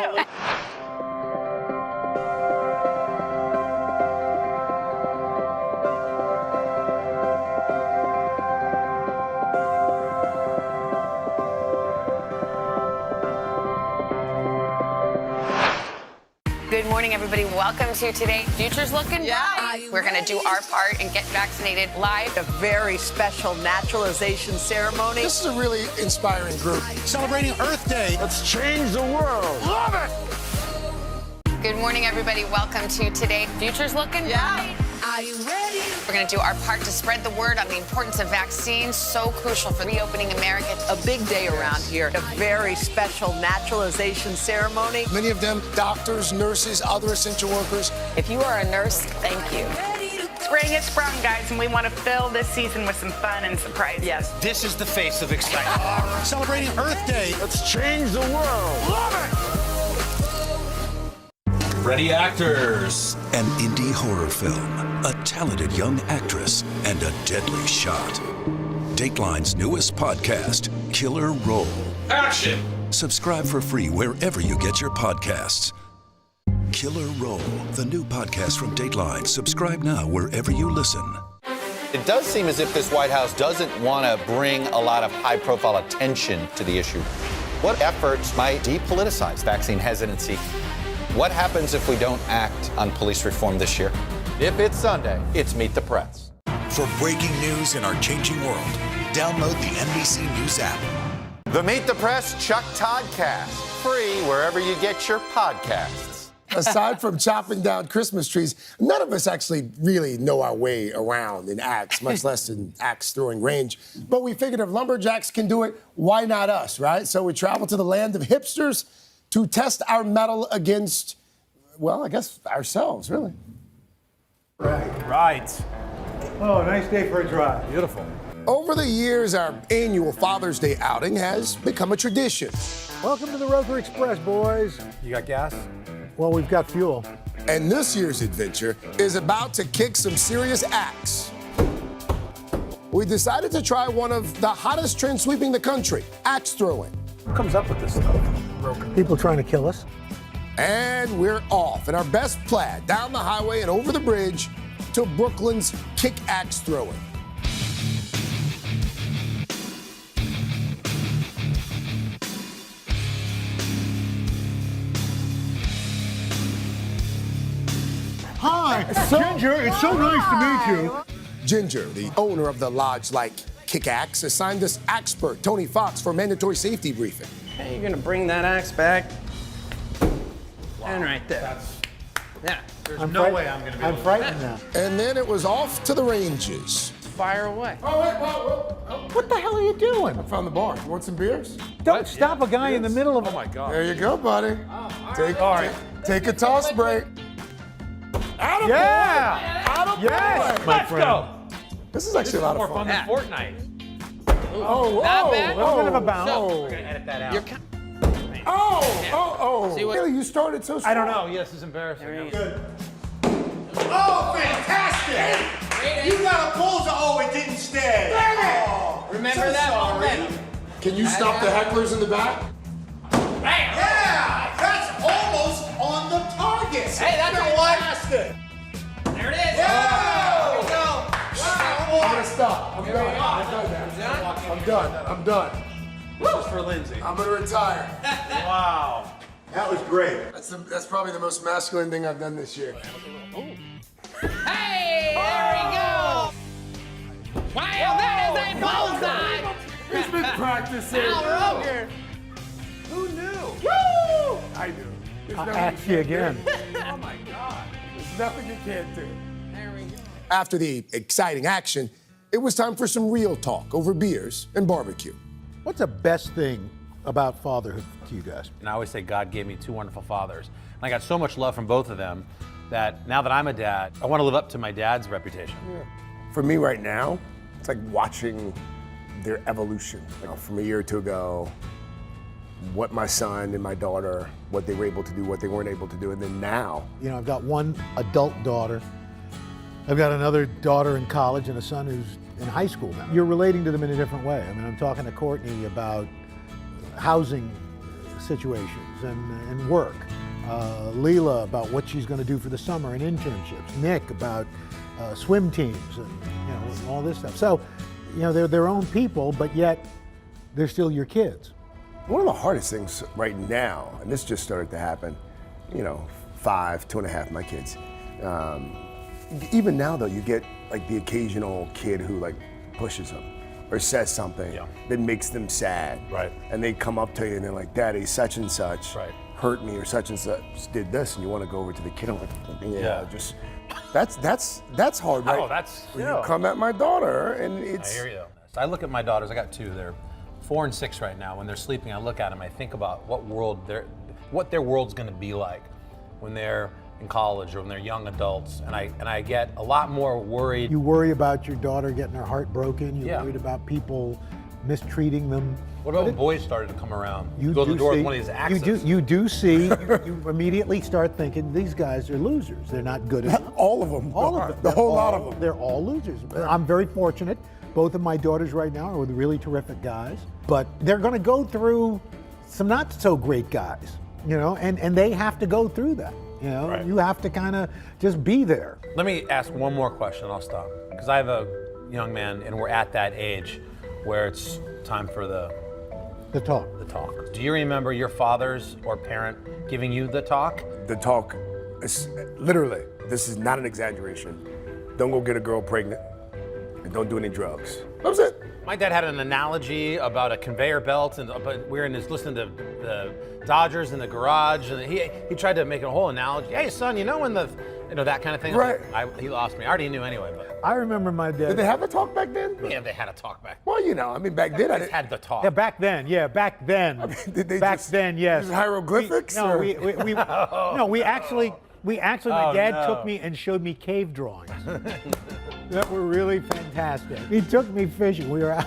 Good morning. morning, everybody. Welcome to Today. Future's looking bright. We're going to do our part and get vaccinated live.
A very special naturalization ceremony.
This is a really inspiring group.
Celebrating Earth Day.
Let's change the world. Love it!
Good morning, everybody. Welcome to Today. Future's looking bright.
Are you ready?
We're going to do our part to spread the word on the importance of vaccines, so crucial for reopening America.
A big day around here. A very special naturalization ceremony.
Many of them doctors, nurses, other essential workers.
If you are a nurse, thank you.
Spring has sprung, guys, and we want to fill this season with some fun and surprises.
Yes.
This is the face of excitement.
Celebrating Earth Day.
Let's change the world. Love it!
Ready, actors.
An indie horror film, a talented young actress, and a deadly shot. Dateline's newest podcast, Killer Roll.
Action!
Subscribe for free wherever you get your podcasts. Killer Roll, the new podcast from Dateline. Subscribe now wherever you listen.
It does seem as if this White House doesn't want to bring a lot of high-profile attention to the issue. What efforts might depoliticize vaccine hesitancy? What happens if we don't act on police reform this year? If it's Sunday, it's Meet the Press.
For breaking news in our changing world, download the NBC News app.
The Meet the Press Chuck Toddcast, free wherever you get your podcasts.
Aside from chopping down Christmas trees, none of us actually really know our way around in axe, much less in axe throwing range. But we figured if lumberjacks can do it, why not us, right? So we traveled to the land of hipsters to test our mettle against, well, I guess ourselves, really.
Right.
Oh, nice day for a drive.
Beautiful.
Over the years, our annual Father's Day outing has become a tradition.
Welcome to the Roper Express, boys.
You got gas?
Well, we've got fuel.
And this year's adventure is about to kick some serious axe. We decided to try one of the hottest trends sweeping the country, axe throwing.
Who comes up with this stuff? People trying to kill us.
And we're off in our best plaid, down the highway and over the bridge to Brooklyn's kick axe throwing.
Hi, Ginger. It's so nice to meet you.
Ginger, the owner of the lodge-like kick axe, assigned us expert Tony Fox for mandatory safety briefing.
Okay, you're gonna bring that axe back. And right there. Yeah. There's no way I'm gonna be
I'm frightened now.
And then it was off to the ranges.
Fire away.
Oh, wait, whoa.
What the hell are you doing?
I found the bar. You want some beers?
Don't stop a guy in the middle of.
Oh my God.
There you go, buddy. Take a toss break. Attaboy!
Yeah!
Attaboy!
Yes, my friend.
Go.
This is actually a lot of fun.
Than Fortnite.
Not
bad.
A little bit of a bounce.
We're gonna edit that out. See what-
Really, you started so strong.
I don't know. Yes, it's embarrassing.
Good.
Oh, fantastic! You got a bullseye. Oh, it didn't stay. Oh,
Remember that moment?
Can you stop the hecklers in the back?
Yeah, that's almost on the target.
Hey, that's
fantastic.
There it is.
Yeah.
There we go.
Wow.
I'm gonna stop. I'm done. I'm done.
This is for Lindsay.
I'm gonna retire.
Wow.
That was great.
That's probably the most masculine thing I've done this year.
Hey, there we go. Wow, that is a bullseye.
He's been practicing.
Al Roker.
Who knew? Woo! I knew. There's
I'll
nothing
ask
you
you
can't
again.
do. Oh my God. There's nothing you can't do. There we go. After the exciting action, it was time for some real talk over beers and barbecue.
What's the best thing about fatherhood to you guys?
And I always say God gave me two wonderful fathers. And I got so much love from both of them that now that I'm a dad, I want to live up to my dad's reputation.
For me right now, it's like watching their evolution. From a year or two ago, what my son and my daughter, what they were able to do, what they weren't able to do, and then now.
You know, I've got one adult daughter. I've got another daughter in college and a son who's in high school now. You're relating to them in a different way. I mean, I'm talking to Courtney about housing situations and work. Leela about what she's going to do for the summer and internships. Nick about swim teams and all this stuff. So, they're their own people, but yet they're still your kids.
One of the hardest things right now, and this just started to happen, 5, 2.5, my kids. Even now though, you get like the occasional kid who like pushes them or says something that makes them sad.
Right.
And they come up to you and they're like, Daddy, such and such hurt me, or such and such did this, and you want to go over to the kid and like, just that's hard, right?
Oh, that's
You come at my daughter and it's.
I hear you. I look at my daughters. I got 2. They're 4 and 6 right now. When they're sleeping, I look at them. I think about what their world's going to be like when they're in college or when they're young adults, and I get a lot more worried.
You worry about your daughter getting her heart broken. You're
Yeah.
worried about people mistreating them.
What about when boys started to come around?
You
go to the
do
door
see-
with one of these axes.
You do see. you immediately start thinking these guys are losers. They're not good enough.
All of them.
All of them.
The whole lot
All-
of them.
They're all losers. I'm very fortunate. Both of my daughters right now are with really terrific guys, but they're going to go through some not so great guys, and they have to go through that.
Right.
You have to kind of just be there.
Let me ask one more question, I'll stop. Because I have a young man, and we're at that age where it's time for the
talk.
The talk. Do you remember your father's or parent giving you the talk?
The talk, is, literally, this is not an exaggeration. Don't go get a girl pregnant, and don't do any drugs. That was it.
My dad had an analogy about a conveyor belt, but we were listening to the Dodgers in the garage, and he tried to make a whole analogy. Hey, son, when that kind of thing.
Right.
He lost me. I already knew anyway, but.
I remember my dad.
Did they have a talk back then?
Yeah, they had a talk back.
Well, back then I
They had the talk.
Yeah, back then. Back then.
Did they
back then, yes.
use hieroglyphics?
We actually, my dad took me and showed me cave drawings that were really fantastic. He took me fishing. We were out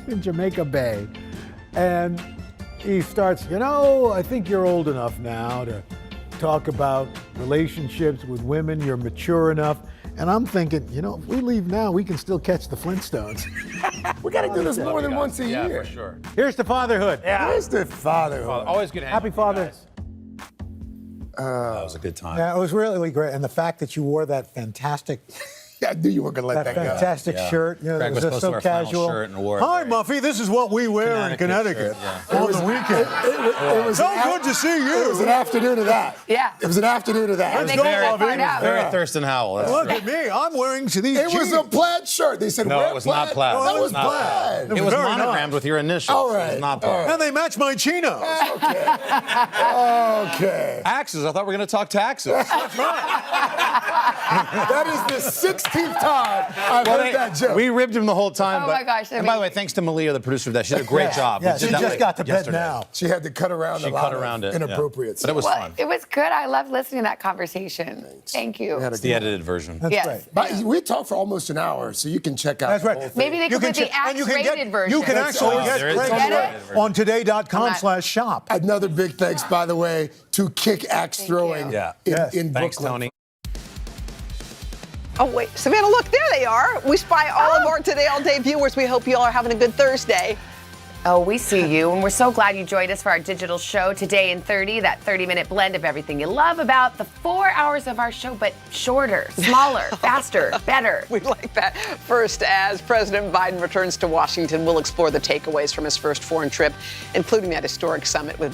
in Jamaica Bay, and he starts, I think you're old enough now to talk about relationships with women. You're mature enough. And I'm thinking, if we leave now, we can still catch the Flintstones.
We got to do this more than once a
Yeah,
year.
for sure.
Here's to fatherhood.
Here's the fatherhood.
Always good.
Happy Father's.
That was a good time.
Yeah, it was really great. And the fact that you wore that fantastic
I knew you were going to let that go.
fantastic shirt.
Greg
it
was
was
supposed
just
to wear
so
a flannel
casual.
shirt and wore it
Hi,
very
Muffy. This is what we wear in Connecticut on the weekend.
It was
so good to see you.
It was an afternoon of that.
Yeah.
It was an afternoon of that.
Let's go, Muffy.
Very Thurston Howell. That's
Look
true.
at me. I'm wearing these
It was
jeans.
a plaid shirt. They said,
No,
wear
it was not plaid.
That was
not
plaid.
It was
very
monogrammed
nice.
with your initials.
All
It
right.
was not plaid.
And they match my chinos.
Okay.
Taxes. I thought we were going to talk taxes.
That is the 16th time I've heard that joke.
We ribbed him the whole time.
Oh
but,
my gosh, I
And by
mean-
the way, thanks to Malia, the producer of that. She did a great job.
Yeah,
We
she
did that
just
like
got to bed
yesterday.
now.
She had to cut around
She
a lot
cut
of
around it,
inappropriate
But it was fun.
It was good. I loved listening to that conversation. Thank you.
We had a
It's the edited version.
That's
Yes.
right.
But we talked for almost an hour, so you can check out
That's
the
right.
whole thing.
Maybe they could put the
and you can
X-rated version.
You can actually
Oh,
get
there is
Craig's
a
Get
work
it?
on today.com/shop.
Another big thanks, by the way, to Kick Axe Throwing
you.
Yeah.
in,
Yes.
in
Thanks,
Brooklyn.
Tony.
Oh, wait, Savannah, look, there they are. We spy all of our Today All Day viewers. We hope you all are having a good Thursday.
Oh, we see you, and we're so glad you joined us for our digital show Today in 30, that 30-minute blend of everything you love about the 4 hours of our show, but shorter, smaller, faster, better.
We like that. First, as President Biden returns to Washington, we'll explore the takeaways from his first foreign trip, including that historic summit with